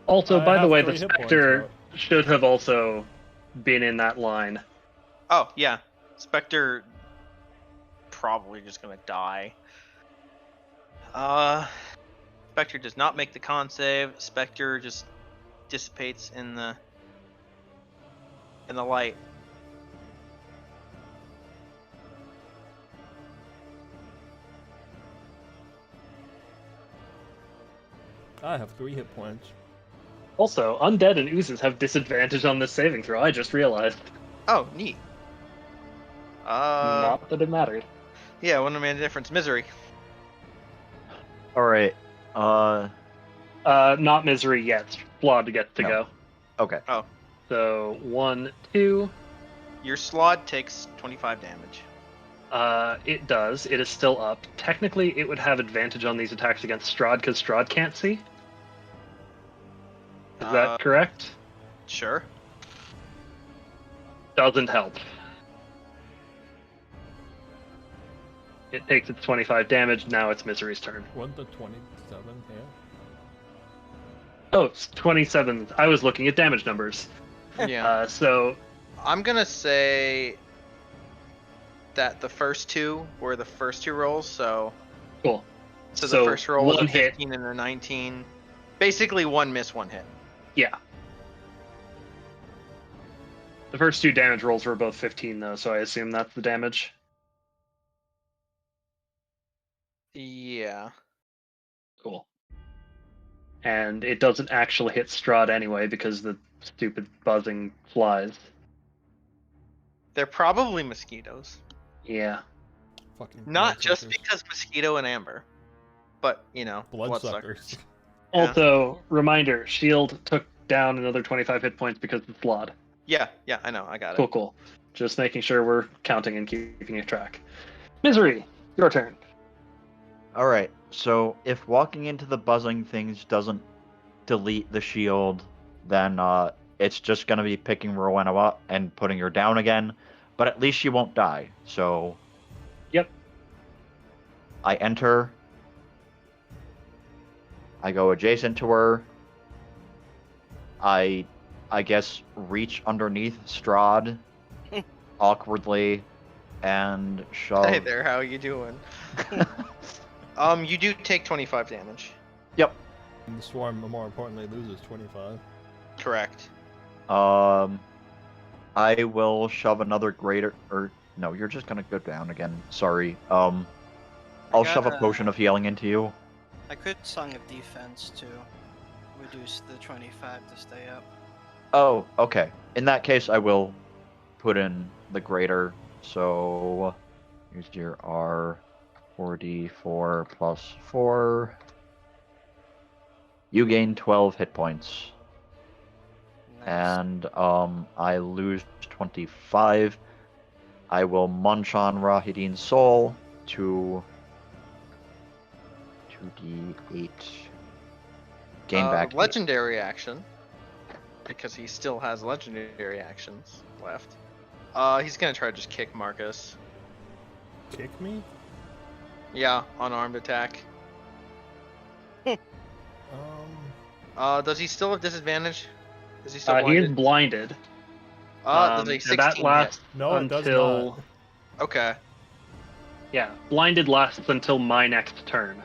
Also, I by the have way, 3 the hit points, Spectre should have also been in that line. Oh, yeah. Spectre probably just gonna die. Spectre does not make the con save. Spectre just dissipates in the light. I have 3 hit points. Also, undead and oozes have disadvantage on this saving throw. I just realized. Oh, neat. Not that it mattered. Yeah, wouldn't have made a difference. Misery. All right. Not misery yet. Flawed gets to No. go. Okay. So 1, 2. Your Slod takes 25 damage. It does. It is still up. Technically, it would have advantage on these attacks against Strahd because Strahd can't see. Is that correct? Sure. Doesn't help. It takes its 25 damage. Now it's Misery's turn. Wouldn't the 27 hit? Oh, it's 27. I was looking at damage numbers. Yeah. So I'm gonna say that the first two were the first two rolls, so cool. the first roll was a one hit. 15 and a 19. Basically, one miss, one hit. Yeah. The first 2 damage rolls were both 15, though, so I assume that's the damage. Yeah. Cool. And it doesn't actually hit Strahd anyway because the stupid buzzing flies. They're probably mosquitoes. Yeah. Fucking Not just bloodsuckers. because mosquito and amber, but Bloodsuckers. Yeah. Also, reminder, shield took down another 25 hit points because of Flawed. Yeah, I know, I got Cool, it. cool. Just making sure we're counting and keeping a track. Misery, your turn. All right. So if walking into the buzzing things doesn't delete the shield, then it's just gonna be picking Rowena up and putting her down again. But at least she won't die. So. Yep. I enter. I go adjacent to her. I guess reach underneath Strahd awkwardly and shove. Hey there, how you doing? You do take 25 damage. Yep. And the swarm, more importantly, loses 25. Correct. I will shove another greater. Or no, you're just gonna go down again. Sorry. I'll shove a potion of healing into you. I could Song of Defense to reduce the 25 to stay up. Oh, okay. In that case, I will put in the greater. So here's your R4d4 plus 4. You gain 12 hit points. Nice. And I lose 25. I will munch on Rahidin's soul to 2d8. Gain back. Legendary action, because he still has legendary actions left. He's gonna try to just kick Marcus. Kick me? Yeah, unarmed attack. Does he still have disadvantage? Is he still He is blinded? blinded. Does a and 16 that lasts No, it does until not. Okay. yeah, blinded lasts until my next turn.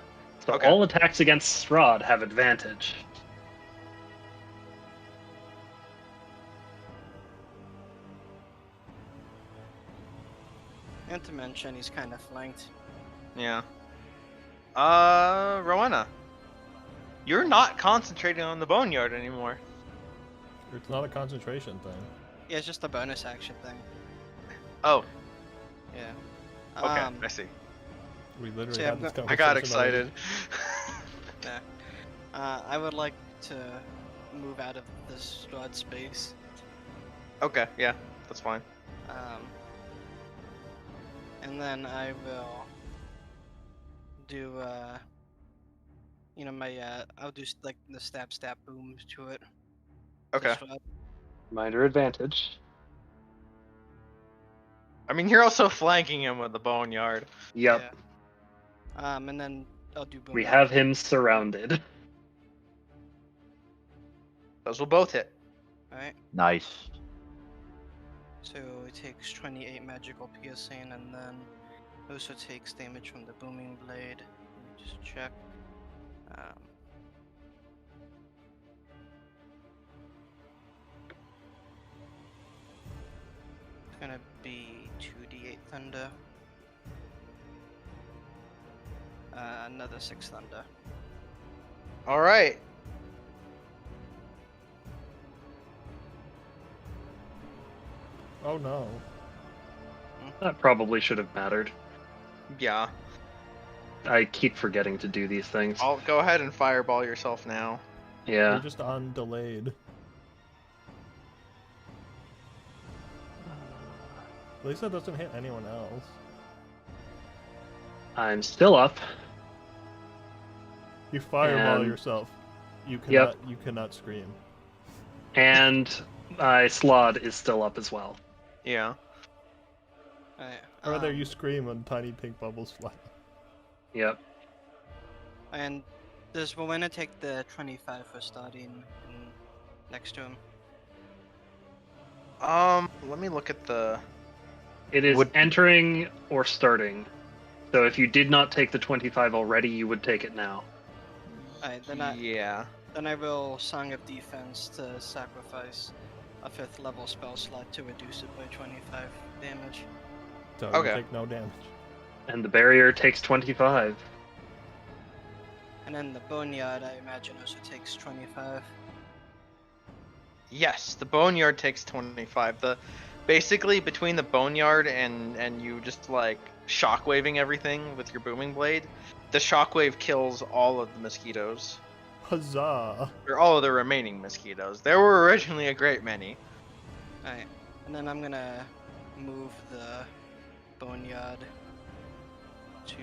So Okay. all attacks against Strahd have advantage. And to mention, he's kind of flanked. Yeah. Rowena. You're not concentrating on the boneyard anymore. It's not a concentration thing. Yeah, it's just a bonus action thing. Oh, Yeah. okay, I see. We literally See, I'm had this go- conversation. I got already. excited. I would like to move out of this Strahd space. Okay, yeah, that's fine. And then I will do, I'll do like the stab boom to it. to Okay. Strahd. Minor advantage. I mean, you're also flanking him with the boneyard. Yep. Yeah. And then I'll do boom. We have him surrounded. Those will both hit. Alright. Nice. So it takes 28 magical piercing, and then also takes damage from the booming blade. Let me just check. It's gonna be 2d8 thunder. Another 6 thunder. All right. Oh no. That probably should have mattered. Yeah. I keep forgetting to do these things. I'll go ahead and fireball yourself now. Yeah. You're just on delayed. At least that doesn't hit anyone else. I'm still up. You fireball And- yourself. You Yep. cannot scream. And my Slod is still up as well. Yeah. Alright. Or rather, you scream and tiny pink bubbles fly. Yep. And does Rowena take the 25 for starting next to him? Let me look at the. It is Would- entering or starting. So if you did not take the 25 already, you would take it now. Alright, Yeah. then I will Song of Defense to sacrifice a 5th level spell slot to reduce it by 25 damage. So Okay. you take no damage. And the barrier takes 25. And then the Boneyard, I imagine, also takes 25. Yes, the boneyard takes 25. Basically between the boneyard and you just like shockwaving everything with your booming blade, the shockwave kills all of the mosquitoes. Huzzah! Or all of the remaining mosquitoes. There were originally a great many. Alright, and then I'm gonna move the Boneyard to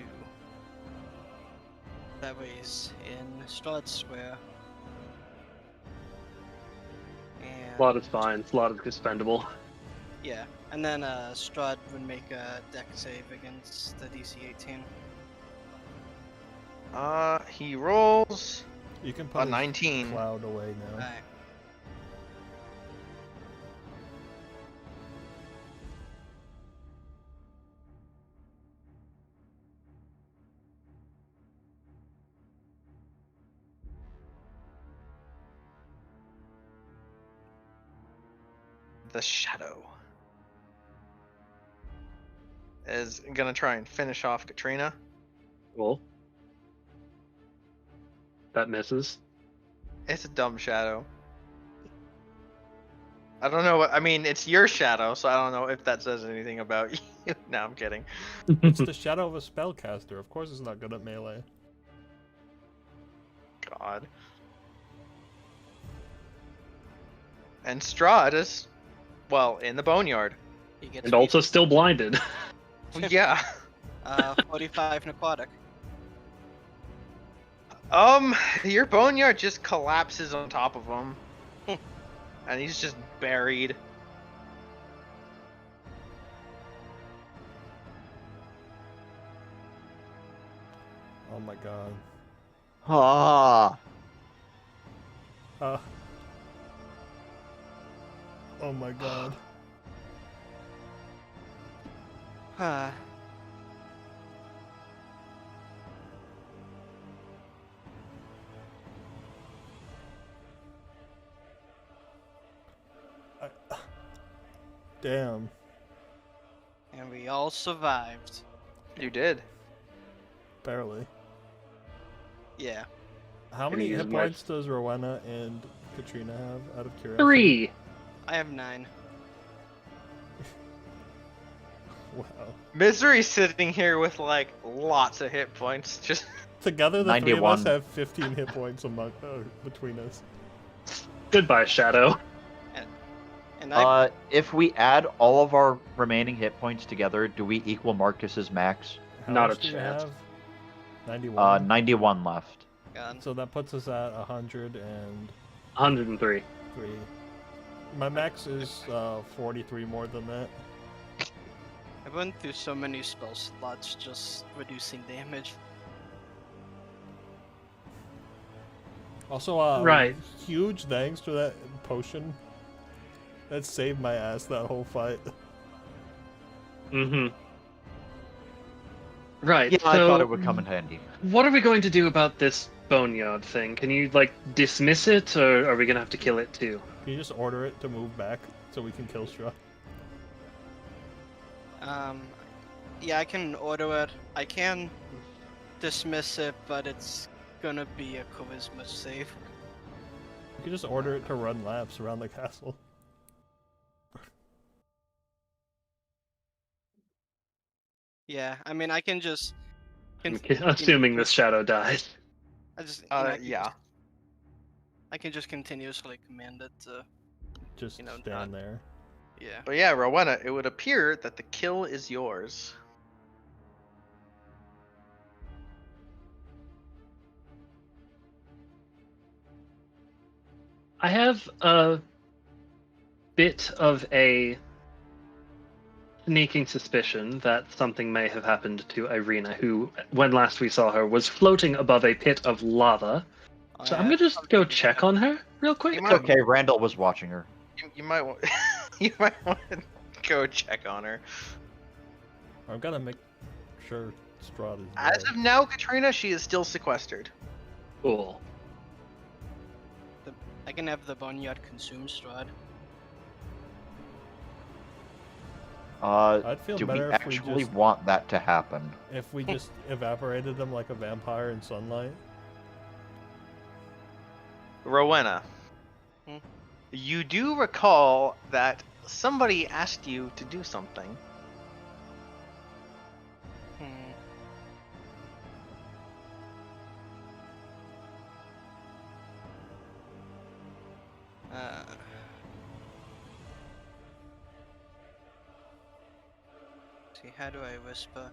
that way is in Strahd Square. And Slot is fine. Slot is expendable. yeah, and then Strahd would make a deck save against the DC 18. He rolls You can a put his 19. cloud away now. Alright. The shadow is gonna try and finish off Katrina. Cool. That misses. It's a dumb shadow. I don't know what I mean. It's your shadow, so I don't know if that says anything about you. No, I'm kidding. It's the shadow of a spellcaster. Of course, it's not good at melee. God. And Strahd is, well, in the boneyard. He gets And also still blinded. Yeah. 45 necrotic. Your boneyard just collapses on top of him. And he's just buried. Oh my god. Ah. Oh my god. Damn. And we all survived. You did. Barely. Yeah. How Gonna many use hit my- points does Rowena and Katrina have, out of curiosity? 3! I have 9. Wow. Misery's sitting here with like lots of hit points. Just Together, the three of us 91. have 15 hit points between us. Goodbye, Shadow. And I If we add all of our remaining hit points together, do we equal Marcus's max? How Not much a do we chance. have? 91. 91 left. God. So that puts us at 103. 103. My max is 43 more than that. I went through so many spell slots just reducing damage. Also, Right. huge thanks to that potion. That saved my ass that whole fight. Mm-hmm. Right. Yeah, so I thought it would come in handy. what are we going to do about this boneyard thing? Can you like dismiss it, or are we gonna have to kill it too? Can you just order it to move back so we can kill Strahd? Yeah, I can order it. I can dismiss it, but it's gonna be a charisma save. You can just order it to run laps around the castle. Yeah, I mean, I can just. Assuming this shadow dies. I just. I can Yeah. I can just continuously command it to. Just You know, stand there. Yeah. But yeah, Rowena, it would appear that the kill is yours. I have a bit of a sneaking suspicion that something may have happened to Irina, who, when last we saw her, was floating above a pit of lava. So I'm gonna just go check on her real quick. You It's okay, Randall was watching her. You might want. You might want to go check on her. I'm gonna make sure Strahd is As dead. of now, Katrina, she is still sequestered. Cool. I can have the boneyard consume Strahd. I'd feel Do we better if we actually just want that to happen? if we just evaporated them like a vampire in sunlight. Rowena, Hmm? you do recall that somebody asked you to do something. Hmm. See, how do I whisper?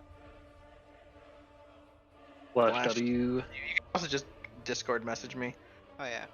Flash Flash. W. You can also just Discord message me. Oh yeah.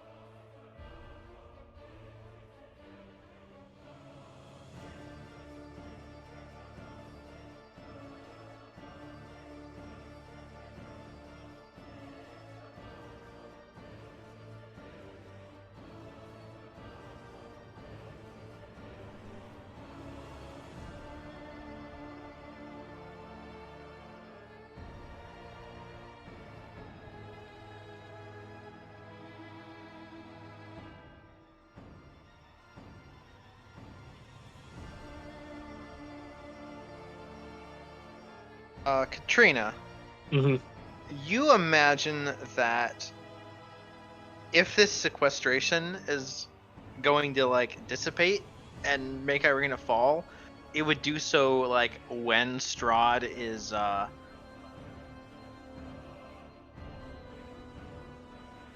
Katrina, Mm-hmm. you imagine that if this sequestration is going to like dissipate and make Irina fall, it would do so like when Strahd is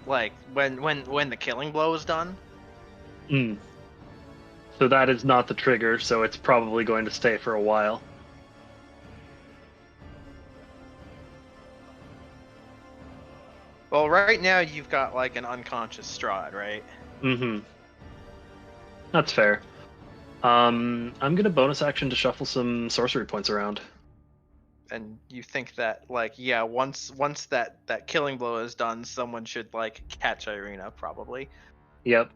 like when the killing blow is done. Mm. So that is not the trigger, so it's probably going to stay for a while. Well, right now you've got like an unconscious Strahd, right? Mm-hmm. That's fair. I'm gonna bonus action to shuffle some sorcery points around. And you think that like yeah, once that killing blow is done, someone should like catch Irina probably. Yep.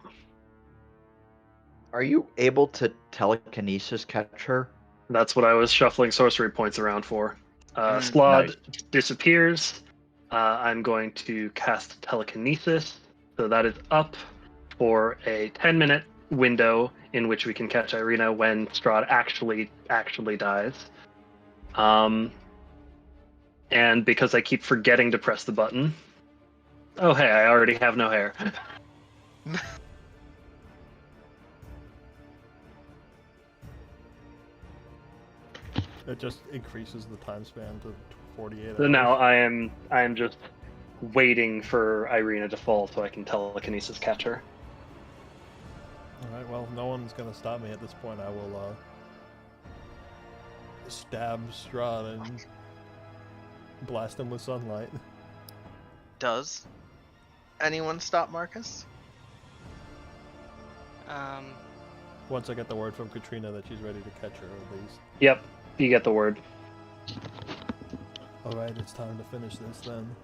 Are you able to telekinesis catch her? That's what I was shuffling sorcery points around for. Mm, Slod nice. disappears. I'm going to cast telekinesis. So that is up for a 10-minute window in which we can catch Irina when Strahd actually dies. And because I keep forgetting to press the button. Oh hey, I already have no hair. It just increases the time span to 48 So hours. now I am just waiting for Irina to fall so I can telekinesis catch her. Alright, well, if no one's gonna stop me at this point, I will, stab Strahd and blast him with sunlight. Does anyone stop Marcus? Once I get the word from Katrina that she's ready to catch her, at least. Yep, you get the word. Alright, it's time to finish this then.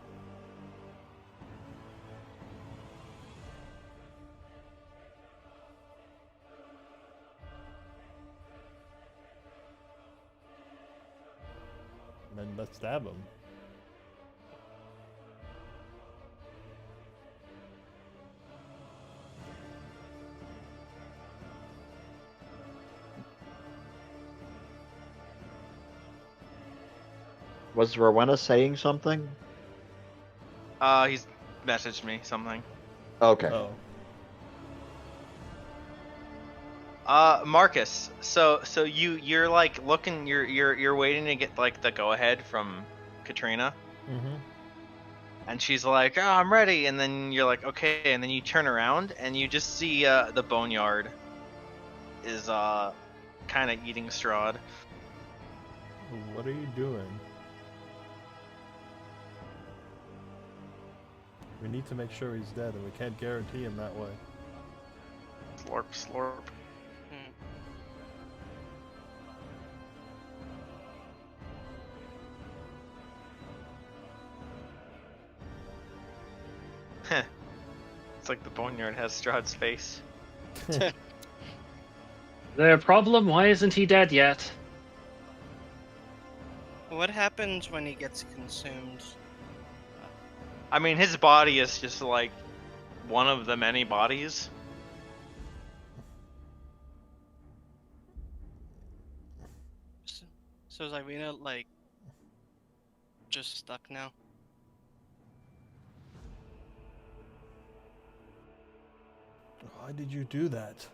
And then let's stab him. Was Rowena saying something? He's messaged me something. Okay. Oh. Marcus. So you're like looking, you're waiting to get like the go ahead from Katrina, Mm-hmm. and she's like, "Oh, I'm ready," and then you're like, "Okay," and then you turn around and you just see the boneyard is kind of eating Strahd. What are you doing? We need to make sure he's dead, and we can't guarantee him that way. Slurp, slurp. Heh. It's like the boneyard has Strahd's face. Is there a problem? Why isn't he dead yet? What happens when he gets consumed? I mean, his body is just like one of the many bodies. So is Irina like just stuck now? Why did you do that?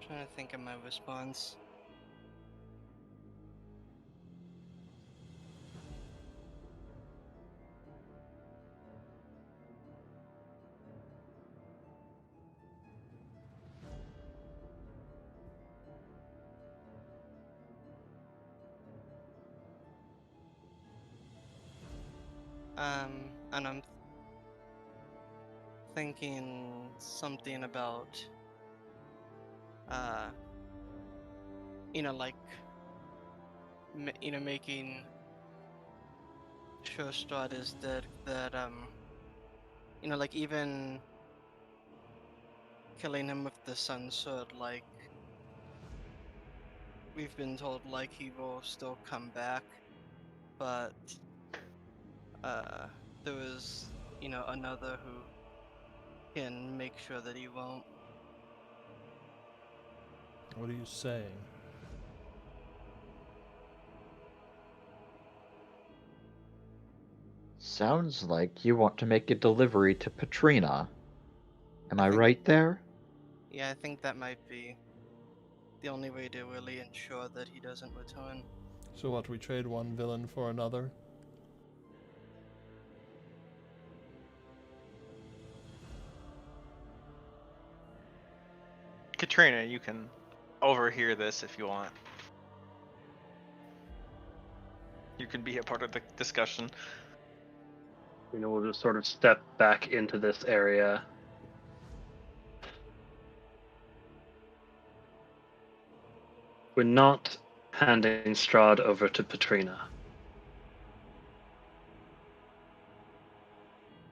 Trying to think of my response. And I'm thinking something about, like, making sure Strahd is dead. That like even killing him with the sun sword, like we've been told, like he will still come back, but there was another who can make sure that he won't. What are you saying? Sounds like you want to make a delivery to Petrina. Am I think- right there? Yeah, I think that might be the only way to really ensure that he doesn't return. So what, we trade one villain for another? Katrina, you can overhear this if you want. You can be a part of the discussion. We'll just sort of step back into this area. We're not handing Strahd over to Petrina.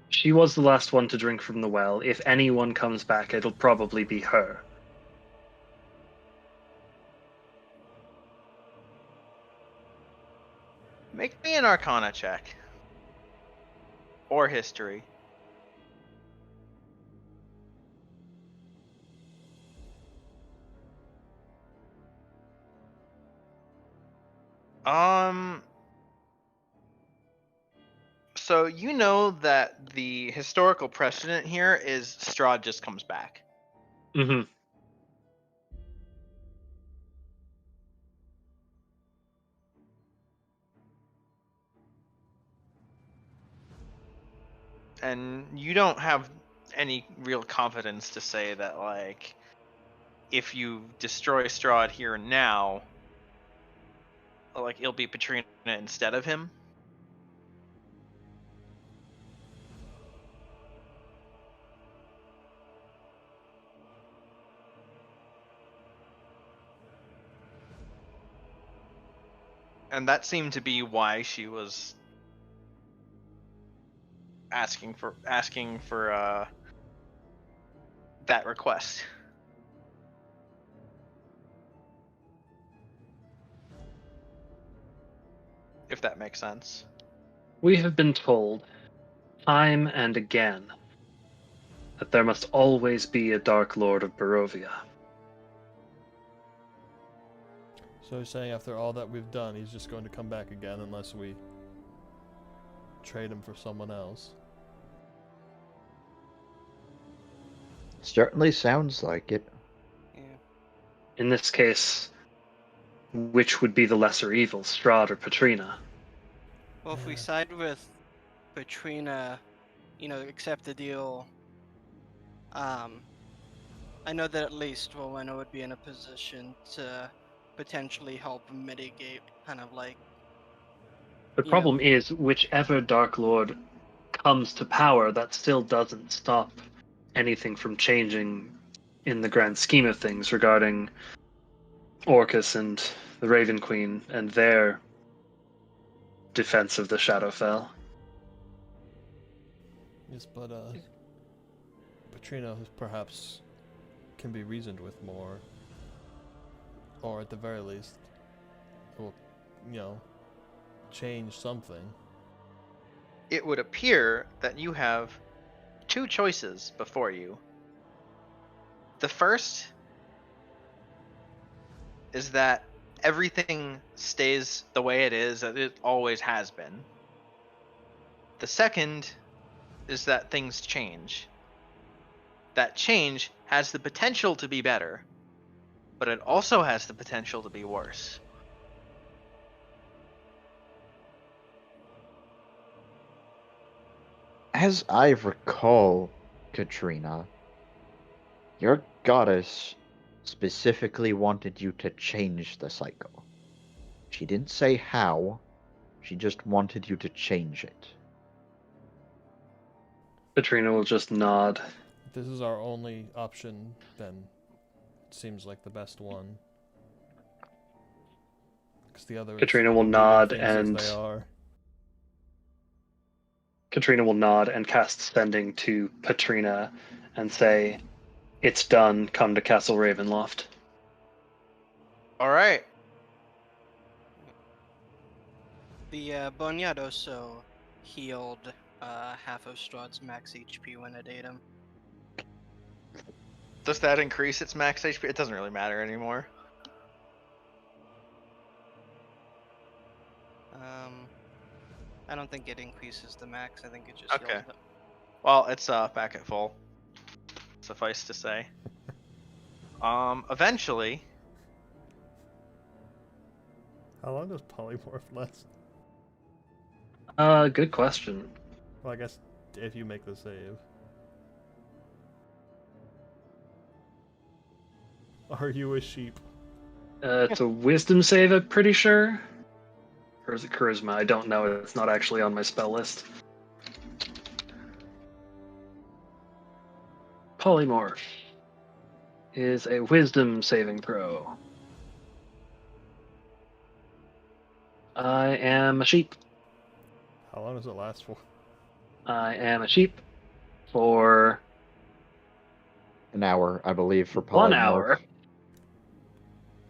She was the last one to drink from the well. If anyone comes back, it'll probably be her. Make me an Arcana check. Or history. So you know that the historical precedent here is Strahd just comes back. Mm-hmm. And you don't have any real confidence to say that, like, if you destroy Strahd here and now, like, it'll be Petrina instead of him. And that seemed to be why she was asking for that request. If that makes sense. We have been told, time and again, that there must always be a Dark Lord of Barovia. So you're saying after all that we've done, he's just going to come back again unless we trade him for someone else? Certainly sounds like it. Yeah. In this case, which would be the lesser evil, Strahd or Petrina? Well, if we Yeah. side with Petrina, accept the deal, I know that at least Rowena would be in a position to potentially help mitigate kind of like, The you know, problem is, whichever Dark Lord comes to power, that still doesn't stop anything from changing in the grand scheme of things regarding Orcus and the Raven Queen and their defense of the Shadowfell. Yes, but Petrina perhaps can be reasoned with more, or at the very least, will, change something. It would appear that you have two choices before you. The first is that everything stays the way it is, as it always has been. The second is that things change. That change has the potential to be better, but it also has the potential to be worse. As I recall, Katrina, your goddess specifically wanted you to change the cycle. She didn't say how, she just wanted you to change it. Petrina will just nod. If this is our only option, then it seems like the best one. Because the other Katrina is will leaving nod things and as they are. Katrina will nod and cast Sending to Petrina and say, "It's done. Come to Castle Ravenloft." All right. the Boneyard also healed half of Strahd's max HP when it ate him. Does that increase its max HP? It doesn't really matter anymore. I don't think it increases the max. I think it just Okay. heals it. Well, it's back at full. Suffice to say. Eventually, How long does polymorph last? Good question. Well, I guess if you make the save. Are you a sheep? It's a Wisdom save, I'm pretty sure. Or is it Charisma? I don't know. It's not actually on my spell list. Polymorph is a Wisdom saving throw. I am a sheep. How long does it last for? I am a sheep for An hour, I believe, for 1 polymorph. hour.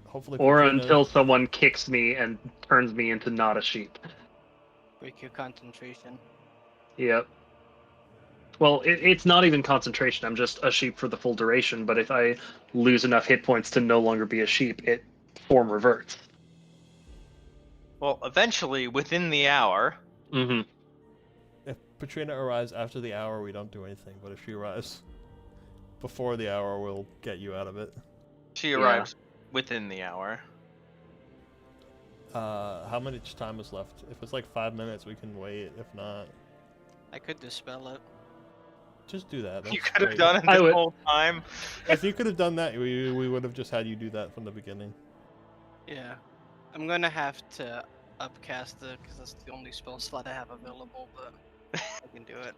Hopefully, Or Petrina- until someone kicks me and turns me into not a sheep. Break your concentration. Yep. Well, it's not even concentration. I'm just a sheep for the full duration, but if I lose enough hit points to no longer be a sheep, it form reverts. well, eventually, within the hour, Mm-hmm. Petrina arrives after the hour, we don't do anything. But if she arrives before the hour, we'll get you out of it. She arrives within the hour. How much time is left? If it's like 5 minutes, we can wait. If not, I could dispel it. just do that. You That's could have great. done it I this would- whole time. If you could have done that, we would have just had you do that from the beginning. Yeah. I'm gonna have to upcast it because that's the only spell slot I have available, but I can do it.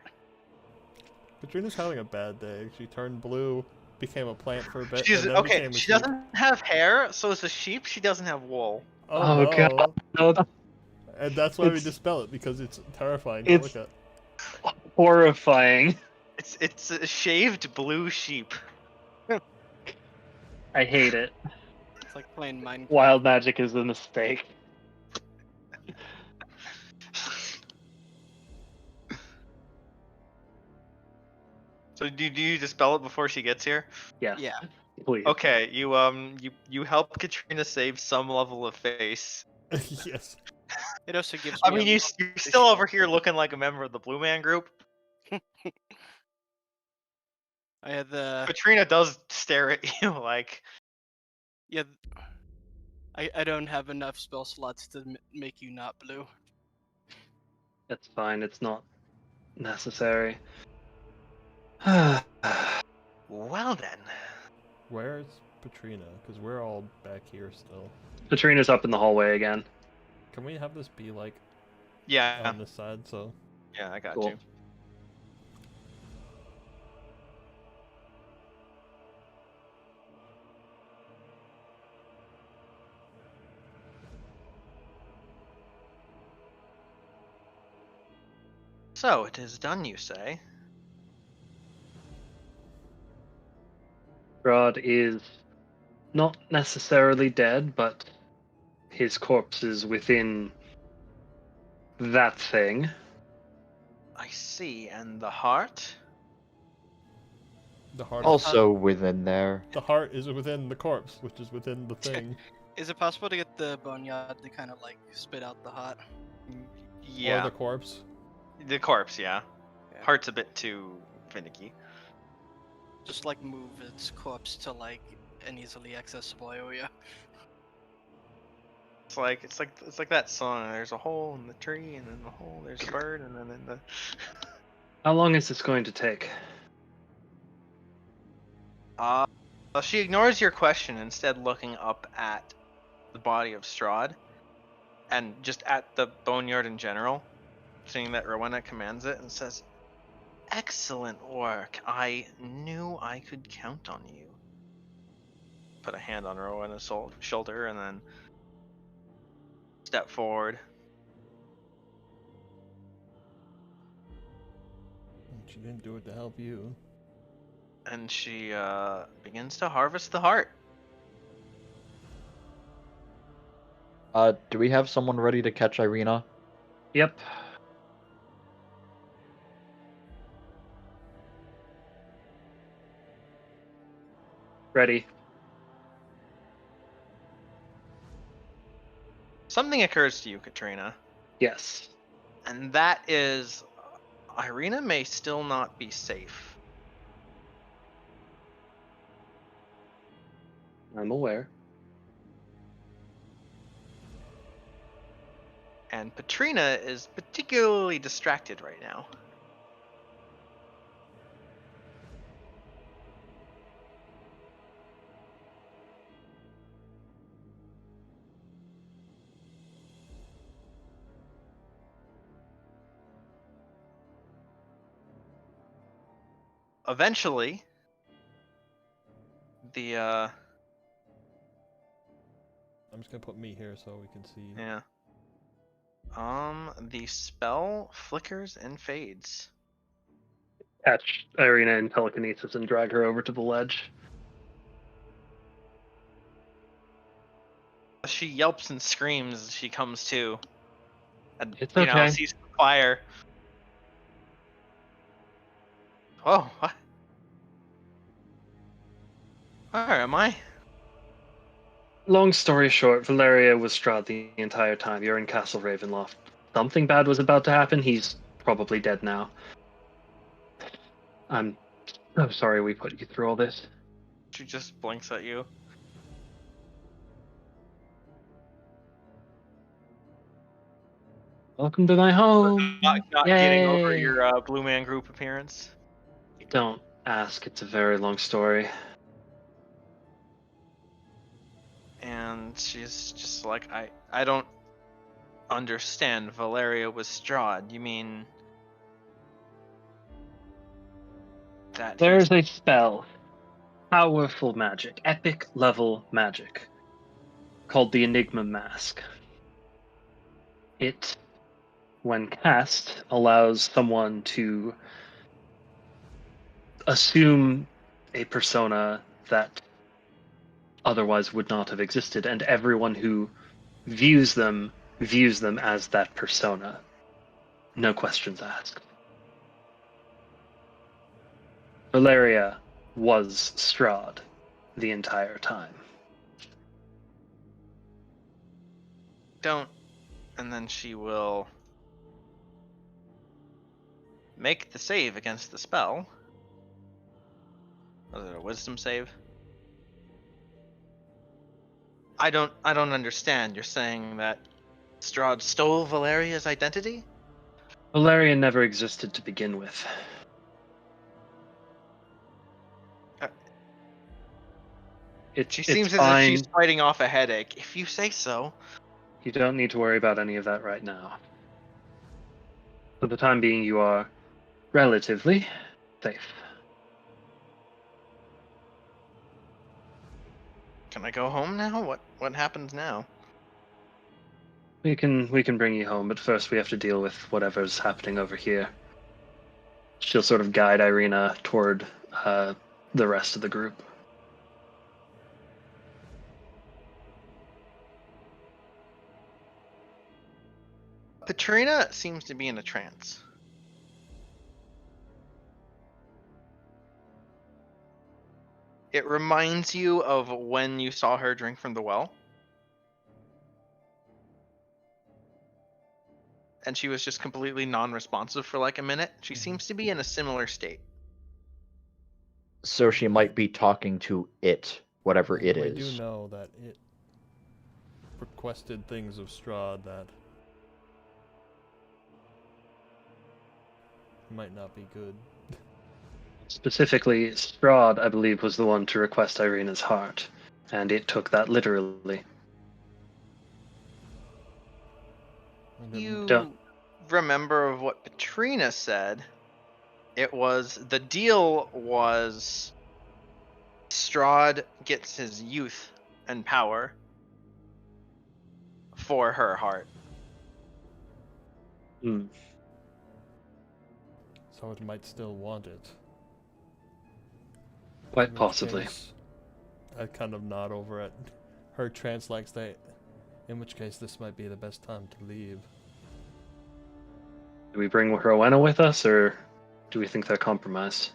Petrina's having a bad day. She turned blue, became a plant for a bit, She's and then okay. became a She sheep. doesn't have hair, so as a sheep, she doesn't have wool. Oh, no. God. No, that's And that's why we It's- dispel it, because it's terrifying it's- to look at. horrifying. It's a shaved blue sheep. I hate it. It's like playing Minecraft. Wild magic is a mistake. So do you dispel it before she gets here? Yes. Yeah. Please. Okay, you help Katrina save some level of face. Yes. It also gives I me mean, a you're still over here looking like a member of the Blue Man Group. I had the Katrina does stare at you like, yeah. I don't have enough spell slots to make you not blue. That's fine. It's not necessary. well then. Where's Petrina? Because we're all back here still. Katrina's up in the hallway again. Can we have this be like Yeah, on this side? So yeah, I got Cool. you. So it is done, you say? Strahd is not necessarily dead, but his corpse is within that thing. I see. And the heart? the heart. Also within there. The heart is within the corpse, which is within the thing. Is it possible to get the boneyard to kind of like spit out the heart? Yeah, Or the corpse. the corpse. Yeah. Yeah. Heart's a bit too finicky. Just like move its corpse to like an easily accessible area. It's like that song. There's a hole in the tree, and then the hole. There's a bird, and then in the. How long is this going to take? Well, she ignores your question, instead looking up at the body of Strahd, and just at the boneyard in general, seeing that Rowena commands it, and says, "Excellent work. I knew I could count on you." Put a hand on Rowena's shoulder, and then step forward. She didn't do it to help you. And she begins to harvest the heart. Do we have someone ready to catch Irina? Yep. Ready. Something occurs to you, Katrina, Yes. and that is Irina may still not be safe. I'm aware. And Petrina is particularly distracted right now. Eventually, the I'm just gonna put me here so we can see. yeah. The spell flickers and fades. Catch Irina in telekinesis and drag her over to the ledge. She yelps and screams as she comes to. And It's you know, okay. sees the fire. Whoa, what? Where am I? Long story short, Valeria was Strahd the entire time. You're in Castle Ravenloft. Something bad was about to happen. He's probably dead now. I'm sorry we put you through all this. She just blinks at you. Welcome to my home. Not getting over Yay. your Blue Man Group appearance. Don't ask. It's a very long story. And she's just like, I don't understand. Valeria was Strahd. You mean that There's a spell. Powerful magic. Epic level magic. Called the Enigma Mask. It, when cast, allows someone to assume a persona that otherwise would not have existed, and everyone who views them as that persona. No questions asked. Valeria was Strahd the entire time. don't. And then she will make the save against the spell. Was it a wisdom save? I don't understand. You're saying that Strahd stole Valeria's identity? Valeria never existed to begin with. She It's seems as fine. if she's fighting off a headache, if you say so. You don't need to worry about any of that right now. For the time being, you are relatively safe. Can I go home now? What happens now? We can bring you home, but first we have to deal with whatever's happening over here. She'll sort of guide Irina toward the rest of the group. Petrina seems to be in a trance. It reminds you of when you saw her drink from the well. And she was just completely non-responsive for like a minute. She seems to be in a similar state. So she might be talking to it, whatever it We is. do know that it requested things of Strahd that might not be good. Specifically, Strahd, I believe, was the one to request Irina's heart, and it took that literally. You Don't. remember of what Petrina said? It was, the deal was Strahd gets his youth and power for her heart. Hmm. So it might still want it. Quite In which possibly. case, I kind of nod over at her trance like state. In which case, this might be the best time to leave. Do we bring Rowena with us, or do we think they're compromised?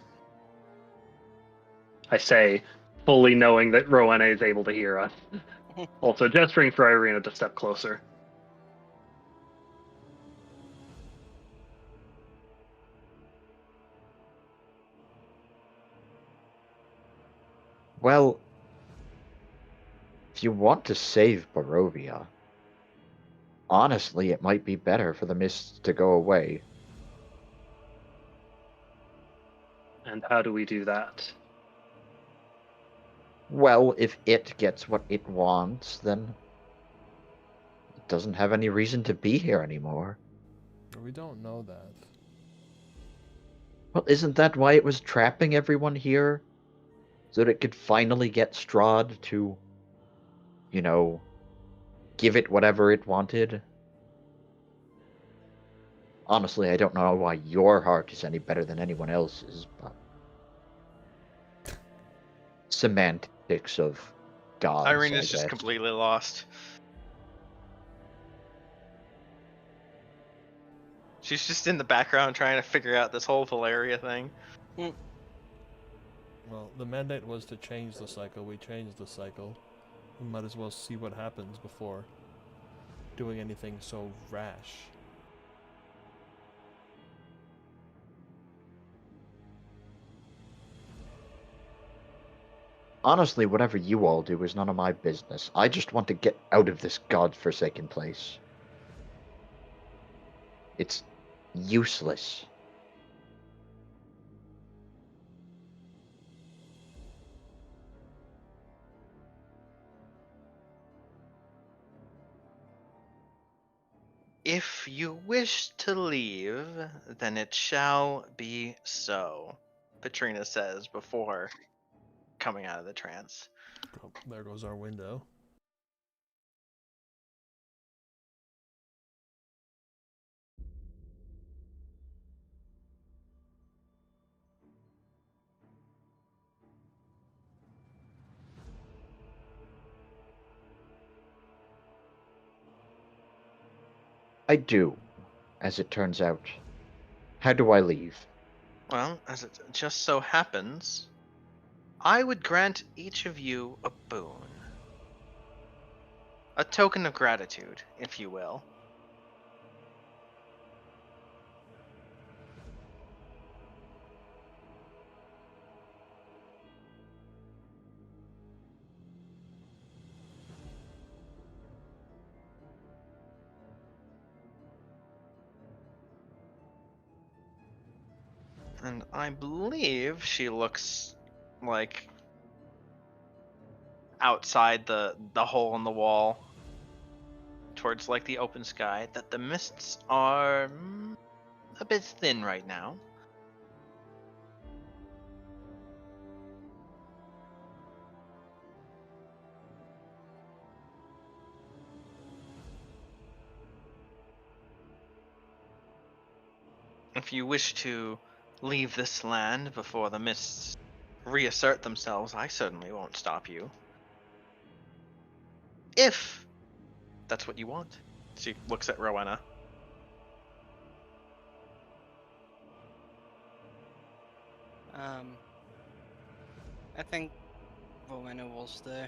I say, fully knowing that Rowena is able to hear us. Also gesturing for Irina to step closer. Well, if you want to save Barovia, honestly, it might be better for the mists to go away. And how do we do that? Well, if it gets what it wants, then it doesn't have any reason to be here anymore. We don't know that. Well, isn't that why it was trapping everyone here? So that it could finally get Strahd to, give it whatever it wanted? Honestly, I don't know why your heart is any better than anyone else's, but... Semantics of gods, Irina's I just guess. completely lost. She's just in the background trying to figure out this whole Valeria thing. Well, the mandate was to change the cycle. We changed the cycle. We might as well see what happens before doing anything so rash. Honestly, whatever you all do is none of my business. I just want to get out of this godforsaken place. It's useless. If you wish to leave, then it shall be so, Petrina says before coming out of the trance. Oh, there goes our window. I do, as it turns out. How do I leave? Well, as it just so happens, I would grant each of you a boon. A token of gratitude, if you will. And I believe she looks like outside the hole in the wall towards like the open sky that the mists are a bit thin right now. If you wish to leave this land before the mists reassert themselves, I certainly won't stop you. If that's what you want. She looks at Rowena. I think Rowena will stay.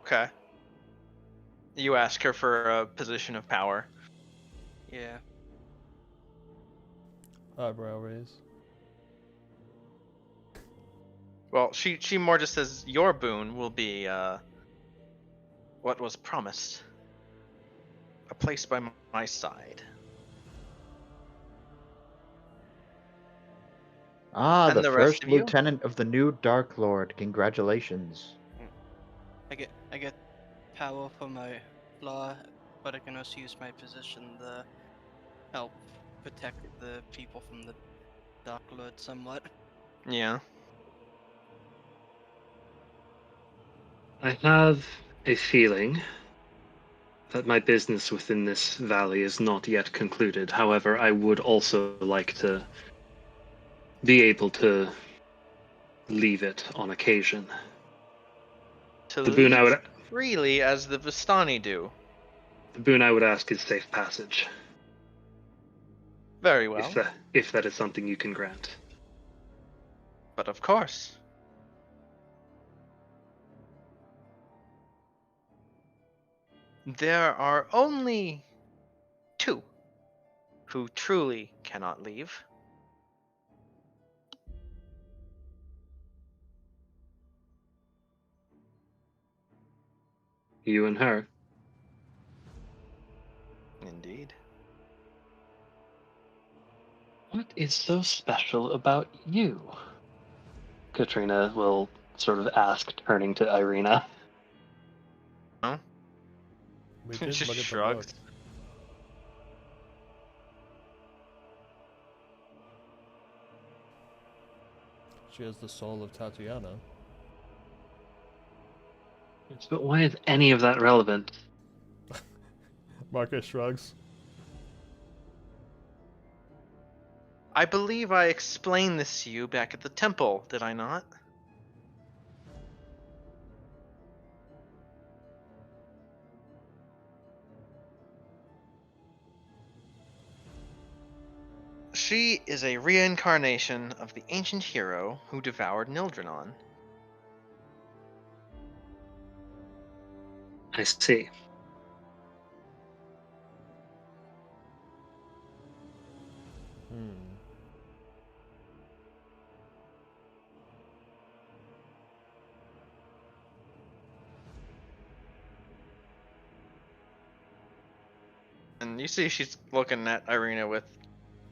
Okay. You ask her for a position of power. Yeah. Eyebrow raise. Well, she more just says your boon will be what was promised. A place by my side. Ah, And the the rest first of you? lieutenant of the new Dark Lord. Congratulations. I get power for my flaw, but I can also use my position to help protect the people from the Dark Lord somewhat. Yeah. I have a feeling that my business within this valley is not yet concluded. However, I would also like to be able to leave it on occasion. To The boon I leave would freely as the Vistani do. the boon I would ask is safe passage, Very well. if that is something you can grant. But of course. There are only two who truly cannot leave. You and her. Indeed. What is so special about you? Katrina will sort of ask, turning to Irina. No? We She did just look at the shrugs. book. She has the soul of Tatiana. But why is any of that relevant? Marcus shrugs. I believe I explained this to you back at the temple, did I not? She is a reincarnation of the ancient hero who devoured Nildrenon. I see. Hmm. You see she's looking at Irina with,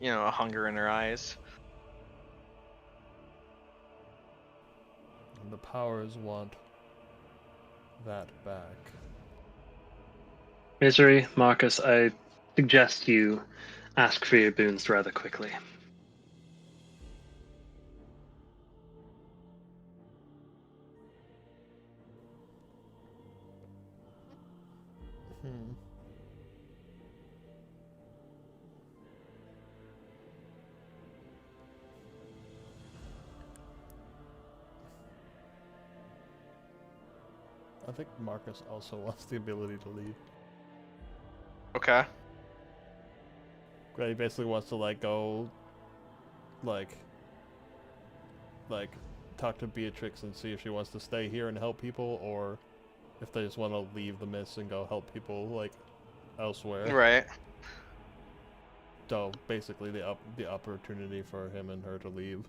a hunger in her eyes. And the powers want that back. Misery, Marcus, I suggest you ask for your boons rather quickly. Hmm. I think Marcus also wants the ability to leave. Okay. He basically wants to go, like talk to Beatrix and see if she wants to stay here and help people, or if they just want to leave the Mist and go help people elsewhere. Right. So basically, the opportunity for him and her to leave.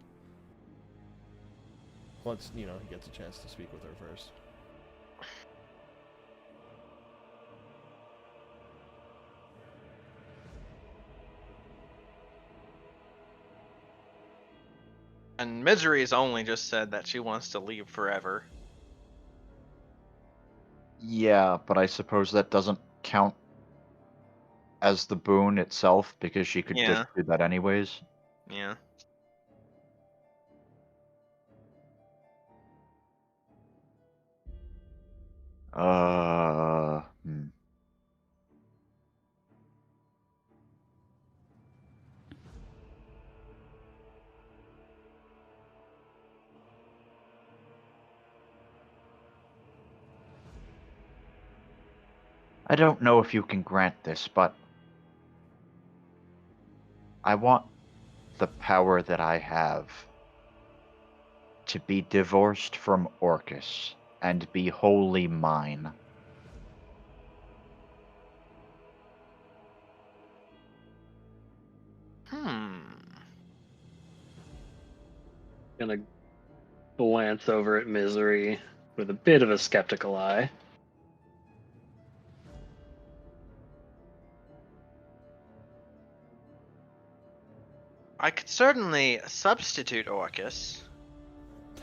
Once he gets a chance to speak with her first. And Misery's only just said that she wants to leave forever. Yeah, but I suppose that doesn't count as the boon itself because she could Yeah. just do that anyways. Yeah. Hmm. I don't know if you can grant this, but I want the power that I have to be divorced from Orcus and be wholly mine. Gonna glance over at Misery with a bit of a skeptical eye. I could certainly substitute Orcus.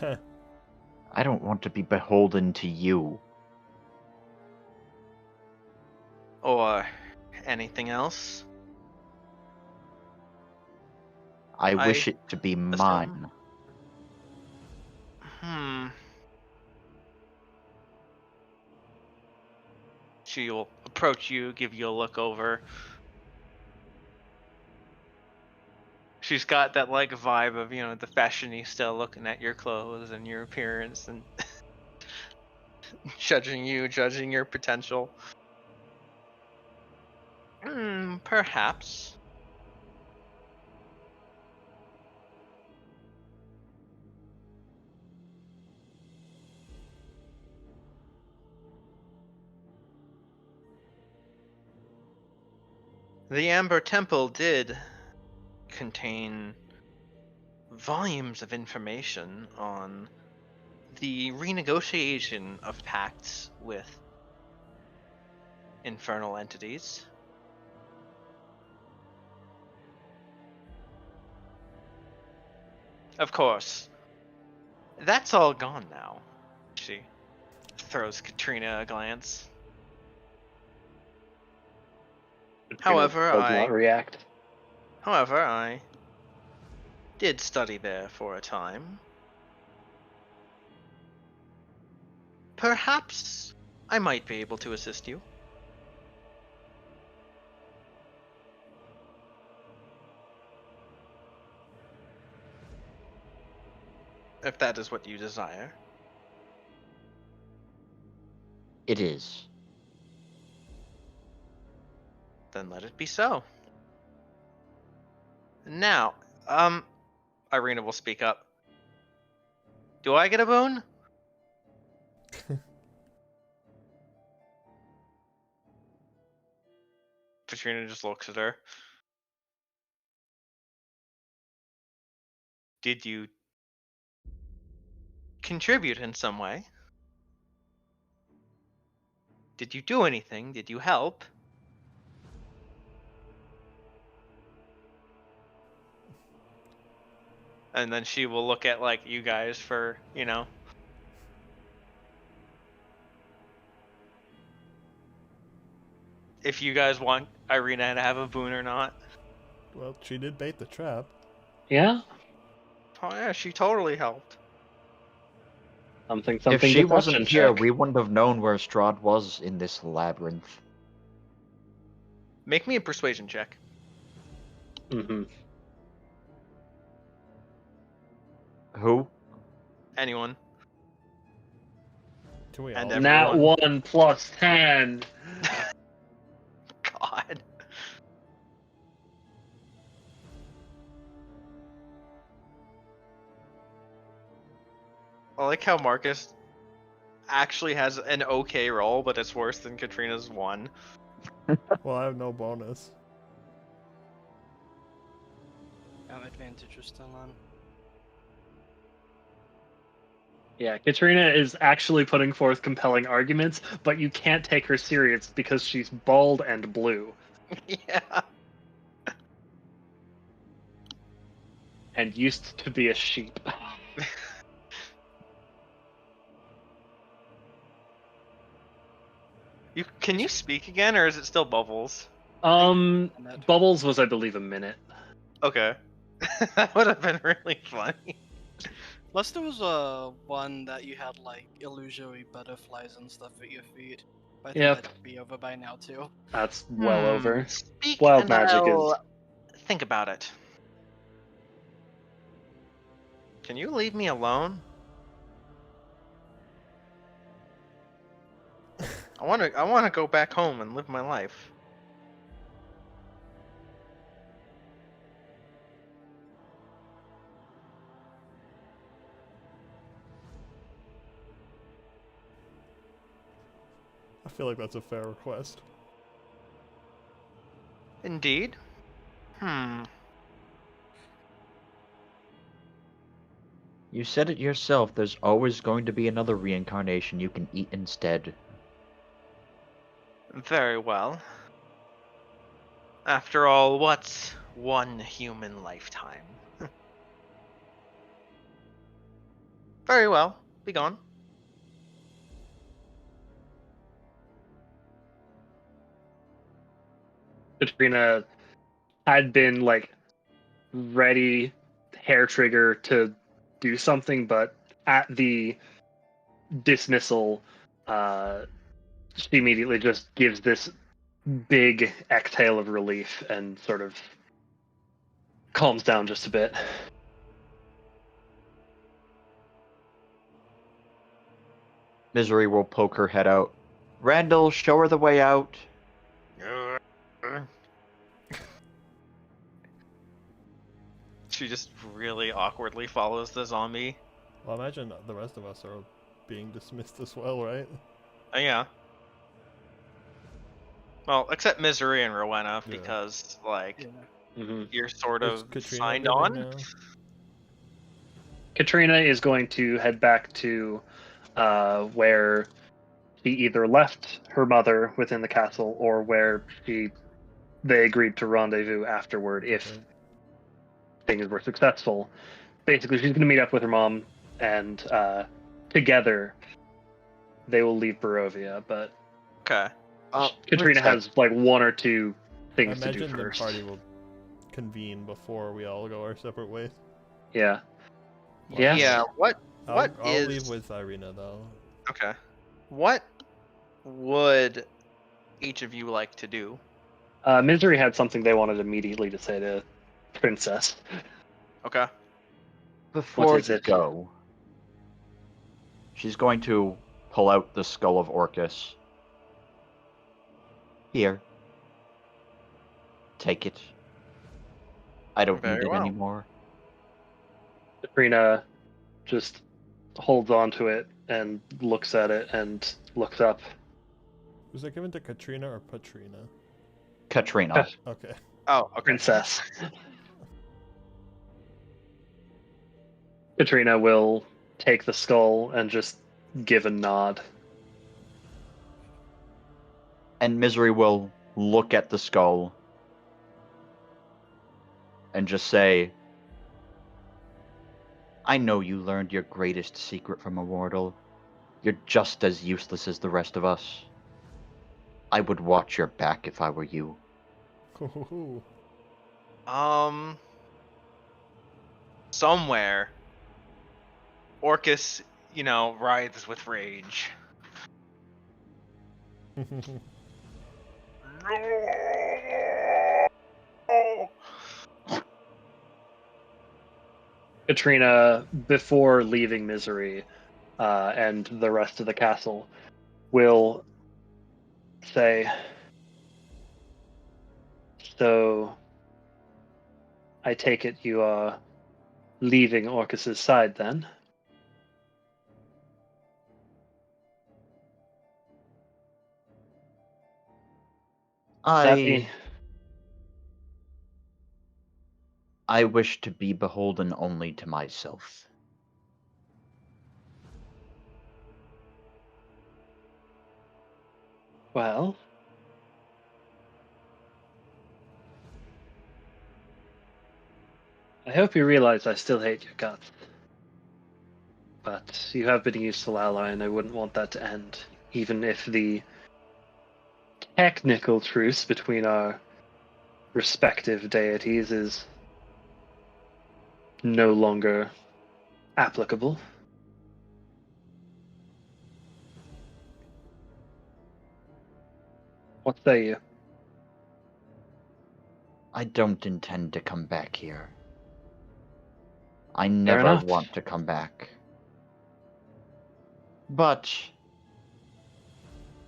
I don't want to be beholden to you. Or anything else. I wish it to be mine. She'll approach you, give you a look over. She's got that vibe of, the fashionista looking at your clothes and your appearance and judging your potential. Perhaps. The Amber Temple did contain volumes of information on the renegotiation of pacts with infernal entities. Of course, that's all gone now. She throws Katrina a glance. However, does not react. However, I did study there for a time. Perhaps I might be able to assist you. If that is what you desire. It is. Then let it be so. Now, Irina will speak up. Do I get a boon? Katrina just looks at her. Did you contribute in some way? Did you do anything? Did you help? And then she will look at like you guys for, if you guys want Irina to have a boon or not. Well, she did bait the trap. Yeah? Oh yeah, she totally helped. Something If she deception wasn't here, check. we wouldn't have known where Strahd was in this labyrinth. Make me a persuasion check. Mm-hmm. Who? Anyone. Can we And all? Nat everyone. 1 plus 10. God. I like how Marcus actually has an okay roll, but it's worse than Katrina's 1. Well, I have no bonus. Our advantage is still on. Yeah, Katrina is actually putting forth compelling arguments, but you can't take her serious because she's bald and blue. Yeah. And used to be a sheep. Can you speak again, or is it still Bubbles? Bubbles was, I believe, a minute. Okay. That would have been really funny. Plus, there was one that you had like illusory butterflies and stuff at your feet. But I think Yep. that'd be over by now too. That's well over. Speak Wild and magic I'll is... think about it. Can you leave me alone? I want to go back home and live my life. I feel like that's a fair request. Indeed. You said it yourself, there's always going to be another reincarnation you can eat instead. Very well. After all, what's one human lifetime? Very well. Be gone. Katrina had been, like, ready, hair trigger, to do something, but at the dismissal, she immediately just gives this big exhale of relief and sort of calms down just a bit. Misery will poke her head out. Randall, show her the way out. She just really awkwardly follows the zombie. Well, imagine the rest of us are being dismissed as well, right? Yeah. Well, except Misery and Rowena, Yeah. because, like, Mm-hmm. you're sort Is of Katrina signed leaving on. now? Katrina is going to head back to where she either left her mother within the castle or where they agreed to rendezvous afterward if Okay. things were successful. Basically, she's going to meet up with her mom, and together they will leave Barovia. But Okay. Katrina has like one or two I things to do imagine the first. party will convene before we all go our separate ways. Yeah. Well, Yeah. Yeah. I'll is leave with Irina though. Okay. What would each of you like to do? Misery had something they wanted immediately to say to Princess. Okay. Before What is you it? go, she's going to pull out the skull of Orcus. Here. Take it. I don't Very need it well. anymore. Katrina just holds on to it and looks at it and looks up. Was it given to Katrina or Patrina? Katrina. Okay. Oh, okay. Princess. Katrina will take the skull and just give a nod. And Misery will look at the skull and just say, I know you learned your greatest secret from a mortal. You're just as useless as the rest of us. I would watch your back if I were you. Ooh. Somewhere, Orcus, writhes with rage. Katrina, before leaving Misery and the rest of the castle, will say, "So, I take it you are leaving Orcus's side then?" That I be I wish to be beholden only to myself. well. I hope you realize I still hate your guts. But you have been a useful ally, and I wouldn't want that to end, even if the technical truce between our respective deities is no longer applicable. What say you? I don't intend to come back here. I Fair never enough. want to come back. But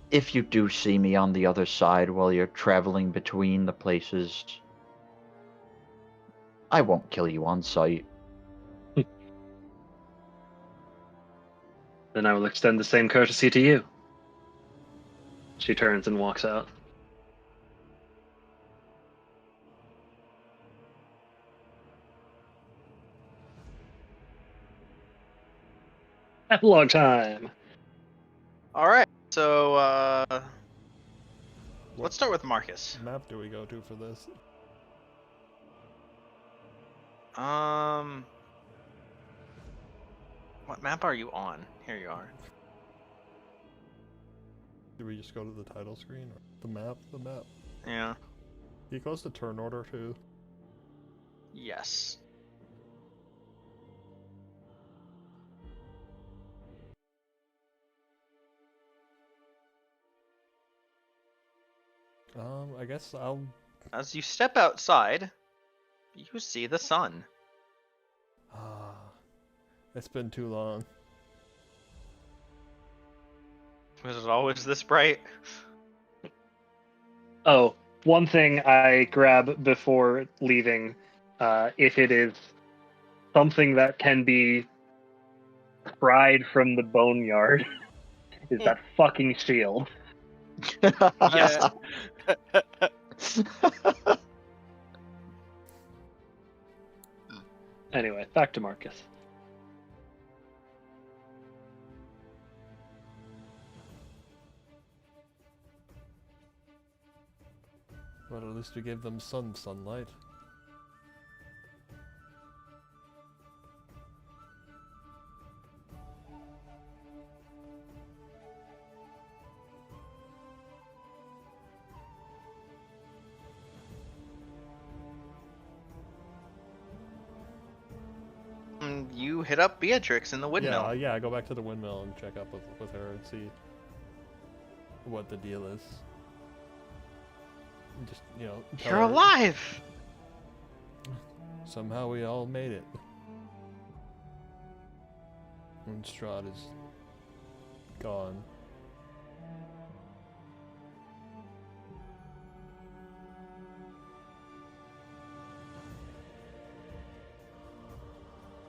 if you do see me on the other side while you're traveling between the places, I won't kill you on sight. Then I will extend the same courtesy to you. She turns and walks out. Epilogue time! Alright, so, What let's start with Marcus. map do we go to for this? What map are you on? Here you are. Do we just go to the title screen or the map? The map. Yeah. He goes to turn order too. Yes. I guess I'll. As you step outside, you see the sun. Ah, it's been too long. Was it always this bright? Oh, one thing I grab before leaving, if it is something that can be fried from the boneyard, is that fucking shield. Yeah. Anyway, back to Marcus. But at least we gave them sunlight. You hit up Beatrix in the windmill. Yeah, I go back to the windmill and check up with her and see what the deal is. And just, tell You're her alive! somehow we all made it. And Strahd is gone.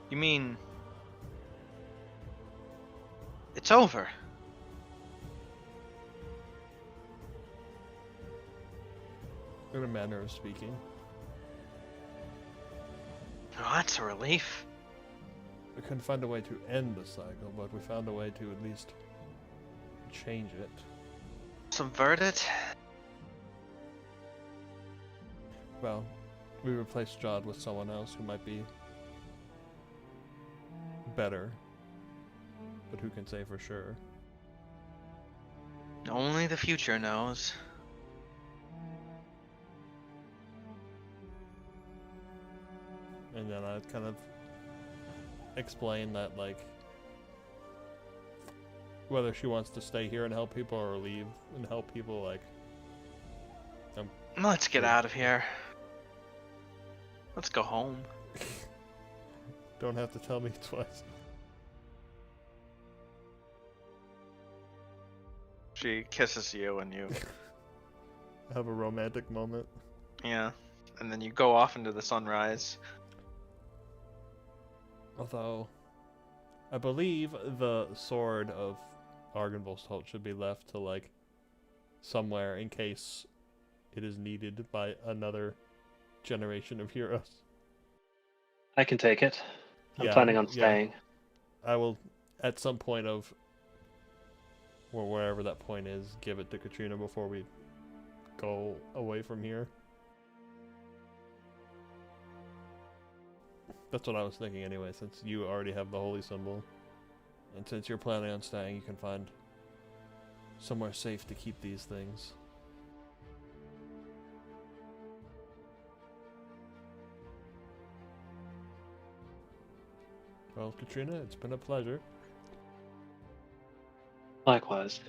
You mean... it's over? In a manner of speaking. Oh, that's a relief. We couldn't find a way to end the cycle, but we found a way to at least change it. Subvert it? Well, we replaced Strahd with someone else who might be better. But who can say for sure? Only the future knows. And then I'd kind of explain that, like, whether she wants to stay here and help people or leave and help people, like, Let's get out of here. Let's go home. don't have to tell me twice. She kisses you and you, Have a romantic moment. yeah. And then you go off into the sunrise. Although, I believe the sword of Argynvostholt should be left to, like, somewhere in case it is needed by another generation of heroes. I can take it. I'm Yeah, planning on yeah. staying. I will, at some point of, or wherever that point is, give it to Katrina before we go away from here. That's what I was thinking anyway, since you already have the holy symbol. And since you're planning on staying, you can find somewhere safe to keep these things. Well, Katrina, it's been a pleasure. Likewise.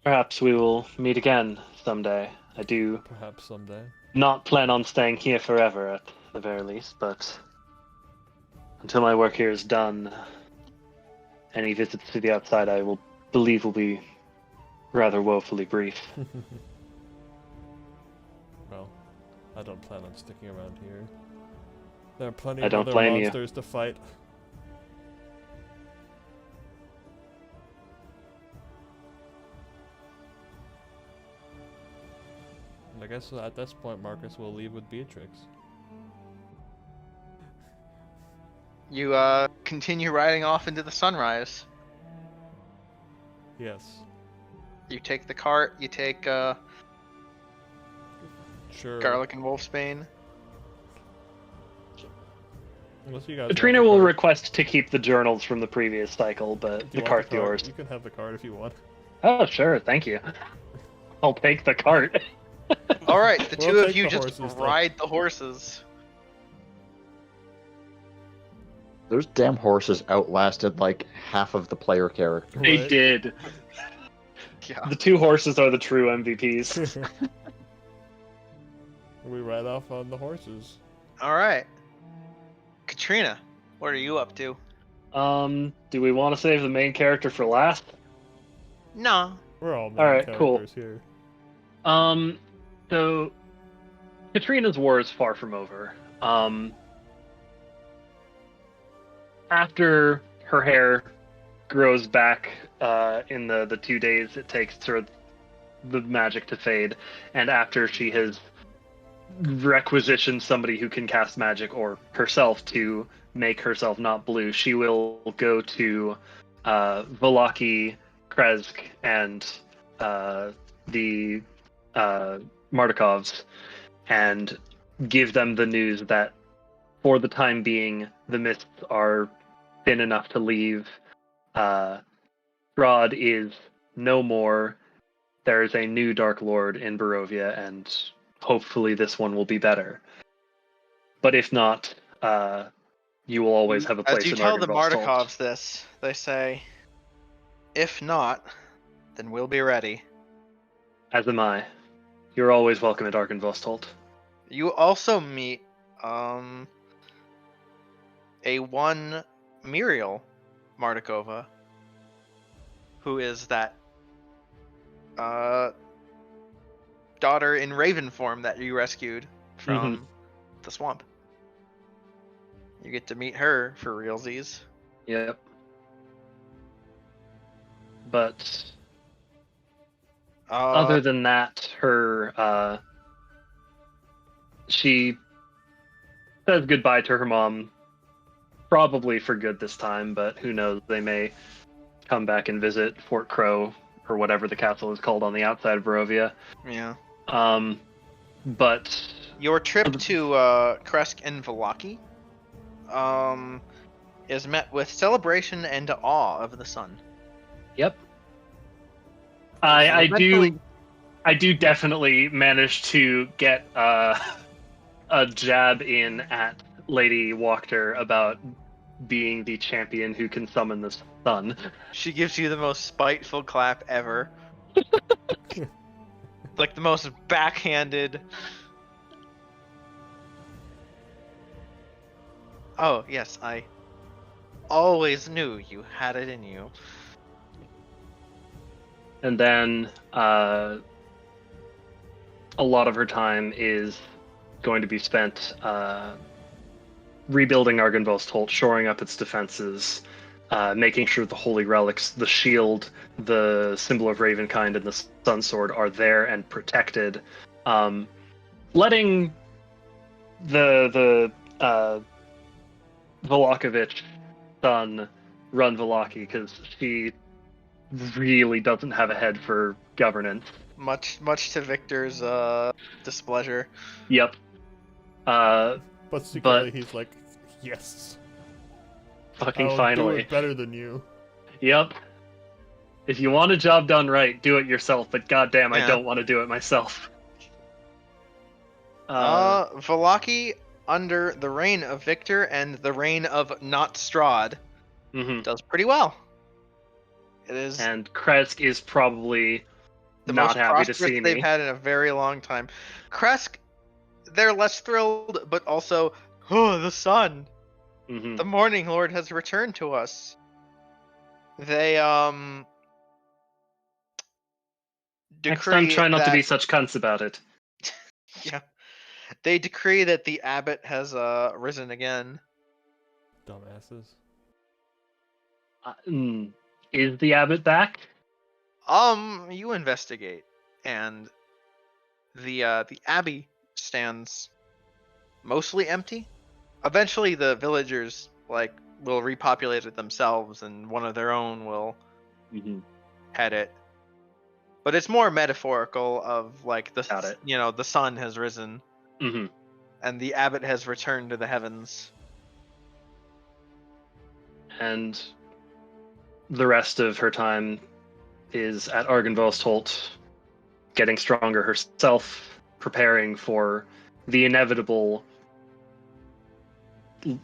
Perhaps we will meet again someday. I do Perhaps someday. not plan on staying here forever, at the very least, but until my work here is done, any visits to the outside I believe will be rather woefully brief. Well, I don't plan on sticking around here. There are plenty I of don't other blame you. monsters to fight. And I guess at this point, Marcus will leave with Beatrix. You continue riding off into the sunrise. Yes. You take the cart, you take Sure. garlic and wolfsbane. Unless you guys Katrina want the will cart. request to keep the journals from the previous cycle, but You the want cart's cart? yours. You can have the cart if you want. Oh, sure, thank you. I'll take the cart. All right, the We'll two of take you the just horses, though. ride the horses. Those damn horses outlasted like half of the player character. They Right? did. Yeah. The two horses are the true MVPs. We ride off on the horses. All right. Katrina, what are you up to? Do we want to save the main character for last? No. We're all main Alright, cool. characters here. So Katrina's war is far from over. After her hair grows back in the 2 days it takes for the magic to fade, and after she has requisitioned somebody who can cast magic or herself to make herself not blue, she will go to Volaki, Kresk, and the Mardikovs and give them the news that for the time being the mists are thin enough to leave. Strahd is no more. There is a new Dark Lord in Barovia, and hopefully this one will be better. But if not, you will always have a place As you in tell the Argynvostholt. Mardikovs this, they say, if not, then we'll be ready. As am I. You're always welcome at Argynvostholt. You also meet a one Muriel Mardikova, who is that daughter in Raven form that you rescued from the swamp. You get to meet her for realsies. Yep. But other than that, her she says goodbye to her mom, probably for good this time, but who knows, they may come back and visit Fort Crow, or whatever the castle is called on the outside of Barovia. Yeah. But Your trip to Kresk and Velaki is met with celebration and awe of the sun. Yep. And eventually- I do definitely manage to get a jab in at Lady Wachter about being the champion who can summon the sun. She gives you the most spiteful clap ever. Like the most backhanded. Oh, yes, I always knew you had it in you. And then a lot of her time is going to be spent rebuilding Argynvost Holt, shoring up its defenses, making sure the holy relics, the shield, the symbol of Ravenkind, and the Sun Sword are there and protected. Letting the Velakovich son run Velaki, because she really doesn't have a head for governance. Much to Victor's displeasure. Yep. But secretly But- he's like, yes, Fucking I'll do finally. it better than you. Yep. If you want a job done right, do it yourself, but goddamn, I Yeah. don't want to do it myself. Velaki, under the reign of Victor and the reign of not Strahd, mhm. does pretty well. It is And Kresk is probably the not most happy to prosperous see they've me. had in a very long time. Kresk, they're less thrilled, but also, oh, the sun. Mhm. The Morning Lord has returned to us. They Next time, decree try not to be that- such cunts about it. Yeah. They decree that the abbot has risen again. Dumbasses. Is the abbot back? You investigate, and the abbey stands mostly empty. Eventually, the villagers will repopulate it themselves, and one of their own will Mhm. head it. But it's more metaphorical of Got it. the sun has risen Mhm. and the abbot has returned to the heavens. And the rest of her time is at Argynvost Holt, getting stronger herself, preparing for the inevitable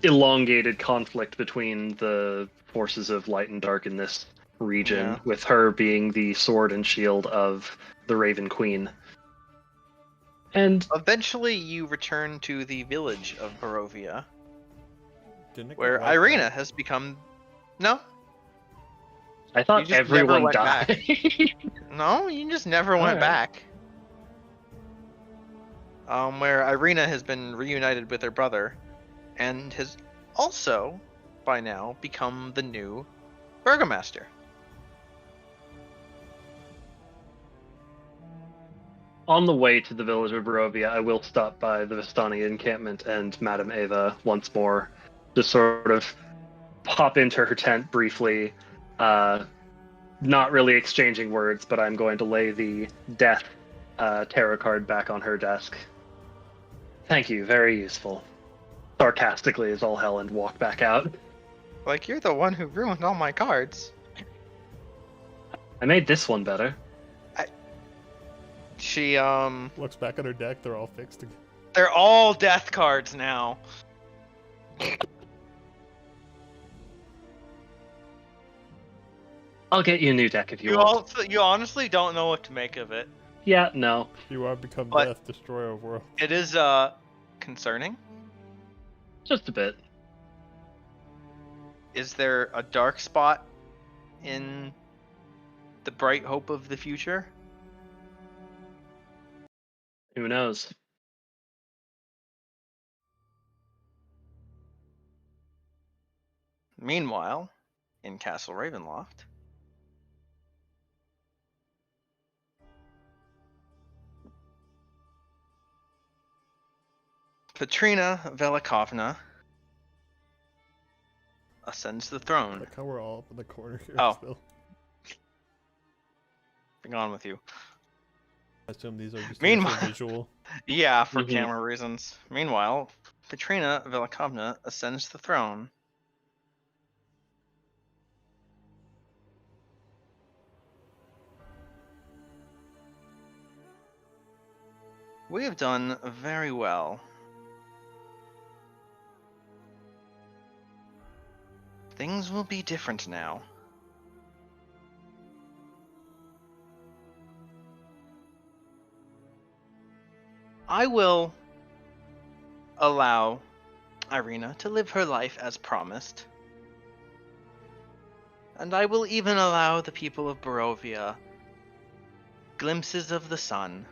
elongated conflict between the forces of light and dark in this region, Yeah. with her being the sword and shield of the Raven Queen. And Eventually, you return to the village of Barovia, Didn't it get where wiped Irina out? has become. No, I You thought just never everyone went died. no, you just never went Alright. back. Where Irina has been reunited with her brother, and has also, by now, become the new burgomaster. On the way to the village of Barovia, I will stop by the Vistani encampment and Madame Eva once more, just sort of pop into her tent briefly, not really exchanging words, but I'm going to lay the death tarot card back on her desk. Thank you, very useful. Sarcastically as all hell, and walk back out. Like, you're the one who ruined all my cards. I made this one better. She, Looks back at her deck, they're all fixed again. they're all death cards now. I'll get you a new deck if you You want. you honestly don't know what to make of it. Yeah, no. You are become But- death, destroyer of worlds. It is, concerning. Just a bit. Is there a dark spot in the bright hope of the future? Who knows? Meanwhile, in Castle Ravenloft, Petrina Velikovna ascends the throne. Like how we're all up in the corner here Oh. still. Been on with you. assume these are just here Meanwhile- for visual. Yeah, for Mhm. camera reasons. Meanwhile, Katrina Velikovna ascends the throne. We have done very well. Things will be different now. I will allow Irina to live her life as promised. And I will even allow the people of Barovia glimpses of the sun.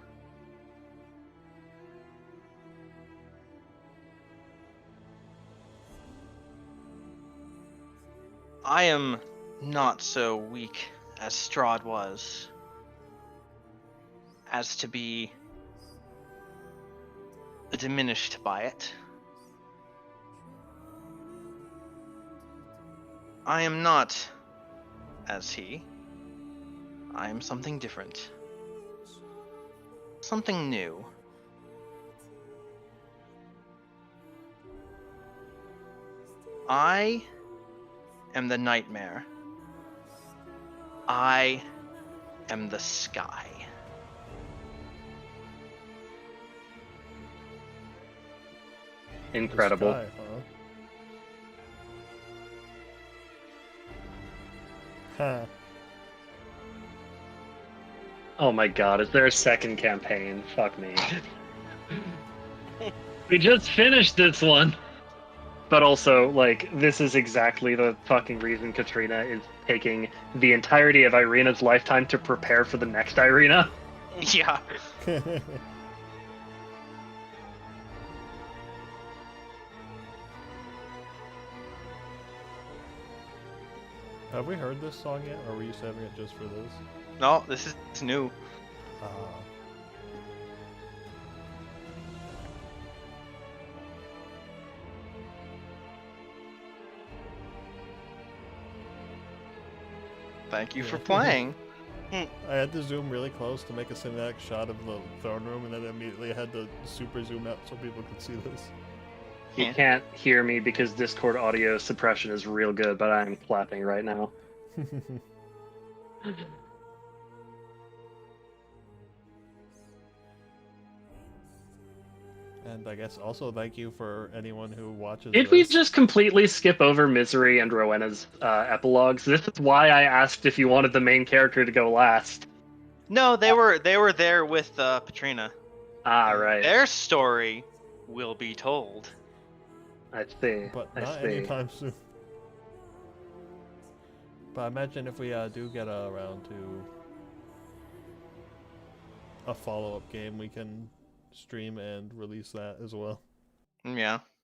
I am not so weak as Strahd was, as to be diminished by it. I am not as he. I am something different. Something new. I am the nightmare. I am the sky. The Incredible. sky, huh? Ha. Oh my god, is there a second campaign? Fuck me. We just finished this one! But also, like, this is exactly the fucking reason Katrina is taking the entirety of Irina's lifetime to prepare for the next Irina. Yeah. Have we heard this song yet, or were you saving it just for this? No, this is new. Ah. Thank you for Yeah. playing. I had to zoom really close to make a cinematic shot of the throne room, and then immediately had to super zoom out so people could see this. You Yeah. can't hear me because Discord audio suppression is real good, but I'm clapping right now. And I guess also thank you for anyone who watches Did this. we just completely skip over Misery and Rowena's epilogues? This is why I asked if you wanted the main character to go last. No, they were there with Katrina. Ah, And right. Their story will be told. I see. But I not see. anytime soon. But I imagine if we do get around to a follow-up game, we can stream and release that as well. Yeah.